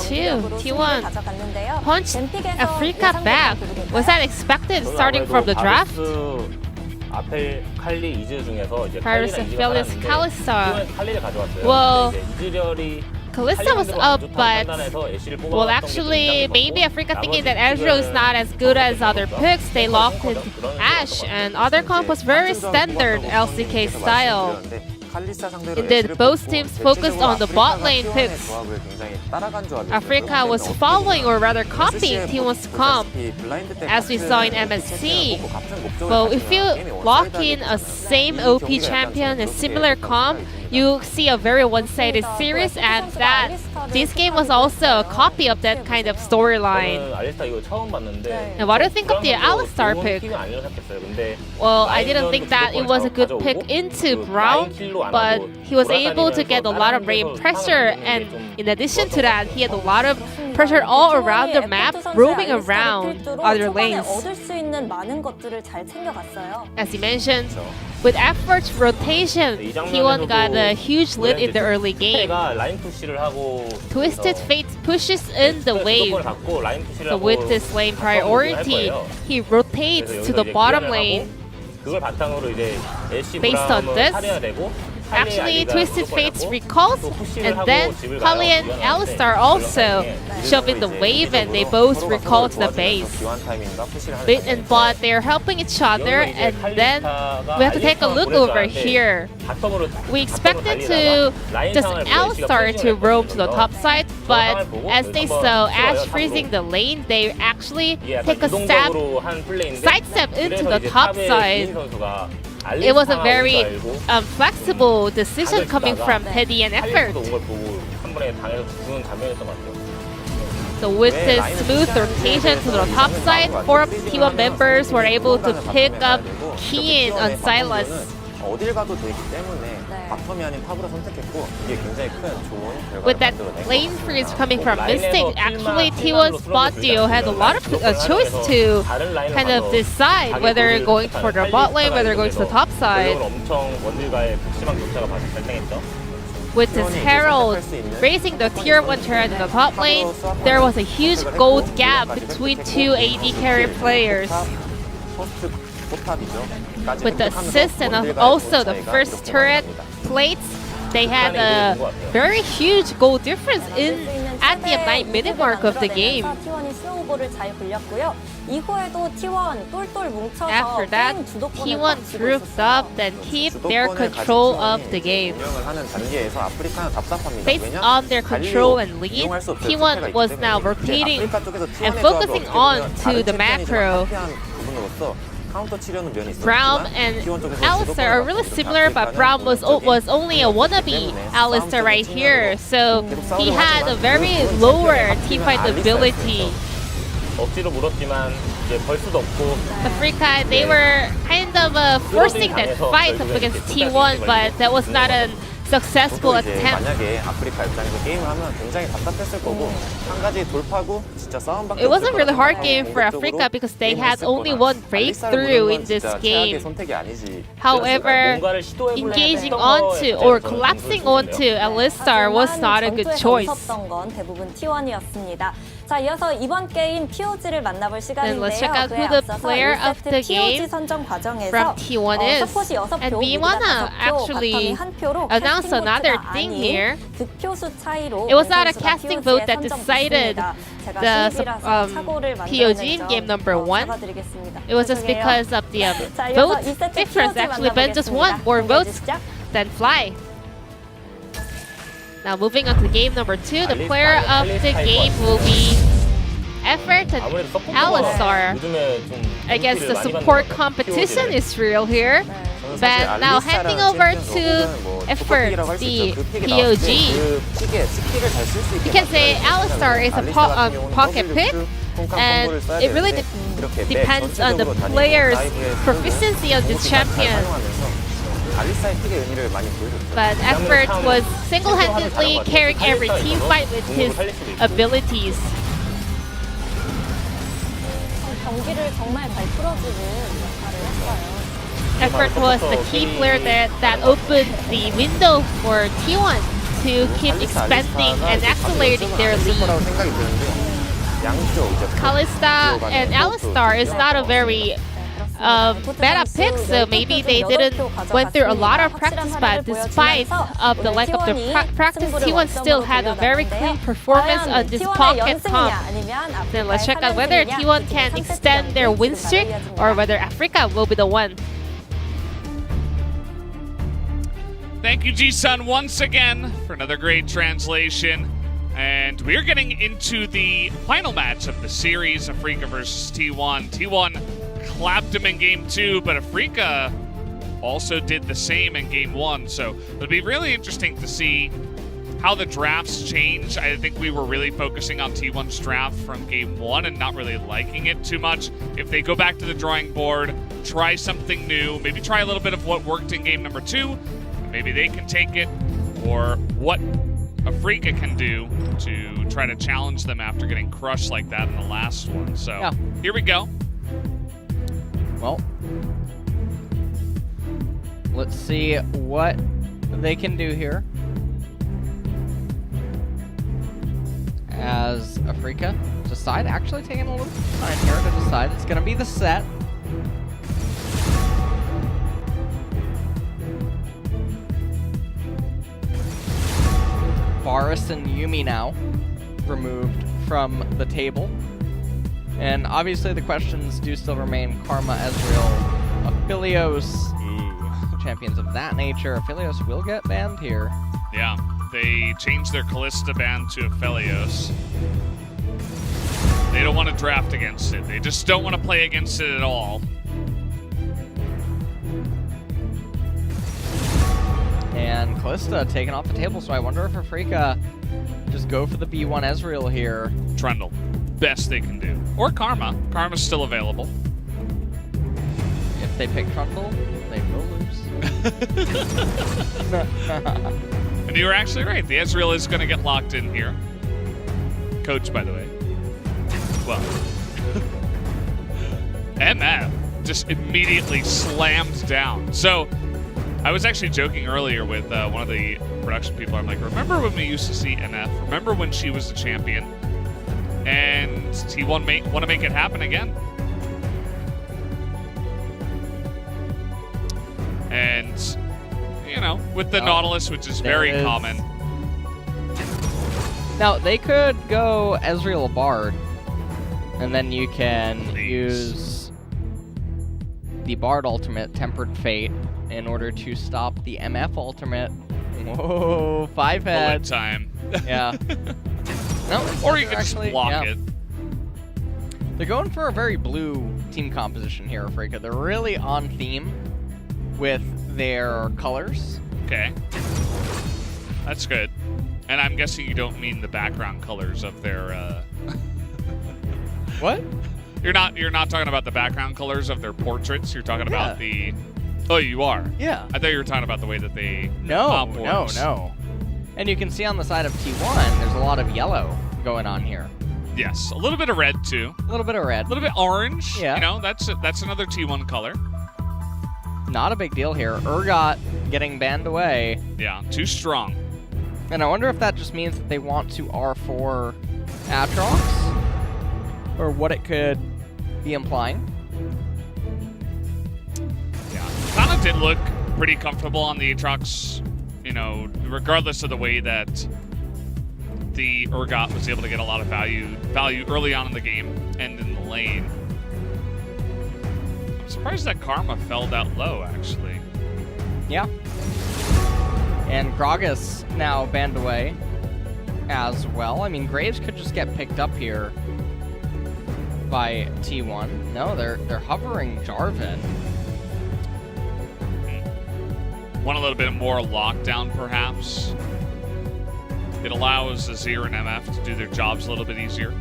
T1 punched Africa back. Was that expected starting from the draft? 앞에 칼리 이즈 중에서 이제 Pirates affiliates Kalista. 칼리를 가져왔어요. Well, 이즈리얼이 Kalista was up, but well, actually, maybe Africa thinking that Ezreal is not as good as other picks, they locked in Ashe, and other comp was very standard LCK style. Indeed, both teams focused on the bot lane picks. Africa was following, or rather copying T1's comp, as we saw in MSC. Well, if you lock in a same OP champion and similar comp, you see a very one-sided series, and that this game was also a copy of that kind of storyline. And what do you think of the Alistar pick? Well, I didn't think that it was a good pick into Brown, but he was able to get a lot of rain pressure, and in addition to that, he had a lot of pressure all around the map, roaming around other lanes. As you mentioned, with effort rotation, T1 got a huge lead in the early game. Twisted Fate pushes in the wave. So with this lane priority, he rotates to the bottom lane. Based on this, actually Twisted Fates recalls, and then Kali and Alistar also shove in the wave, and they both recall to the base. Mid and bot, they're helping each other, and then we have to take a look over here. We expected to just Alistar to roam to the top side, but as they saw Ashe freezing the lane, they actually take a side step into the top side. It was a very flexible decision coming from Teddy and Effort. So with this smooth rotation to the top side, 4 of T1 members were able to pick up Kiin on Silas. With that lane freeze coming from Mystic, actually T1's bot duo had a lot of choice to kind of decide whether going for their bot lane, whether going to the top side. With this Herald raising the tier 1 turret in the top lane, there was a huge gold gap between two AD carry players. With the assist and also the first turret plates, they had a very huge goal difference at the 9-minute mark of the game. After that, T1 grouped up and keep their control of the game. Based on their control and lead, T1 was now rotating and focusing on to the macro. Braum and Alistar are really similar, but Braum was only a wannabe Alistar right here, so he had a very lower teamfight ability. Africa, they were kind of forcing that fight up against T1, but that was not a successful attempt. It was a really hard game for Africa because they had only one breakthrough in this game. However, engaging onto or collapsing onto Alistar was not a good choice. 자, 이어서 이번 게임 POG를 만나볼 시간인데요. Then let's check out who the player of the game from T1 is. And we wanna actually announce another thing here. It was not a casting vote that decided the POG in game number 1. It was just because of the vote difference. Actually, Ben just won more votes than Fly. Now moving on to game number 2, the player of the game will be Effort and Alistar. I guess the support competition is real here. But now handing over to Effort, the POG. You can say Alistar is a pocket pick, and it really depends on the player's proficiency on this champion. But Effort was single-handedly carrying every team fight with his abilities. Effort was the key player that opened the window for T1 to keep expanding and accelerating their lead. Kalista and Alistar is not a very meta pick, so maybe they didn't went through a lot of practice, but despite of the lack of the practice, T1 still had a very clean performance on this pocket comp. Then let's check out whether T1 can extend their win streak or whether Africa will be the one. Thank you, G-Sun, once again for another great translation. And we're getting into the final match of the series, Africa versus T1. T1 clapped him in Game 2, but Africa also did the same in Game 1. So it'll be really interesting to see how the drafts change. I think we were really focusing on T1's draft from Game 1 and not really liking it too much. If they go back to the drawing board, try something new, maybe try a little bit of what worked in Game number 2, maybe they can take it, or what Africa can do to try to challenge them after getting crushed like that in the last one. So yeah. Here we go. Well, let's see what they can do here. As Africa decide, actually taking a little time here to decide. It's going to be the set. Varus and Yumi now removed from the table. And obviously the questions do still remain Karma, Ezreal, Aphelios, champions of that nature. Aphelios will get banned here. Yeah, they changed their Kalista ban to Aphelios. They don't want to draft against it. They just don't want to play against it at all. And Kalista taken off the table, so I wonder if Africa just go for the B1 Ezreal here. Trundle. Best they can do. Or Karma. Karma's still available. If they pick Trundle, they will lose. And you were actually right. The Ezreal is going to get locked in here. Coach, by the way. Well. MF just immediately slammed down. So, I was actually joking earlier with one of the production people. I'm like, remember when we used to see NF? Remember when she was the champion? And T1 want to make it happen again. And, you know, with the Nautilus, which is very common. Now, they could go Ezreal Bard, and then you can use the Bard ultimate, Tempered Fate, in order to stop the MF ultimate. Whoa, 5-head. Bullet time. Yeah. No, or you can just block it. They're going for a very blue team composition here, Africa. They're really on theme with their colors. Okay. That's good. And I'm guessing you don't mean the background colors of their What? You're not talking about the background colors of their portraits. You're talking about the Oh, you are? Yeah. I thought you were talking about the way that they No. works. And you can see on the side of T1, there's a lot of yellow going on here. Yes, a little bit of red too. A little bit of red. A little bit orange. Yeah. You know, that's another T1 color. Not a big deal here. Urgot getting banned away. Yeah, too strong. And I wonder if that just means that they want to R4 Aatrox? Or what it could be implying. Yeah. Kana did look pretty comfortable on the Aatrox, you know, regardless of the way that the Urgot was able to get a lot of value early on in the game and in the lane. I'm surprised that Karma fell that low, actually. Yeah. And Gragas now banned away as well. I mean, Graves could just get picked up here by T1. No, they're hovering Jarvan. Want a little bit more lockdown, perhaps. It allows Azir and MF to do their jobs a little bit easier.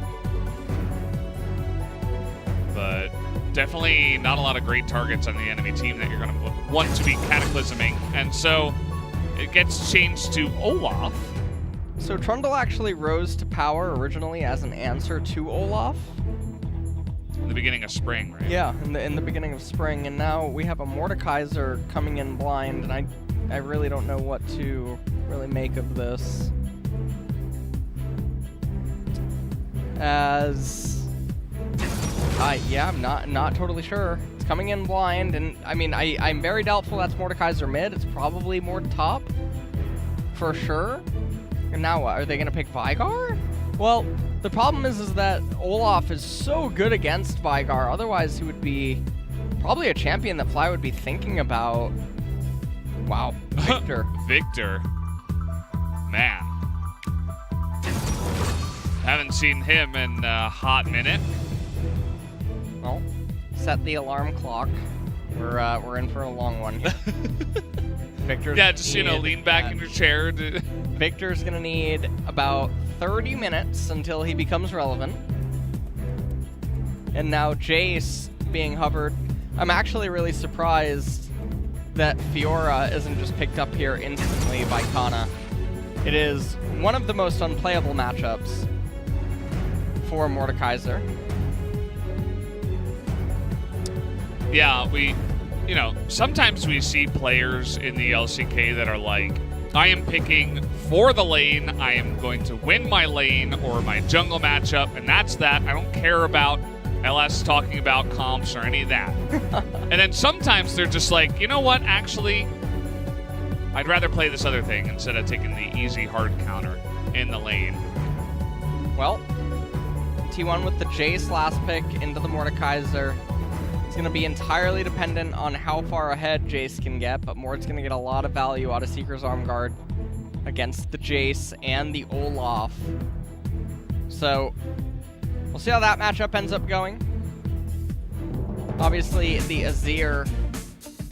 But definitely not a lot of great targets on the enemy team that you're going to want to be cataclysming. And so it gets changed to Olaf. So Trundle actually rose to power originally as an answer to Olaf. In the beginning of spring, right? Yeah, in the beginning of spring, and now we have a Mordekaiser coming in blind, and I really don't know what to really make of this. As yeah, I'm not totally sure. It's coming in blind, and I mean, I'm very doubtful that's Mordekaiser mid. It's probably more top, for sure. And now what? Are they gonna pick Vigar? Well, the problem is that Olaf is so good against Vigar. Otherwise, he would be probably a champion that Fly would be thinking about. Wow, Victor. Victor. Man. Haven't seen him in a hot minute. Well, set the alarm clock. We're in for a long one here. Victor's yeah, just, lean back in your chair. Victor's gonna need about 30 minutes until he becomes relevant. And now Jace being hovered. I'm actually really surprised that Fiora isn't just picked up here instantly by Kana. It is one of the most unplayable matchups for Mordekaiser. Yeah, sometimes we see players in the LCK that are like, I am picking for the lane, I am going to win my lane or my jungle matchup, and that's that. I don't care about LS talking about comps or any of that. And then sometimes they're just like, you know what, actually, I'd rather play this other thing instead of taking the easy hard counter in the lane. Well, T1 with the Jace last pick into the Mordekaiser. It's going to be entirely dependent on how far ahead Jace can get, but Mord's going to get a lot of value out of Seeker's Arm Guard against the Jace and the Olaf. So, we'll see how that matchup ends up going. Obviously, the Azir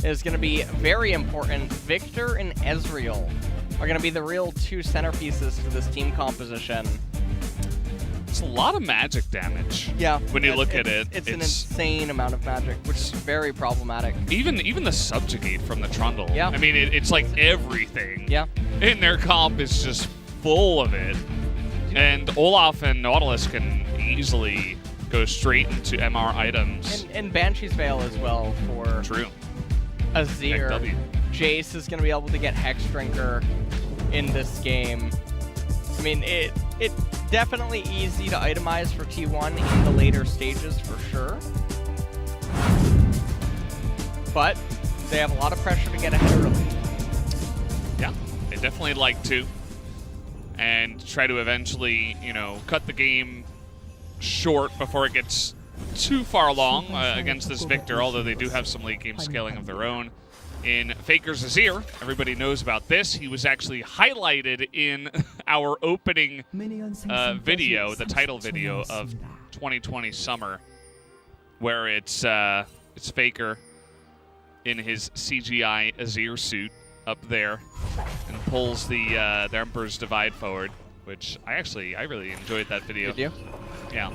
is going to be very important. Victor and Ezreal are going to be the real two centerpieces to this team composition. It's a lot of magic damage. Yeah. When you look at it. It's an insane amount of magic, which is very problematic. Even the subjugate from the Trundle. Yeah. I mean, it's like everything. Yeah. In their comp is just full of it. And Olaf and Nautilus can easily go straight into MR items. And Banshee's Veil as well for True. Azir. W. Jace is going to be able to get Hex Drinker in this game. I mean, it's definitely easy to itemize for T1 in the later stages for sure. But they have a lot of pressure to get ahead early. Yeah, they definitely like to. And try to eventually, cut the game short before it gets too far along against this Victor, although they do have some late game scaling of their own. In Faker's Azir, everybody knows about this. He was actually highlighted in our opening video, the title video of 2020 Summer, where it's Faker in his CGI Azir suit up there and pulls the Emperor's Divide forward, which I really enjoyed that video. Did you? Yeah.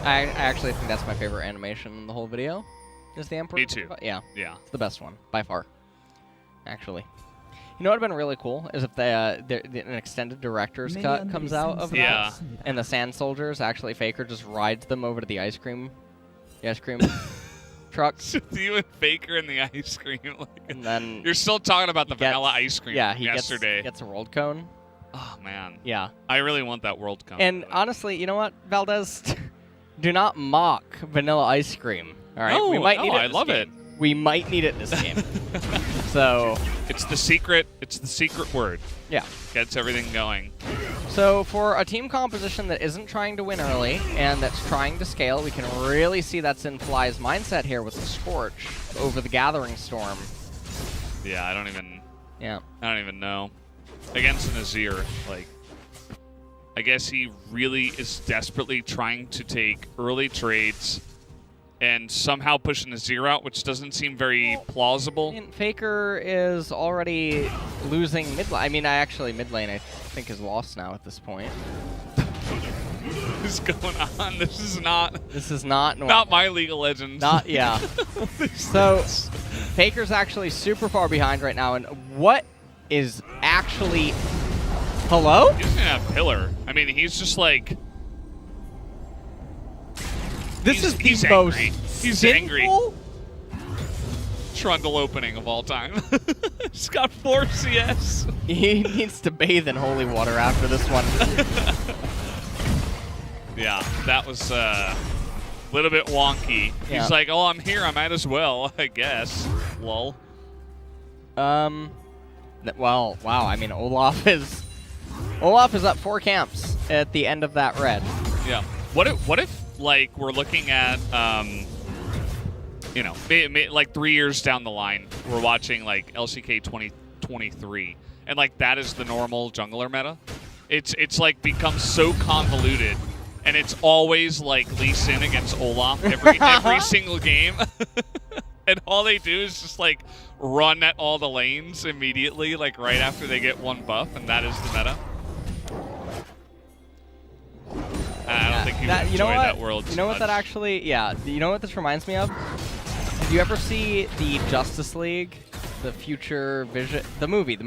I actually think that's my favorite animation in the whole video. Is the Emperor? Me too. Yeah. Yeah. It's the best one, by far. Actually. You know what would have been really cool is if an extended director's cut comes out of that, and the Sand Soldiers, actually Faker just rides them over to the ice cream truck. You and Faker and the ice cream. And then you're still talking about the vanilla ice cream from yesterday. He gets a world cone. Oh, man. Yeah. I really want that world cone. And honestly, you know what, Valdez? Do not mock vanilla ice cream. All right? No, we might need it. I love it. We might need it this game. So it's the secret word. Yeah. Gets everything going. So for a team composition that isn't trying to win early and that's trying to scale, we can really see that's in Fly's mindset here with the Scorch over the Gathering Storm. Yeah, I don't even know. Against an Azir, I guess he really is desperately trying to take early trades and somehow push an Azir out, which doesn't seem very plausible. And Faker is already losing mid lane. I mean, mid lane I think is lost now at this point. What is going on? This is not normal. Not my League of Legends. Yeah. So Faker's actually super far behind right now, and what is actually... Hello? He doesn't have Pillar. I mean, he's just like... This is the most He's angry. Trundle opening of all time. He's got 4 CS. He needs to bathe in holy water after this one. Yeah, that was a little bit wonky. Yeah. He's like, oh, I'm here. I might as well, I guess. Lol. Well, wow. I mean, Olaf is up 4 camps at the end of that red. Yeah. What if like we're looking at you know, like 3 years down the line, we're watching like LCK 2023, and like that is the normal jungler meta. It's like become so convoluted, and it's always like Lee Sin against Olaf every single game, and all they do is just like run at all the lanes immediately, like right after they get one buff, and that is the meta. I don't think you would enjoy that world too You know what much. that actually, yeah, you know what this reminds me of? Did you ever see the Justice League, the Future Vision, the movie?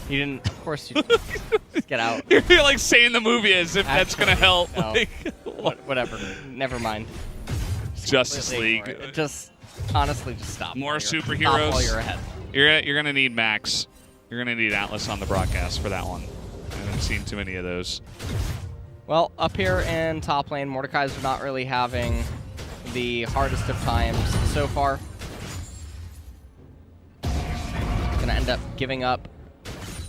You didn't, of course you just get out. You're like saying the movie as if that's going to help. No. Like, Whatever, never mind. Justice Completely League. ignore it. Just, honestly, just stop. More Stop superheroes. while you're ahead. You're going to need Max. You're going to need Atlas on the broadcast for that one. I haven't seen too many of those. Well, up here in top lane, Mordekaiser are not really having the hardest of times so far. Gonna end up giving up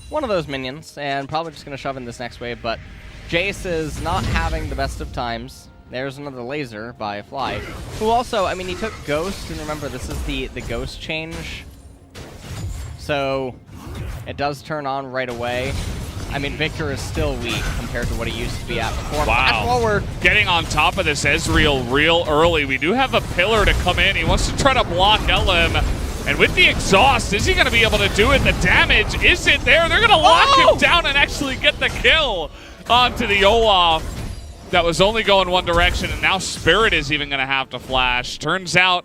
one of those minions, and probably just gonna shove in this next wave, but Jace is not having the best of times. There's another laser by Fly, who also, I mean, he took Ghost, and remember, this is the Ghost change, so it does turn on right away. I mean, Victor is still weak compared to what he used to be at before. Wow. Forward. Getting on top of this Ezreal real early. We do have a pillar to come in. He wants to try to block LM. And with the exhaust, is he going to be able to do it? The damage isn't there. They're going to lock him down and actually get the kill onto the Olaf. That was only going one direction, and now Spirit is even going to have to flash. Turns out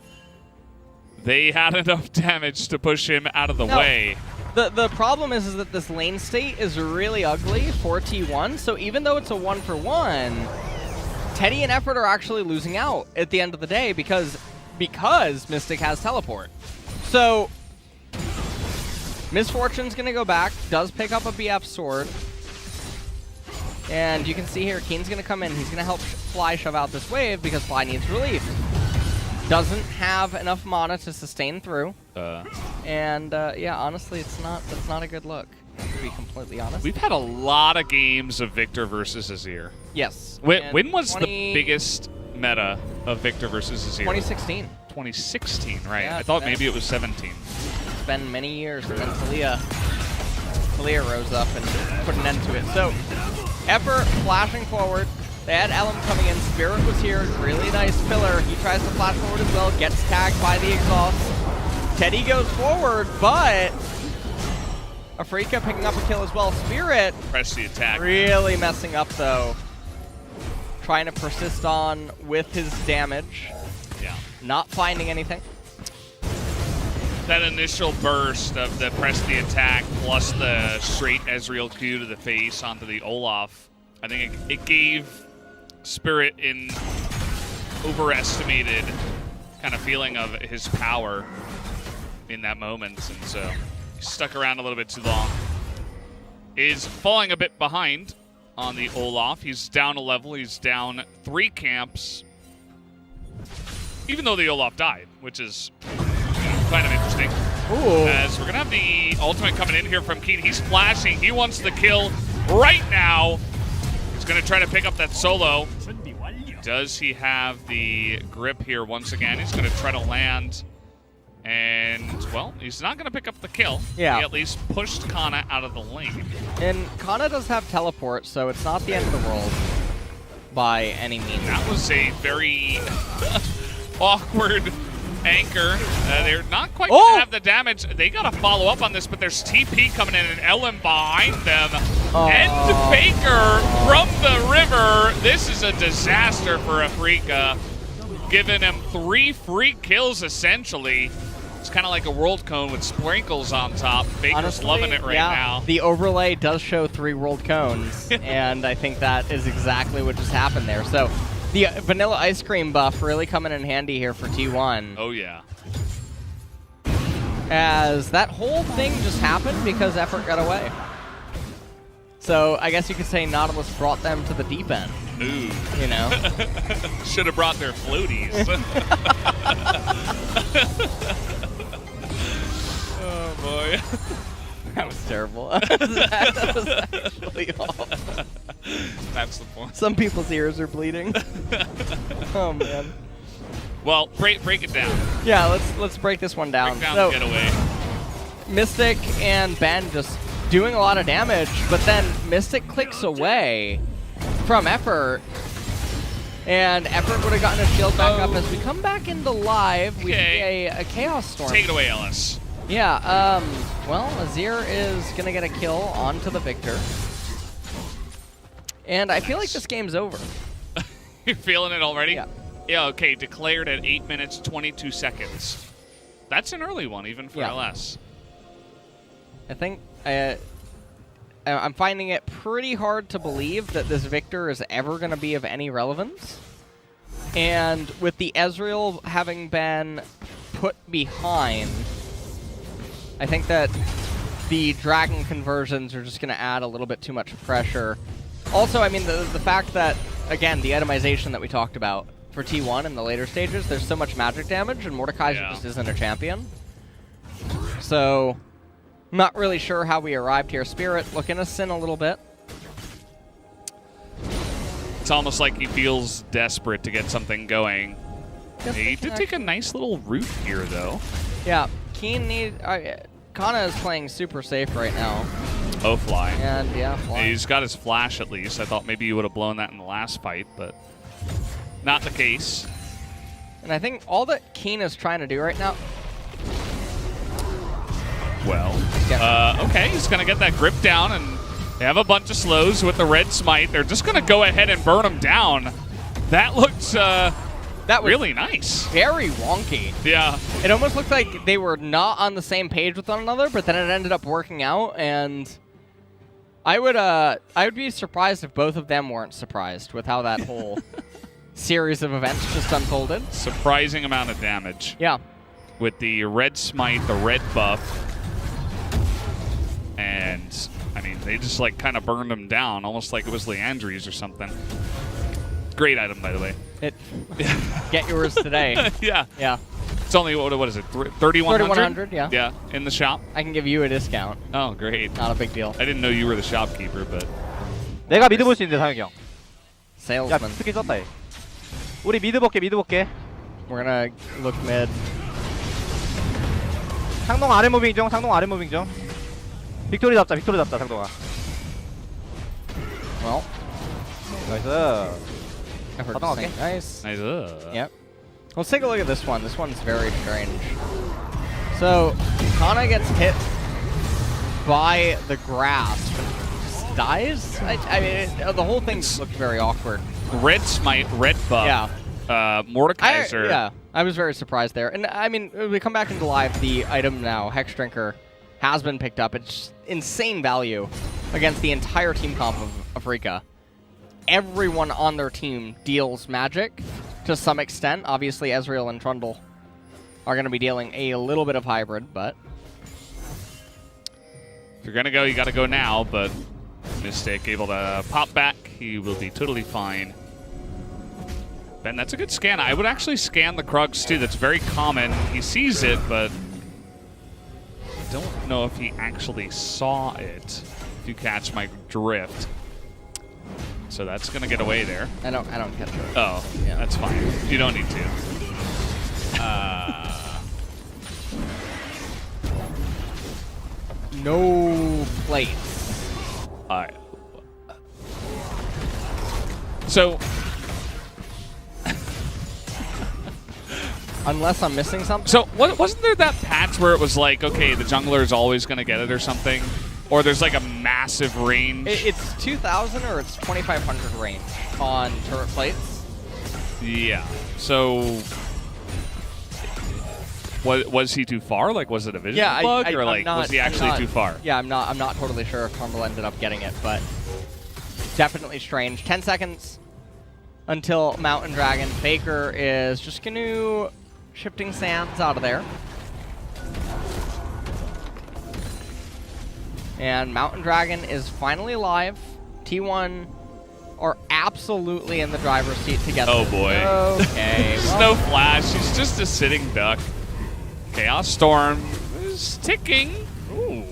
they had enough damage to push him out of the way. The problem is that this lane state is really ugly for T1, so even though it's a 1-for-1, Teddy and Effort are actually losing out at the end of the day because Mystic has teleport. So Misfortune's gonna go back, does pick up a BF sword, and you can see here Keen's gonna come in, he's gonna help Fly shove out this wave because Fly needs relief. Doesn't have enough mana to sustain through. And yeah, honestly, that's not a good look, to be completely honest. We've had a lot of games of Victor versus Azir. Yes. When was the biggest meta of Victor versus Azir? 2016. 2016, right. Yeah, I thought maybe it was 17. It's been many years, and then Talia rose up and put an end to it. So, Effort flashing forward. They had Elm coming in. Spirit was here. Really nice pillar. He tries to flash forward as well. Gets tagged by the exhaust. Teddy goes forward, but Afrika picking up a kill as well. Spirit press the attack. Really messing up though. Trying to persist on with his damage. Yeah. Not finding anything. That initial burst of the press the attack plus the straight Ezreal Q to the face onto the Olaf, I think it gave Spirit an overestimated kind of feeling of his power in that moment, and so he stuck around a little bit too long. Is falling a bit behind on the Olaf. He's down a level. He's down 3 camps, even though the Olaf died, which is kind of interesting. Ooh. As we're going to have the ultimate coming in here from Keen. He's flashing. He wants the kill right now. He's going to try to pick up that solo. Does he have the grip here once again? He's going to try to land. And, well, he's not going to pick up the kill. Yeah. He at least pushed Kana out of the lane. And Kana does have teleport, so it's not the end of the world by any means. That was a very awkward anchor. They're not quite going to have the damage. They got to follow up on this, but there's TP coming in and Ellen behind them. And Faker from the river. This is a disaster for Afrika. Giving him 3 free kills, essentially. It's kind of like a world cone with sprinkles on top. Faker's Honestly, loving it right now. The overlay does show 3 world cones, and I think that is exactly what just happened there. So the vanilla ice cream buff really coming in handy here for T1. Oh, yeah. as that whole thing just happened because Effort got away. So I guess you could say Nautilus brought them to the deep end. Ooh. You know? Should have brought their floaties. Oh, boy. That was terrible. That was actually awful. That's the point. Some people's ears are bleeding. Oh, man. Well, break it down. Yeah, let's break this one down. Break down so, the getaway. Mystic and Ben just doing a lot of damage, but then Mystic clicks away from Effort, and Effort would have gotten a shield back up. As we come back into live, we see a Chaos Storm. Take it away, Ellis. Yeah, well, Azir is going to get a kill onto the Victor. And I feel like this game's over. You're feeling it already? Yeah. Yeah, okay, declared at 8 minutes, 22 seconds. That's an early one, even for LS. I think I'm finding it pretty hard to believe that this Victor is ever going to be of any relevance. And with the Ezreal having been put behind, I think that the Dragon conversions are just going to add a little bit too much pressure. Also, I mean, the fact that, again, the itemization that we talked about for T1 in the later stages, there's so much magic damage, and Mordekaiser just isn't a champion. So, I'm not really sure how we arrived here. Spirit looking us in a little bit. It's almost like he feels desperate to get something going. He did take a nice little route here, though. Yeah, Keen Kana is playing super safe right now. Oh, Fly. And, yeah, Fly. He's got his flash, at least. I thought maybe he would have blown that in the last fight, but not the case. And I think all that Keen is trying to do right now... Well, okay, he's going to get that grip down, and they have a bunch of slows with the red smite. They're just going to go ahead and burn him down. That looked really nice. Very wonky. Yeah. It almost looked like they were not on the same page with one another, but then it ended up working out, and I would be surprised if both of them weren't surprised with how that whole series of events just unfolded. Surprising amount of damage. Yeah. With the red smite, the red buff. And, I mean, they just, like, kind of burned him down, almost like it was Leandri's or something. Great item, by the way. Get yours today. Yeah. Yeah. It's only, what is it, 3,100? 3,100, yeah. Yeah, in the shop. I can give you a discount. Oh, great. Not a big deal. I didn't know you were the shopkeeper, but... 내가 미드 볼 수 있는데, 상혁이 형. Salesman. 야, 스킬 썼다, 얘. 우리 미드 볼게. We're gonna look mid. 상동 아래 무빙 중, 빅토리 잡자, 상동아. Well. 나이스. Nice. Nice. Yep. Let's take a look at this one. This one's very strange. So, Kana gets hit by the grasp and just dies? I mean, the whole thing looked very awkward. Red smite, red buff. Yeah. Mordekaiser. Yeah, I was very surprised there. And I mean, we come back into live, the item now, Hex Drinker, has been picked up. It's insane value against the entire team comp of Afrika. Everyone on their team deals magic to some extent. Obviously, Ezreal and Trundle are going to be dealing a little bit of hybrid, but... If you're going to go, you got to go now, but Mystic able to pop back. He will be totally fine. Ben, that's a good scan. I would actually scan the Krugs, too. That's very common. He sees it, but I don't know if he actually saw it, if you catch my drift. So that's going to get away there. I don't catch it. Oh, yeah, that's fine. You don't need to. No plates. All right. So... Unless I'm missing something? So, wasn't there that patch where it was like, okay, the jungler is always going to get it or something? Or there's like a massive range? It's 2,000 or it's 2,500 range on turret plates. Yeah. So, was he too far? Like, was it a vision bug? Or like, was he actually too far? Yeah, I'm not totally sure if Trundle ended up getting it, but definitely strange. 10 seconds until Mountain Dragon. Faker is just going to... Shifting sands out of there. And Mountain Dragon is finally alive. T1 are absolutely in the driver's seat together. Oh boy. Okay. There's no flash. He's just a sitting duck. Chaos Storm is ticking. Ooh.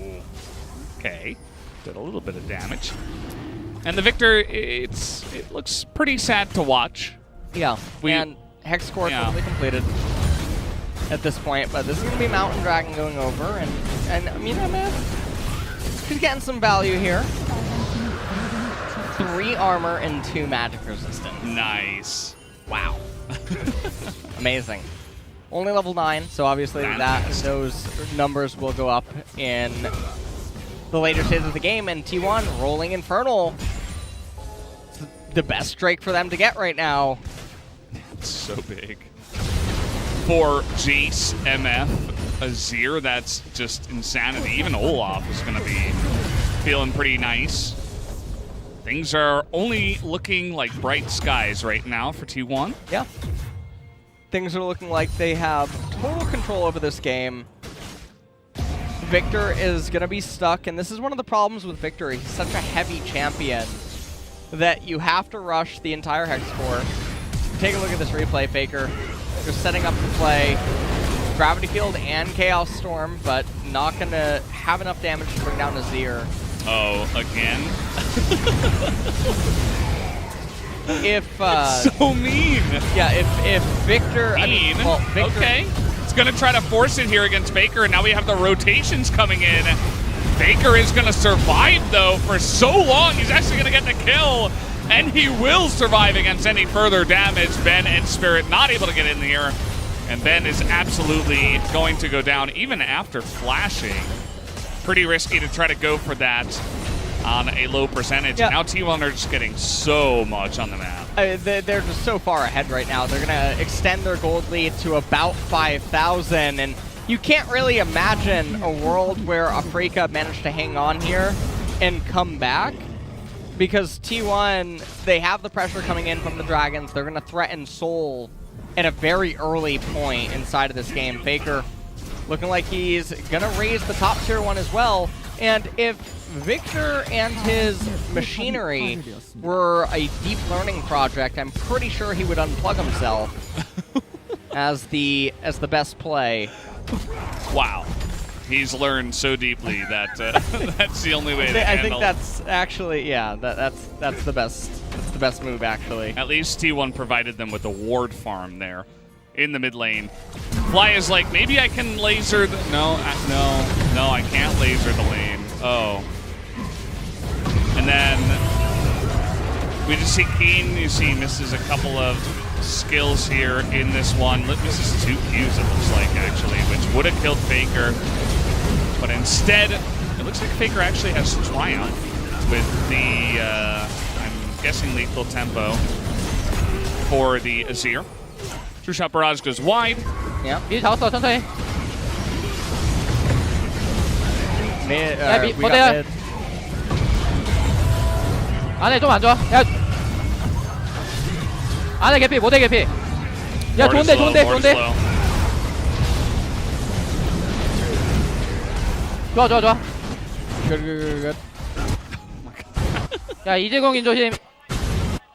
Okay. Did a little bit of damage. And the Victor, it looks pretty sad to watch. Yeah. And Hex Core quickly completed at this point, but this is going to be Mountain Dragon going over, and I mean, he's getting some value here. 3 armor and 2 magic resistance. Nice. Wow. Amazing. Only level 9, so obviously those numbers will go up in the later stages of the game, and T1 rolling Infernal. It's the best Drake for them to get right now. It's so big. For Jace, MF, Azir, that's just insanity. Even Olaf is going to be feeling pretty nice. Things are only looking like bright skies right now for T1. Yeah. Things are looking like they have total control over this game. Victor is going to be stuck, and this is one of the problems with Victor. He's such a heavy champion that you have to rush the entire Hex Core. Take a look at this replay, Faker. They're setting up the play. Gravity Field and Chaos Storm, but not going to have enough damage to bring down Azir. Oh, again? So mean. Yeah, if Victor... Mean? Victor, okay. It's going to try to force it here against Faker, and now we have the rotations coming in. Faker is going to survive, though, for so long. He's actually going to get the kill, and he will survive against any further damage. Ben and Spirit not able to get in here, and Ben is absolutely going to go down even after flashing. Pretty risky to try to go for that on a low percentage. Yeah. And now T1 are just getting so much on the map. They're just so far ahead right now. They're going to extend their gold lead to about 5,000, and you can't really imagine a world where Afrika managed to hang on here and come back, because T1, they have the pressure coming in from the Dragons. They're going to threaten Seoul at a very early point inside of this game. Faker looking like he's going to raise the top tier 1 as well. And if Victor and his machinery were a deep learning project, I'm pretty sure he would unplug himself as the best play. Wow. He's learned so deeply that that's the only way to handle. I think that's actually, yeah, that's the best move, actually. At least T1 provided them with a ward farm there in the mid lane. Fly is like, maybe I can laser the... No, I can't laser the lane. Oh. And then we just see Keen. You see misses a couple of skills here in this one. Misses 2 Qs, it looks like, actually, which would have killed Faker. But instead, it looks like Faker actually has Triumph with the, I'm guessing, lethal tempo for the Azir. True Shot Barrage goes wide. Yeah. 미리 잡았어, 천천히. 야, 못해요. 안에 좀 안 좋아. 야. 안에 개피, 못해 개피. 야, 좋은데. 좋아. Good. 야, 이재공인 조심.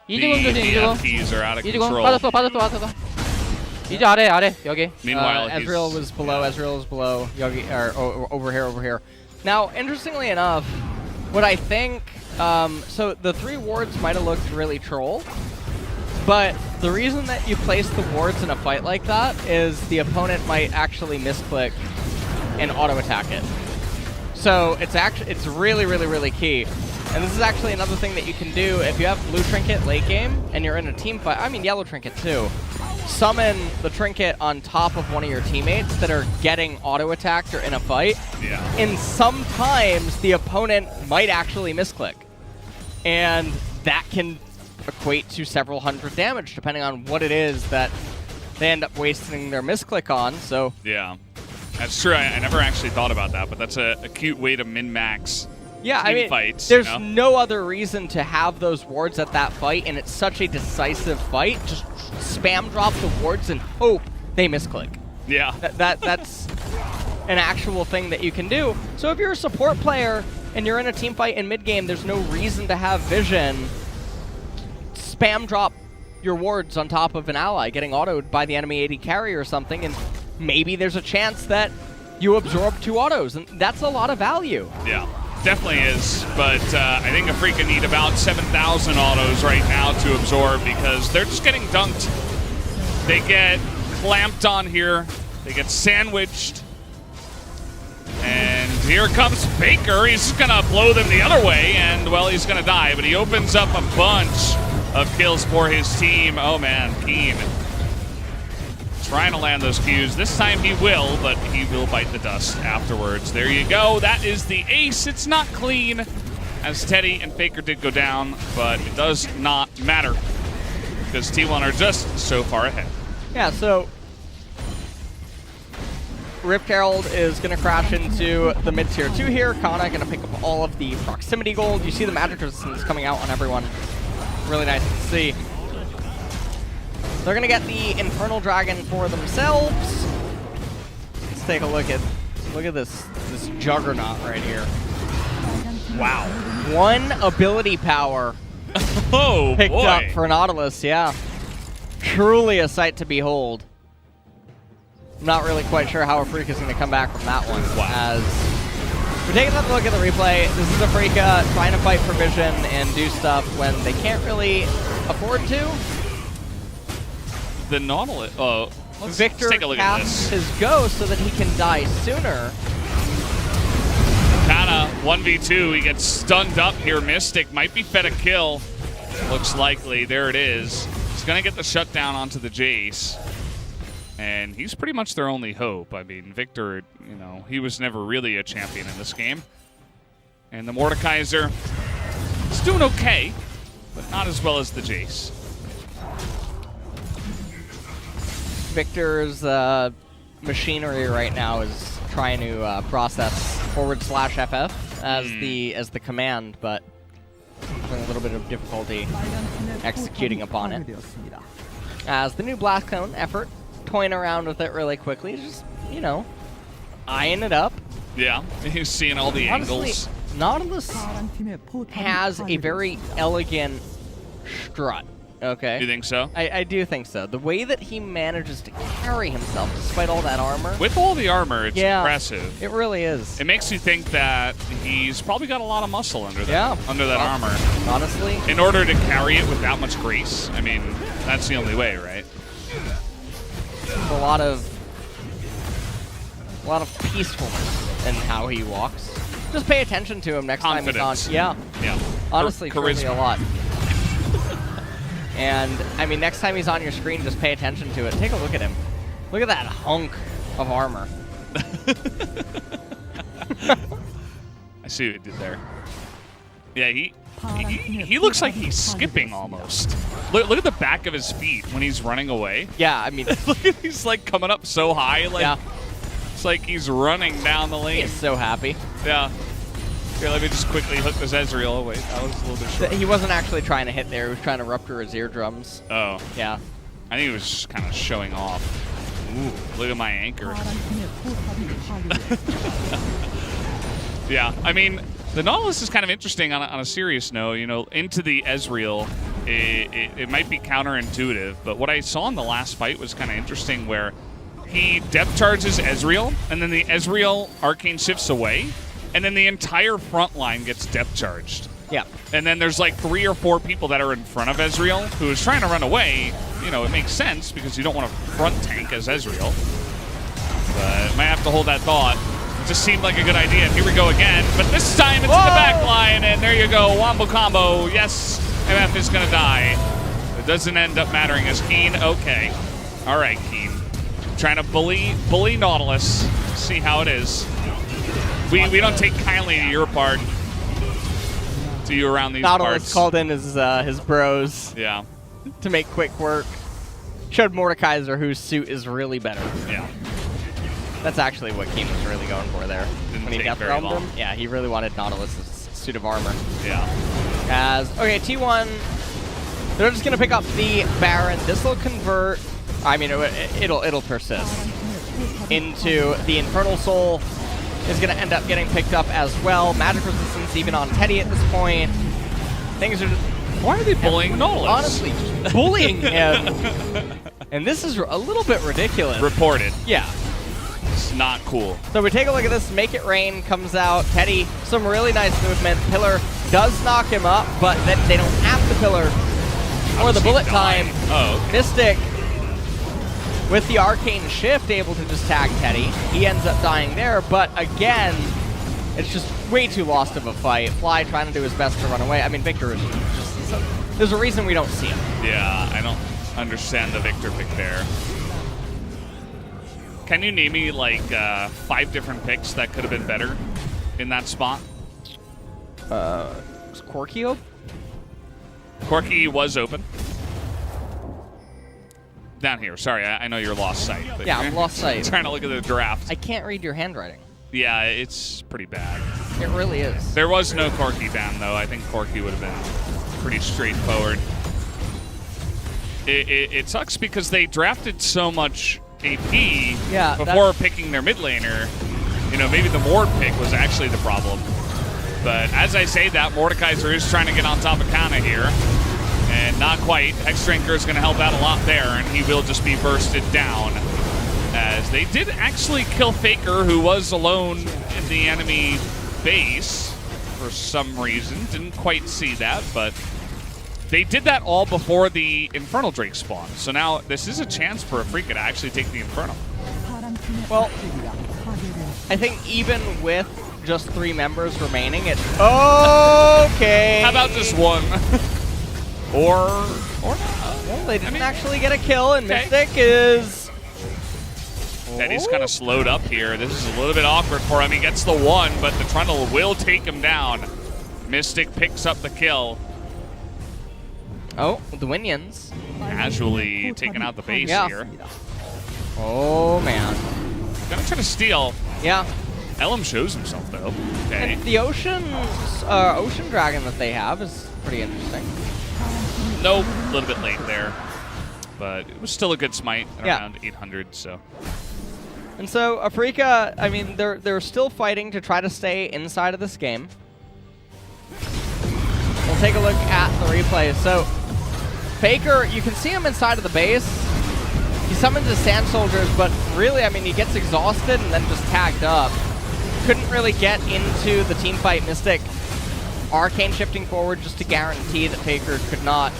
이재공 조심, 이재공. EMPs are out of 이재공 control. 빠졌어. 이제 아래, 여기. Meanwhile, Ezreal was below. Ezreal is below. Yogi, over here. Now, interestingly enough, what I think, so the 3 wards might have looked really troll, but the reason that you place the wards in a fight like that is the opponent might actually misclick and auto attack it. So it's really key. And this is actually another thing that you can do if you have blue trinket late game and you're in a team fight. I mean yellow trinket too. Summon the trinket on top of one of your teammates that are getting auto attacked or in a fight. Yeah. And sometimes the opponent might actually misclick. And that can equate to several hundred damage depending on what it is that they end up wasting their misclick on. So yeah, that's true. I never actually thought about that, but that's a cute way to min-max. Yeah, I mean, fights, there's you know? no other reason to have those wards at that fight, and it's such a decisive fight. Just spam drop the wards and hope they misclick. Yeah. That's an actual thing that you can do. So if you're a support player and you're in a team fight in mid-game, there's no reason to have Vision spam drop your wards on top of an ally getting autoed by the enemy AD carry or something, and maybe there's a chance that you absorb 2 autos, and that's a lot of value. Yeah, definitely is, but I think Afrika need about 7,000 autos right now to absorb because they're just getting dunked. They get clamped on here, they get sandwiched, and here comes Faker. He's just gonna blow them the other way, and well, he's gonna die, but he opens up a bunch of kills for his team. Oh man, Keen trying to land those Qs. This time he will, but he will bite the dust afterwards. There you go. That is the ace. It's not clean, as Teddy and Faker did go down, but it does not matter because T1 are just so far ahead. Yeah, so Rift Herald is going to crash into the mid-tier 2 here. Kana going to pick up all of the proximity gold. You see the magic resistance coming out on everyone. Really nice to see. They're going to get the Infernal Dragon for themselves. Let's take a look at this juggernaut right here. Wow. 1 ability power picked up for Nautilus, yeah. Truly a sight to behold. I'm not really quite sure how Afrika is going to come back from that one. Wow. As we're taking another look at the replay, this is Afrika trying to fight for Vision and do stuff when they can't really afford to. The Nautilus. Let's Victor take a look at casts this. his go so that he can die sooner. Kana 1v2. He gets stunned up here. Mystic might be fed a kill. Looks likely. There it is. He's gonna get the shutdown onto the Jace. And he's pretty much their only hope. I mean, Victor, you know, he was never really a champion in this game. And the Mordekaiser is doing okay, but not as well as the Jace. Victor's machinery right now is trying to process /FF as the command, but having a little bit of difficulty executing upon it. As the new Blast Cone effort, toying around with it really quickly, just, you know, eyeing it up. Yeah, he's seeing all the angles. Nautilus has a very elegant strut. Okay. You think so? I do think so. The way that he manages to carry himself despite all that armor. With all the armor, it's impressive. It really is. It makes you think that he's probably got a lot of muscle under that, under that armor. Honestly. In order to carry it with that much grace, I mean, that's the only way, right? A lot of peacefulness in how he walks. Just pay attention to him next time he's on. Yeah. Honestly, charisma a lot. And, I mean, next time he's on your screen, just pay attention to it. Take a look at him. Look at that hunk of armor. I see what you did there. Yeah, he looks like he's skipping almost. Look at the back of his feet when he's running away. Yeah, I mean... Look at he's like coming up so high. Like, it's like he's running down the lane. He's so happy. Yeah. Here, let me just quickly hook this Ezreal. Oh, wait, that was a little bit short. He wasn't actually trying to hit there. He was trying to rupture his eardrums. Oh. Yeah. I think he was just kind of showing off. Ooh, look at my anchor. Yeah, I mean, the Nautilus is kind of interesting on a serious note. You know, into the Ezreal, it might be counterintuitive, but what I saw in the last fight was kind of interesting where he depth charges Ezreal, and then the Ezreal arcane shifts away, and then the entire front line gets depth charged. Yeah. And then there's like 3 or 4 people that are in front of Ezreal who is trying to run away. You know, it makes sense because you don't want to front tank as Ezreal. But might have to hold that thought. It just seemed like a good idea. And here we go again. But this time it's in the back line. And there you go. Wombo combo. Yes, MF is going to die. It doesn't end up mattering as Keen. Okay. All right, Keen. Trying to bully Nautilus. See how it is. We don't take kindly to your part. To you around these Nautilus parts. called in his bros. Yeah. To make quick work. Showed Mordekaiser whose suit is really better. Yeah. That's actually what Keen was really going for there. Didn't when he take death very realmed long. him. Yeah, he really wanted Nautilus' suit of armor. Yeah. Okay, T1, they're just gonna pick up the Baron. This will convert. I mean, it'll persist into the Infernal Soul. is going to end up getting picked up as well. Magic resistance even on Teddy at this point. Things are just... Why are they bullying Nolas? Honestly, just bullying him. And this is a little bit ridiculous. Reported. Yeah. It's not cool. So we take a look at this. Make It Rain comes out. Teddy, some really nice movement. Pillar does knock him up, but then they don't have the Pillar or the bullet time. Oh, okay. Mystic, with the Arcane Shift, able to just tag Teddy. He ends up dying there, but again, it's just way too lost of a fight. Fly trying to do his best to run away. I mean, Victor is just... There's a reason we don't see him. Yeah, I don't understand the Victor pick there. Can you name me like 5 different picks that could have been better in that spot? Was Corki open? Corki was open. Down here. Sorry, I know you're lost sight. But Yeah, I'm lost sight. Trying to look at the draft. I can't read your handwriting. Yeah, it's pretty bad. It really is. There was no Corki ban, though. I think Corki would have been pretty straightforward. It sucks because they drafted so much AP before picking their mid laner. You know, maybe the Mord pick was actually the problem. But as I say that, Mordekaiser is trying to get on top of Kana here. And not quite. Hexdrinker is going to help out a lot there, and he will just be bursted down. As they did actually kill Faker, who was alone in the enemy base for some reason. Didn't quite see that, but they did that all before the Infernal Drake spawn. So now this is a chance for Afrika to actually take the Infernal. Well, I think even with just 3 members remaining, it's okay. How about just one? or not? Well, they didn't actually get a kill, and Mystic is... Teddy's kind of slowed up here. This is a little bit awkward for him. He gets the 1, but the Trundle will take him down. Mystic picks up the kill. Oh, the Winions. Casually taking out the base here. Oh, man. Gonna try to steal. Yeah. Elam shows himself, though. Okay. And the Ocean Dragon that they have is pretty interesting. Nope, a little bit late there. But it was still a good smite at around 800, so... And so Afrika, I mean, they're still fighting to try to stay inside of this game. We'll take a look at the replays. So Faker, you can see him inside of the base. He summons his Sand Soldiers, but really, I mean, he gets exhausted and then just tagged up. Couldn't really get into the team fight. Mystic Arcane shifting forward just to guarantee that Faker could not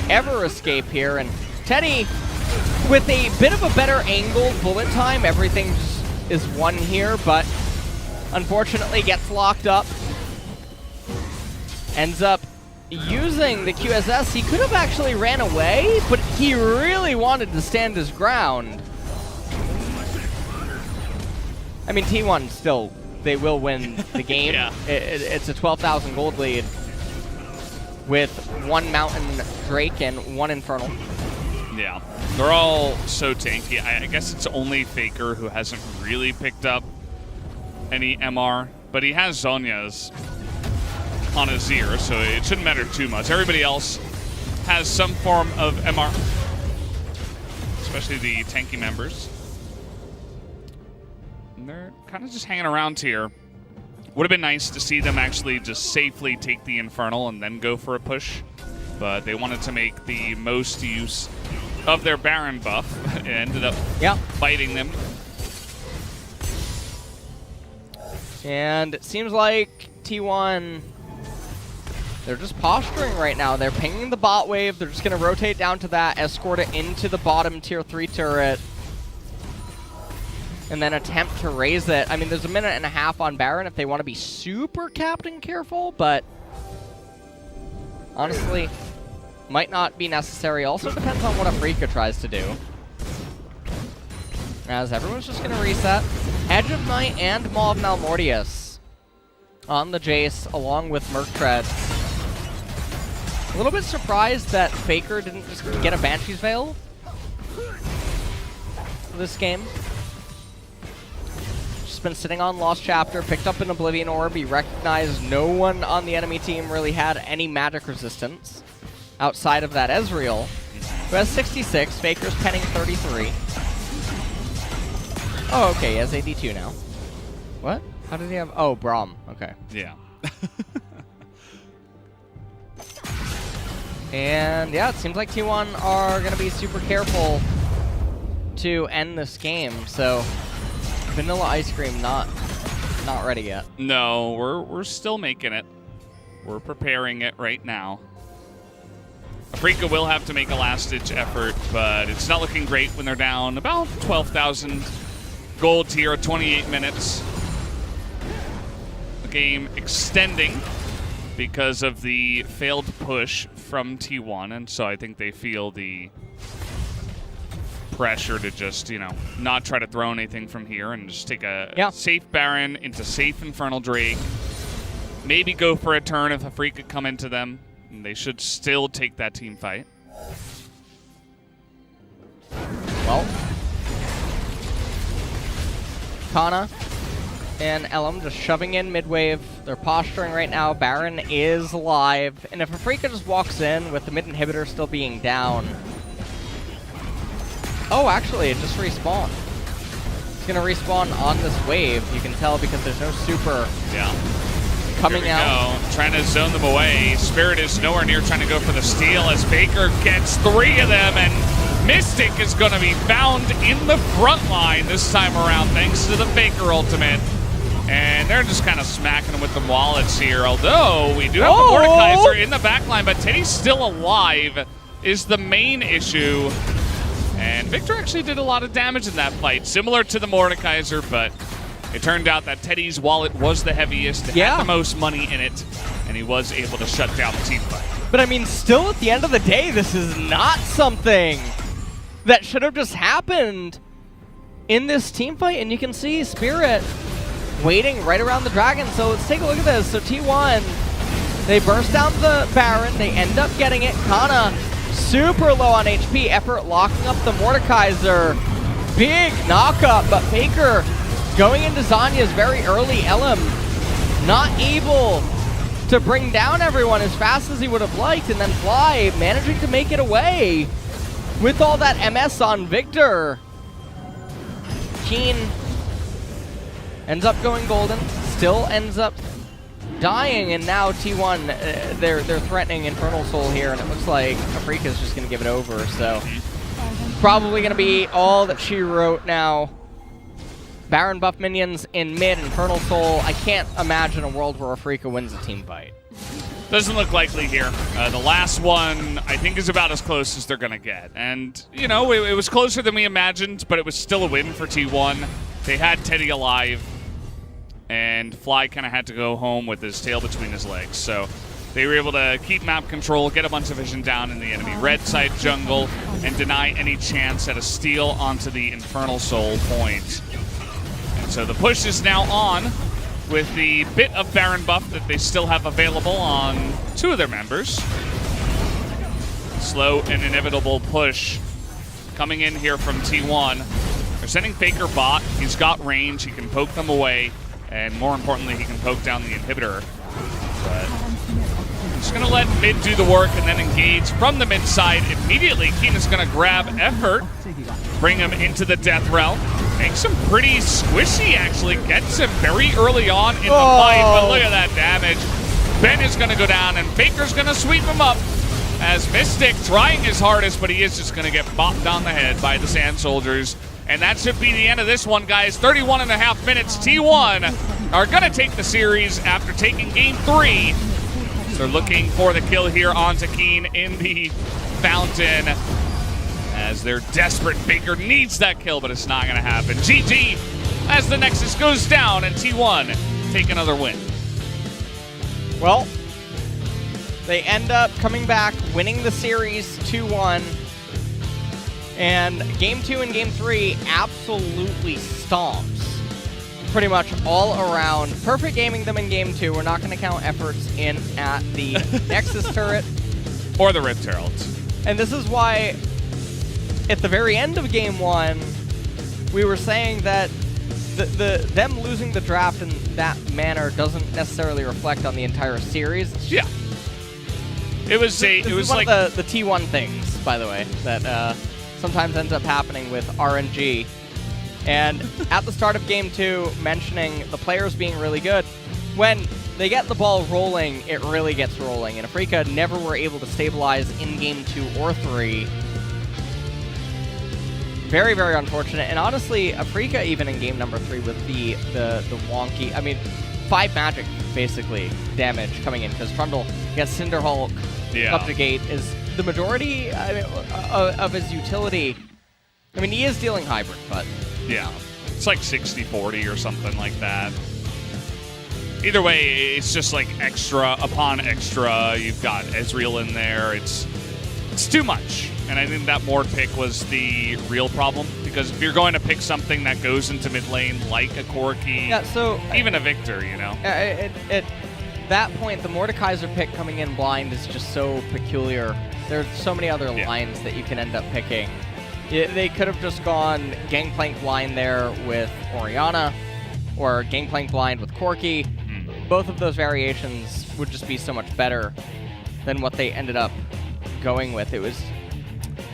ever escape here. And Teddy, with a bit of a better angled bullet time, everything is won here, but unfortunately gets locked up. Ends up using the QSS. He could have actually ran away, but he really wanted to stand his ground. I mean, T1 still, they will win the game. It's a 12,000 gold lead with 1 Mountain Drake and 1 Infernal. Yeah, they're all so tanky. I guess it's only Faker who hasn't really picked up any MR, but he has Zhonya's on his ear, so it shouldn't matter too much. Everybody else has some form of MR, especially the tanky members. And they're kind of just hanging around here. Would have been nice to see them actually just safely take the Infernal and then go for a push, but they wanted to make the most use of their Baron buff and ended up fighting them. And it seems like T1, they're just posturing right now. They're pinging the bot wave. They're just going to rotate down to that, escort it into the bottom tier 3 turret, and then attempt to raise it. I mean, there's a minute and a half on Baron if they want to be super captain careful, but honestly, might not be necessary. Also depends on what Afrika tries to do. As everyone's just going to reset. Edge of Night and Maw of Malmortius on the Jace along with Murktread. A little bit surprised that Faker didn't just get a Banshee's Veil for this game. Just been sitting on Lost Chapter, picked up an Oblivion Orb. He recognized no one on the enemy team really had any magic resistance outside of that Ezreal, who has 66. Faker's penning 33. Oh, okay, he has AD2 now. What? How did he have? Oh, Braum. Okay. Yeah. And yeah, it seems like T1 are going to be super careful to end this game. So Vanilla Ice Cream not ready yet. No, we're still making it. We're preparing it right now. Afrika will have to make a last-ditch effort, but it's not looking great when they're down about 12,000 gold here at 28 minutes. The game extending because of the failed push from T1, and so I think they feel the pressure to just, not try to throw anything from here and just take a safe Baron into safe Infernal Drake. Maybe go for a turn if Afrika come into them. And they should still take that team fight. Well, Kana and Elam just shoving in mid-wave. They're posturing right now. Baron is alive. And if Afrika just walks in with the mid-inhibitor still being down... Oh, actually, it just respawned. It's going to respawn on this wave. You can tell because there's no super coming out. Trying to zone them away. Spirit is nowhere near trying to go for the steal as Faker gets 3 of them, and Mystic is going to be found in the front line this time around thanks to the Faker ultimate. And they're just kind of smacking them with the wallets here, although we do have the Mordekaiser in the back line, but Teddy's still alive is the main issue. And Victor actually did a lot of damage in that fight, similar to the Mordekaiser, but it turned out that Teddy's wallet was the heaviest, had the most money in it, and he was able to shut down the team fight. But I mean, still at the end of the day, this is not something that should have just happened in this team fight. And you can see Spirit waiting right around the dragon. So let's take a look at this. So T1, they burst down the Baron. They end up getting it. Kana super low on HP. Effort locking up the Mordekaiser. Big knockup, but Faker going into Zanya's very early. Elam not able to bring down everyone as fast as he would have liked, and then Fly managing to make it away with all that MS on Victor. Keen ends up going golden, still ends up dying, and now T1, they're threatening Infernal Soul here, and it looks like Afrika's just going to give it over, so probably going to be all that she wrote now. Baron buff minions in mid, Infernal Soul. I can't imagine a world where Afrika wins a team fight. Doesn't look likely here. The last one, I think, is about as close as they're going to get. And, it was closer than we imagined, but it was still a win for T1. They had Teddy alive, and Fly kind of had to go home with his tail between his legs. So they were able to keep map control, get a bunch of vision down in the enemy red side jungle, and deny any chance at a steal onto the Infernal Soul point. And so the push is now on with the bit of Baron buff that they still have available on 2 of their members. Slow and inevitable push coming in here from T1. They're sending Faker bot. He's got range. He can poke them away. And more importantly, he can poke down the inhibitor. But just going to let mid do the work and then engage from the mid side immediately. Keen is going to grab Effort, bring him into the death realm. Makes him pretty squishy, actually. Gets him very early on in the fight, but look at that damage. Ben is going to go down, and Faker's going to sweep him up as Mystic trying his hardest, but he is just going to get bopped on the head by the Sand Soldiers. And that should be the end of this one, guys. 31.5 minutes. T1 are going to take the series after taking Game 3. So they're looking for the kill here onto Keen in the fountain, as they're desperate. Faker needs that kill, but it's not going to happen. GG as the Nexus goes down and T1 take another win. Well, they end up coming back, winning the series 2-1. And Game 2 and Game 3 absolutely stomps. Pretty much all around. Perfect gaming them in Game 2. We're not going to count efforts in at the Nexus turret. Or the Rift Heralds. And this is why at the very end of Game 1, we were saying that them losing the draft in that manner doesn't necessarily reflect on the entire series. Yeah. It was one of the T1 things, by the way, that sometimes ends up happening with RNG. And at the start of Game 2, mentioning the players being really good, when they get the ball rolling, it really gets rolling. And Afrika never were able to stabilize in Game 2 or 3. Very, very unfortunate. And honestly, Afrika, even in Game number 3 with the wonky, I mean, 5 magic, basically, damage coming in. Because Trundle against Cinderhulk, Subjugate is the majority of his utility. I mean, he is dealing hybrid, but... Yeah, it's like 60-40 or something like that. Either way, it's just like extra upon extra. You've got Ezreal in there. It's too much. And I think that Mord pick was the real problem. Because if you're going to pick something that goes into mid lane, like a Corki, even a Victor, you know? At that point, the Mordekaiser pick coming in blind is just so peculiar. There's so many other lines that you can end up picking. They could have just gone Gangplank blind there with Orianna, or Gangplank blind with Corki. Both of those variations would just be so much better than what they ended up going with. It was,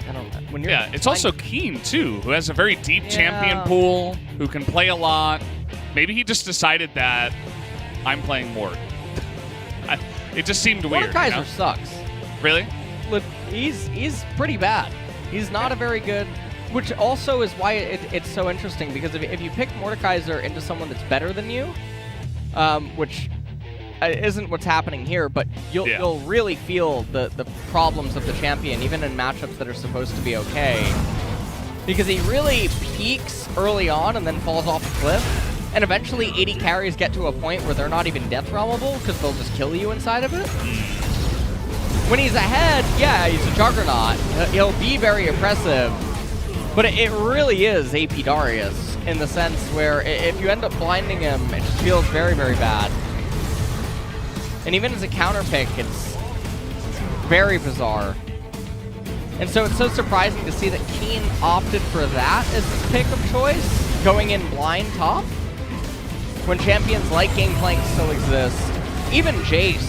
I don't know. When you're it's also Keen, too, who has a very deep champion pool, who can play a lot. Maybe he just decided that I'm playing Mord. It just seemed weird. Mordekaiser you know? sucks. Really? Look, he's pretty bad. He's not a very good, which also is why it's so interesting, because if you pick Mordekaiser into someone that's better than you, which isn't what's happening here, but you'll really feel the problems of the champion, even in matchups that are supposed to be okay. Because he really peaks early on and then falls off a cliff, and eventually 80 carries get to a point where they're not even death realmable, because they'll just kill you inside of it. When he's ahead, yeah, he's a juggernaut. He'll be very oppressive, but it really is AP Darius in the sense where if you end up blinding him, it just feels very, very bad. And even as a counter pick, it's very bizarre. And so it's so surprising to see that Keen opted for that as his pick of choice, going in blind top, when champions like Gangplank still exist. Even Jace,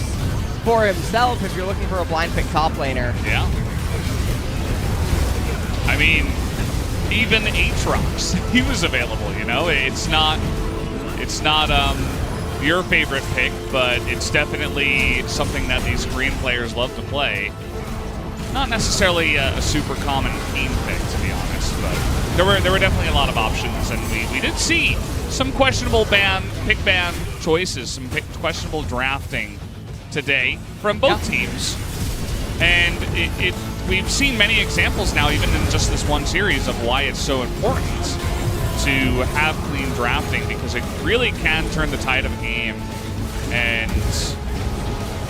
for himself, if you're looking for a blind pick top laner. Yeah. I mean, even Aatrox, he was available, you know? It's not your favorite pick, but it's definitely something that these Korean players love to play. Not necessarily a super common Keen pick, to be honest, but there were definitely a lot of options, and we did see some questionable pick ban choices, some questionable drafting today from both teams. And we've seen many examples now, even in just this one series, of why it's so important to have clean drafting, because it really can turn the tide of a game and,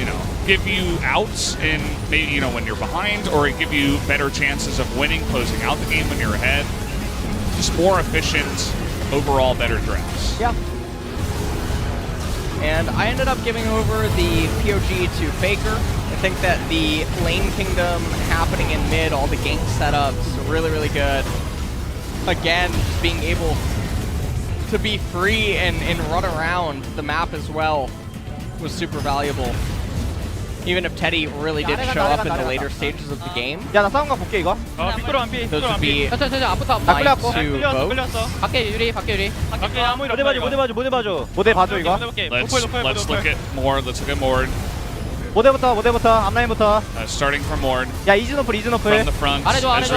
you know, give you outs in maybe, you know, when you're behind, or it give you better chances of winning, closing out the game when you're ahead. Just more efficient, overall better drafts. Yeah. And I ended up giving over the POG to Faker. I think that the Lane Kingdom happening in mid, all the gank setups, really, really good. Again, just being able to be free and run around the map as well was super valuable. Even if Teddy really did show up in the later stages of the game. 야, 나 싸운 거 볼게 이거. 빅토르 안 피. Those would be 앞부터 mine to vote. 걸렸어. 밖에 유리. 밖에 아무 일 모델 봐줘. 모델 봐줘 이거. Let's look at Mord. Let's look at Mord. 모델부터 앞라인부터. Starting from Mord. 야, 이즈 노플. From the front. 아래 줘. 나이스.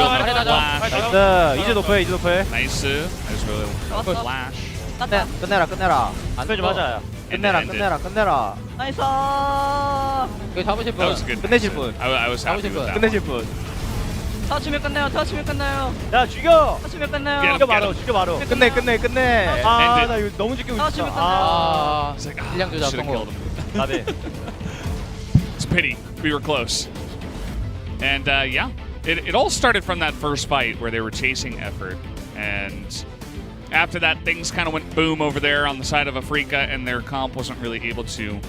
이즈 노플. Nice. Ezreal. Flash. 끝내라. 안돼 좀 하자. 끝내라. 나이스. 이거 잡으실 분. That was good. 끝내실 분. I was happy with that. 끝내실 분. 터치면 끝나요. 야, 죽여. 터치면 끝나요. 죽여 바로. 끝내. 아, 나 이거 너무 죽이고 있어. 터치면 아, It's like, 그냥 주자, should have 성공. killed him. 나비. It's a pity. We were close. And yeah, it all started from that first fight where they were chasing effort. And after that, things kind of went boom over there on the side of Afrika, and their comp wasn't really able to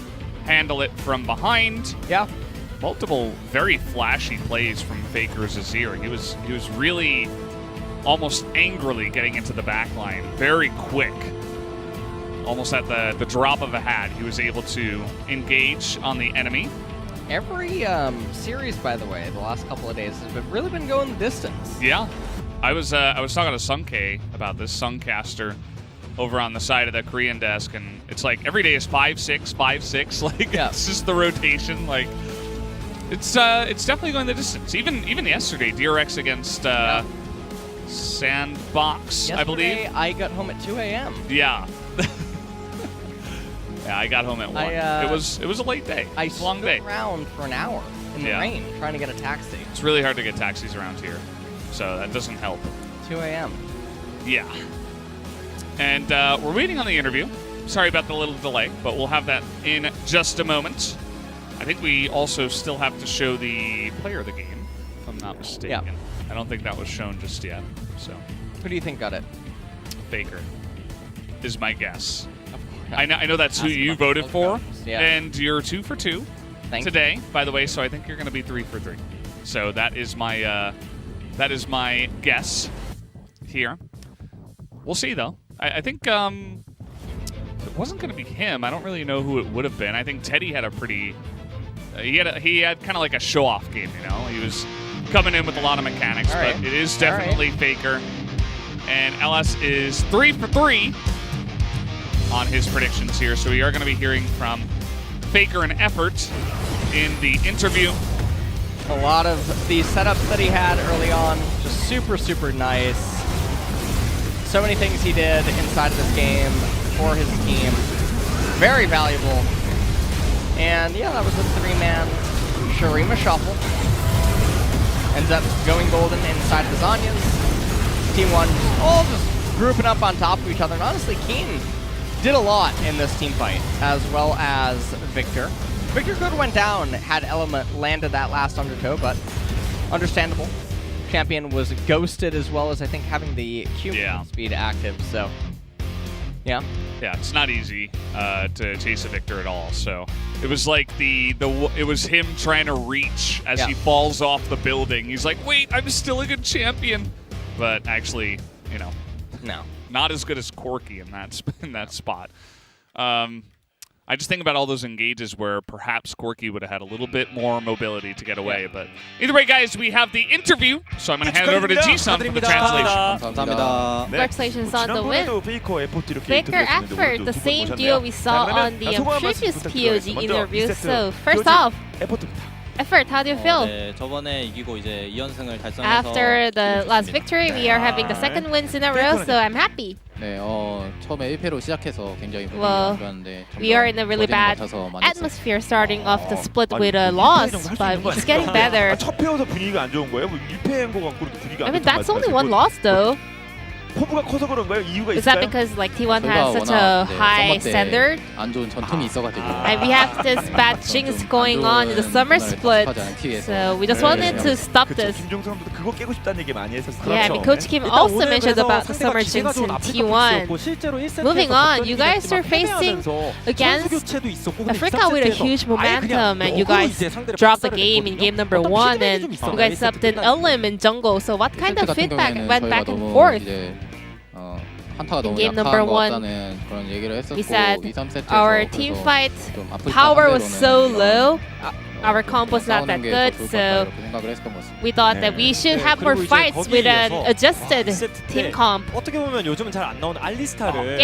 handle it from behind. Yeah. Multiple very flashy plays from Faker's Azir. He was really almost angrily getting into the back line. Very quick. Almost at the drop of a hat, he was able to engage on the enemy. Every series, by the way, the last couple of days has really been going the distance. Yeah. I was talking to Sunke about this Suncaster over on the side of the Korean desk, and it's like every day is 5-6, 5-6. Like it's just the rotation. Like it's definitely going the distance. Even yesterday, DRX against Sandbox, Yesterday, I believe. I got home at 2 a.m. Yeah. Yeah, I got home at 1. It was a late day. I It's a long day. around for an hour in the rain trying to get a taxi. It's really hard to get taxis around here, so that doesn't help. 2 a.m. Yeah. And we're waiting on the interview. Sorry about the little delay, but we'll have that in just a moment. I think we also still have to show the player of the game, if I'm not mistaken. Yeah. I don't think that was shown just yet. So, who do you think got it? Faker is my guess. I know that's who you voted for, and you're 2 for 2 today, by the way. So I think you're going to be 3 for 3. So that is my guess here. We'll see though. I think it wasn't going to be him. I don't really know who it would have been. I think Teddy had a pretty. He had kind of like a show-off game. You know, he was coming in with a lot of mechanics, but it is definitely Faker. And LS is 3 for 3 on his predictions here. So we are going to be hearing from Faker and Effort in the interview. A lot of the setups that he had early on, just super, super nice. So many things he did inside of this game for his team. Very valuable. And yeah, that was a 3-man Shurima shuffle. Ends up going golden inside of the Zanyas. Team 1 all just grouping up on top of each other. And honestly, Keen did a lot in this team fight, as well as Victor. Victor could have went down had Element landed that last undertow, but understandable. Champion was ghosted, as well as I think having the Q speed active, so yeah. Yeah, it's not easy to chase a Victor at all. So it was like it was him trying to reach as he falls off the building. He's like, wait, I'm still a good champion. But actually, you know, no, not as good as Corky in that spot. I just think about all those engages where perhaps Corky would have had a little bit more mobility to get away. But either way, guys, we have the interview. So I'm going to hand it over to Ji-sun for the translation. Congratulations on the win. Faker Effort, the same duo we saw on the previous POG interview. So first off, Effort, how do you feel? After the last victory, we are having the second wins in a row, so I'm happy. 처음에 1패로 시작해서 굉장히 Well, we are in a really bad atmosphere starting off the split with a loss, but it's getting better. 첫 패여서 분위기가 안 좋은 거예요? 1패인 거 같고 분위기가 안 I mean, that's only one loss though. 포부가 커서 그런가요? 이유가 Is that because like T1 has such a high standard? 안 좋은 전통이 있어가지고. And we have this bad jinx going on in the summer split, so we just wanted to stop this. 김종성도 그거 깨고 싶다는 얘기 많이 했었어요. Yeah, I mean, Coach Kim also mentioned about the summer jinx in T1. Moving on, you guys are facing against Africa with a huge momentum, and you guys dropped the game in game number 1, and you guys subbed in LM in jungle. So what kind of feedback went back and forth? In game number 1, we said our team fight power was so low, our combo's not that good, so we thought that we should have more fights with an adjusted team comp. Game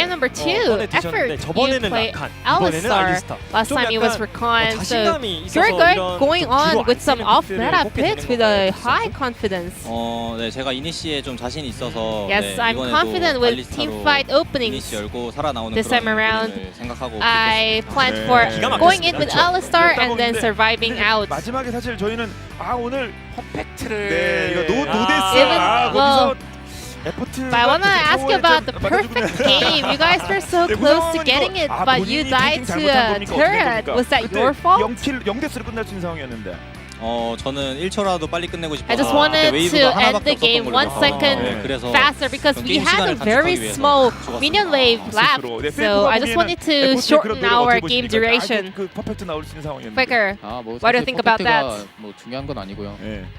number 2, Effort, you play Alistar. Last time he was Recon, so you're going on with some off-meta picks with a high confidence. 제가 이니시에 좀 자신 있어서 Yes, I'm confident with team fight openings this time around. I planned for going in with Alistar and then surviving out. 마지막에 사실 저희는 오늘 퍼펙트를 But I want to ask you about the perfect game. You guys were so close to getting it, but you died to a turret. Was that your fault? 0대4로 끝날 수 있는 상황이었는데. 저는 1초라도 빨리 끝내고 싶어서 I just wanted to end the game 1 second faster because we had a very small minion wave left. So I just wanted to shorten our game duration. Faker, what do you think about that? 중요한 건 아니고요.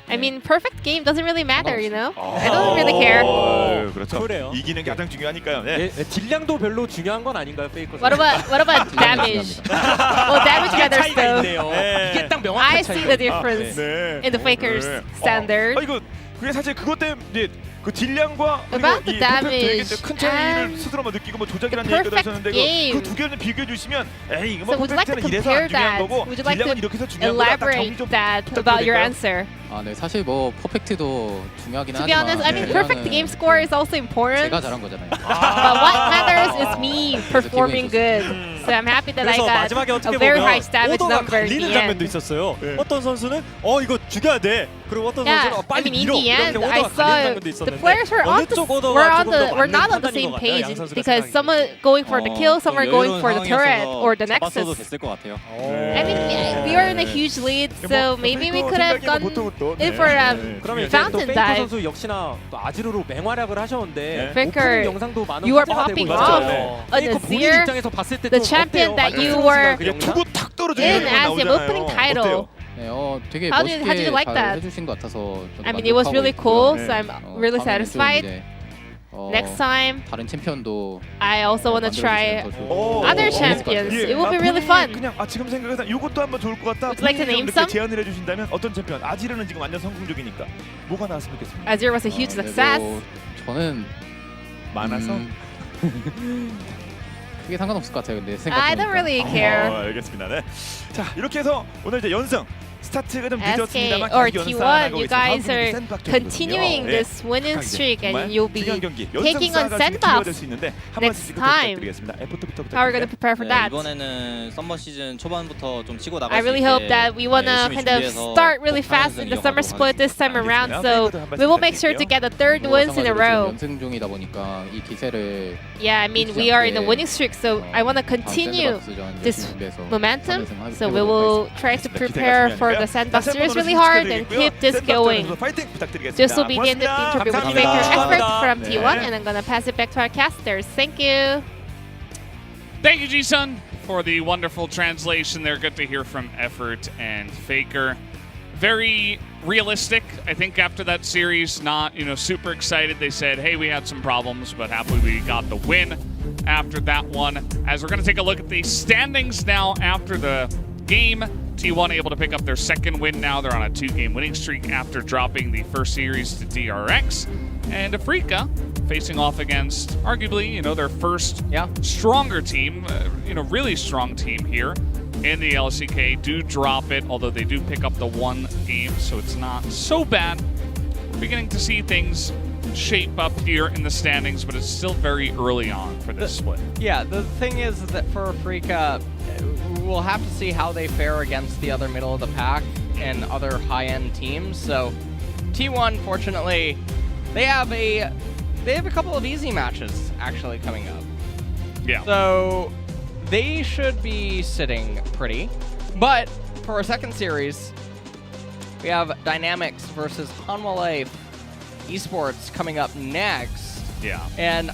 I mean, perfect game doesn't really matter, you know? I don't really care. 그렇죠. 이기는 게 가장 중요하니까요. 딜량도 별로 중요한 건 아닌가요, 페이커? What about damage? Well, damage matters though. I see the difference in the Faker's standard. 그게 사실 그것 때문에 그 딜량과 About 그리고 the 이 퍼펙트에게 damage, 큰 차이를 스스로 느끼고 뭐 조작이라는 the 얘기도 하셨는데 perfect 그 두 개를 비교해 주시면 에이 이거 뭐 So would you like to 퍼펙트는 이래서 안 compare 중요한 that? 거고 Would you like 딜량은 to 이렇게 해서 중요한 거다. 딱 정리 elaborate 좀 that about your 부탁드릴까요? answer? 네, 사실 뭐 퍼펙트도 중요하긴 To be 하지만 honest, I mean, perfect game score is also important. 제가 잘한 거잖아요. But what matters is me performing good. So I'm happy that I 그래서 got 마지막에 어떻게 a very 보면 high damage 오더가 number in 갈리는 the 장면도 end. 있었어요. 어떤 선수는 이거 죽여야 돼. 그리고 어떤 Yeah, 선수는 I 빨리 mean, in 밀어. the 이렇게 end, I 오더가 갈리는 saw 장면도 the 있었는데 players were 어느 쪽 오더가 조금 더 we're 맞는 not on the 판단인 same 것 같아요. page 양 선수가 because 생각하기에. someone going for the kill, some are going for the turret or the 잡았어도 nexus. 됐을 것 같아요. I mean, we were in a huge lead, so maybe we could have gone in for a 그러면 이제 또 fountain 페이커 dive. 선수 역시나 또 아지르로 맹활약을 하셨는데 Faker, 오프닝 영상도 많은 you are 화제가 되고 popping 있죠. off 페이커 an 본인 Azir, 입장에서 봤을 때 the 좀 champion 어때요? that you 만족스러운가요, were 그 영상? 두고 탁 떨어지는 in 거 as the 나오잖아요. opening title. 네, 되게 How did 멋있게 you like 잘 that? 해주신 것 같아서 저도 I mean, it was 만족하고 really 있고요. cool, so I'm really 다음에는 좀 satisfied. 이제, Next time, 다른 챔피언도 I also want to try other champions. 예. It will be really 본인이 fun. 그냥 지금 생각해서 이것도 한번 좋을 것 같다. Would you like to 본인이 name 좀 이렇게 some? 제안을 해주신다면 어떤 챔피언? 아지르는 지금 완전 성공적이니까 뭐가 나왔으면 좋겠습니다. Azir was a huge success. 저는 많아서 크게 상관없을 것 같아요. 근데 I don't really care. 알겠습니다. 네. 자 이렇게 해서 오늘 이제 연승 스타트가 좀 SK 늦었습니다만 or 경기 T1, 연승하고 you 있어서 다음 guys are 경기는 샌드박스 continuing 경기거든요. this winning 자, 이제 streak, 정말 and you'll be 중요한 경기, taking on 연승사가 지금 기회가 될수 Sandbox 있는데 한 next 번씩 time. 부탁드리겠습니다. 애프터부터 How are we going to prepare for that? 이번에는 썸머 시즌 초반부터 좀 치고 나갈 I 수 really 있게 hope that we want to 열심히 kind of 준비해서 start really 꼭 fast in the summer split this time around, so we will make sure to get the third wins in a row. 연승 중이다 보니까 이 기세를 Yeah, I mean, we are in a winning streak, so I want to continue this momentum. So we will try to prepare for the Sandbox series really hard and keep this going. This will be the end of the interview with Faker Effort from T1, and I'm gonna pass it back to our casters. Thank you. Thank you, Ji-sun, for the wonderful translation there. Good to hear from Effort and Faker. Very realistic. I think after that series, not super excited. They said, hey, we had some problems, but happily we got the win after that one. As we're going to take a look at the standings now after the game. T1 able to pick up their second win now. They're on a 2-game winning streak after dropping the first series to DRX. And Afrika facing off against arguably, their first stronger team, really strong team here in the LCK. Do drop it, although they do pick up the one game, so it's not so bad. We're beginning to see things shape up here in the standings, but it's still very early on for this split. Yeah, the thing is that for Afrika, we'll have to see how they fare against the other middle of the pack and other high-end teams. So T1, fortunately, they have a couple of easy matches actually coming up. Yeah. So they should be sitting pretty. But for our second series, we have Dynamics versus Hanwha Life Esports coming up next. Yeah. And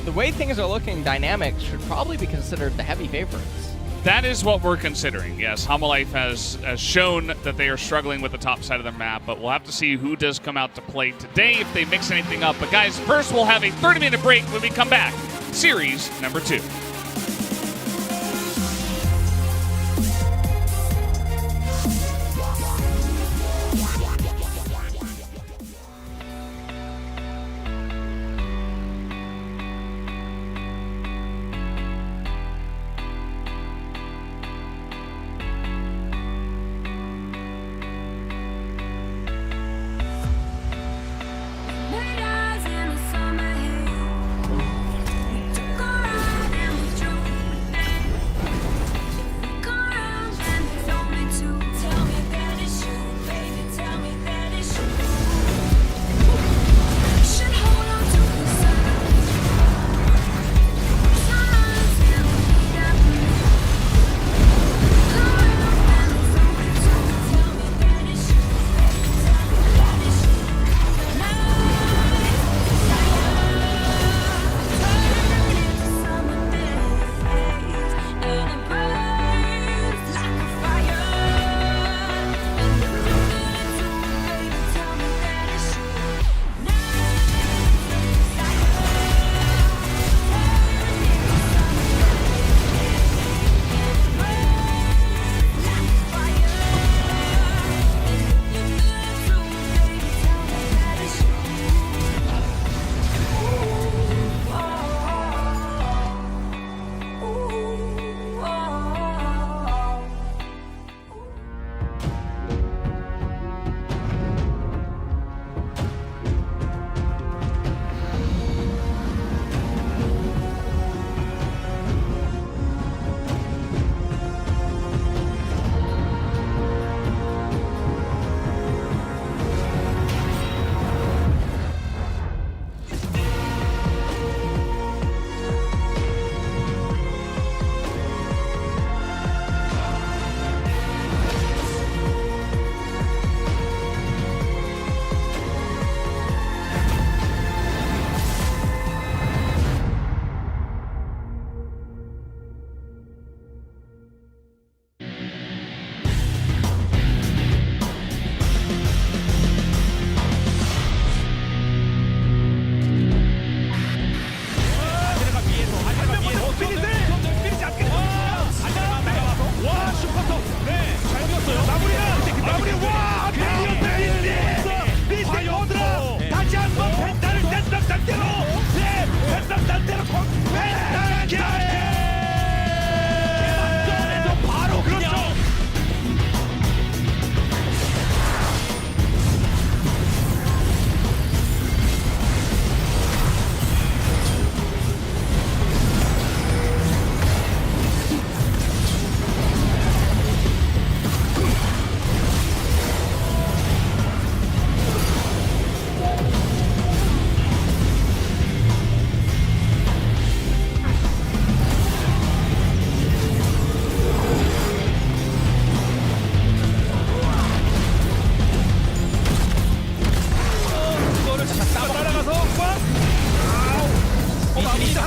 the way things are looking, Dynamics should probably be considered the heavy favorites. That is what we're considering, yes. Hanwha Life has shown that they are struggling with the top side of the map, but we'll have to see who does come out to play today if they mix anything up. But guys, first we'll have a 30-minute break when we come back. Series number 2.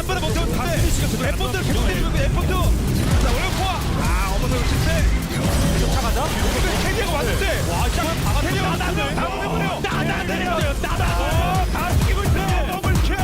한 번에 먹혔는데 에포트를 계속 때리고 있고 에포트 자 올려포와 어머서 실패 쫓아가자 캐리어가 왔는데 와 진짜 캐리어가 나도 해보네요 나다 다 죽이고 있어 더블킬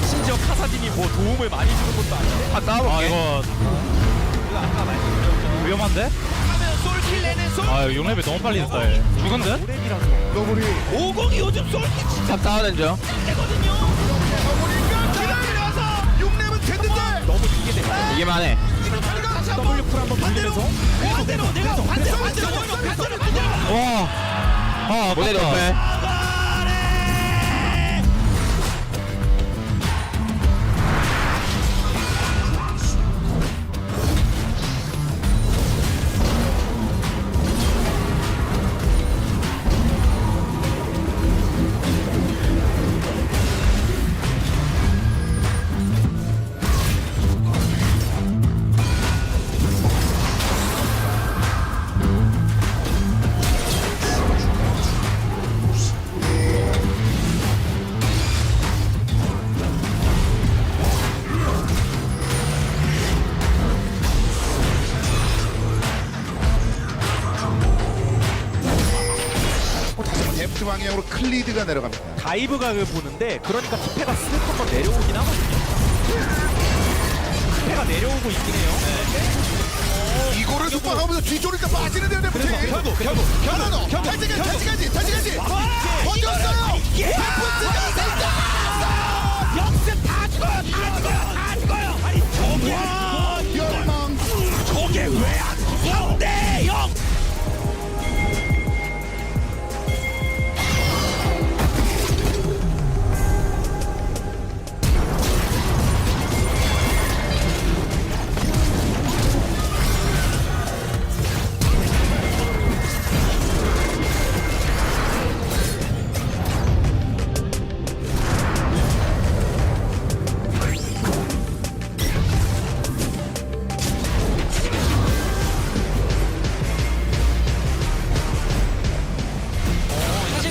심지어 카사딘이 뭐 도움을 많이 주는 것도 아니고 아 이거 아까 말씀드렸죠 위험한데? 솔킬 내는 솔 아 6레벨 너무 빨리 됐다 얘. 죽은 듯? 너구리 50이 요즘 솔킬 탑 싸워야 되죠. 되거든요 너구리가 기다려서 6렙은 됐는데 너무 이게 돼 이기만 해. W 풀 한번 반대로 내가 반대로 와. 아 모델 옆에. 데프트 방향으로 클리드가 내려갑니다. 다이브 각을 보는데 그러니까 투패가 슬쩍 내려오긴 하거든요. 투패가 내려오고 있긴 해요. 이거를 뒷방하면서 뒤쪽으니까 빠지는데요, 데프트. 결국 하나 더. 다시 가지. 버텼어요. 데프트가 된다. 역습 다 죽어요. 아니 저게 열망. 저게 왜 안 죽어? 3대0.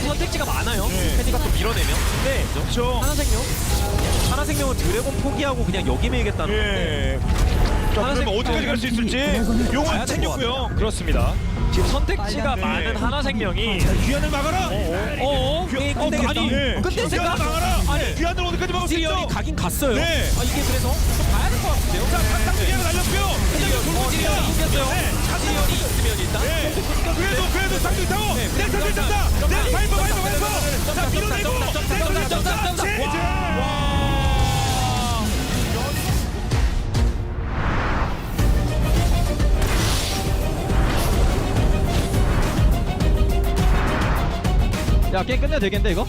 선택지가 많아요. 패디가 또 밀어내면. 근데 그렇죠. 하나생명은 드래곤 포기하고 그냥 여기 매겠다는 건데. 자, 그러면 어디까지 갈 수 있을지 용을 챙겼고요. 그렇습니다. 지금 선택지가 많은 하나생명이 귀환을 막아라. 아니 근데 제가 막아라. 아니 귀환을 어디까지 막을 수 있죠? 가긴 갔어요. 네. 아 이게 그래서 좀 봐야 될 것 같은데요. 자, 강타기를 날렸고요. 골무지가 이겼어요. 자지연이 있으면 일단. 그래도 상대 타고. 네, 상대 잡다. 네, 파이퍼. 자, 밀어내고. 야 게임 끝내도 되겠는데 이거?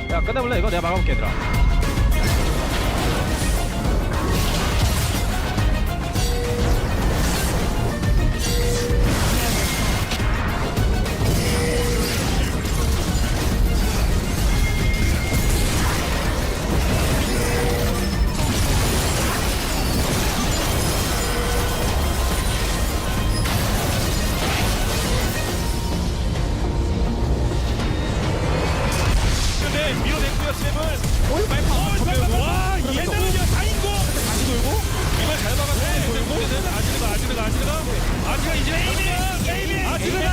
야 끝내볼래 이거? 내가 막아볼게 얘들아. 밀어냈고요, 스텝을. 와, 얘네는요, 다인고. 다시 돌고. 이걸 잘 막았네. 아지르가 이제 아지르가 이제 아지르가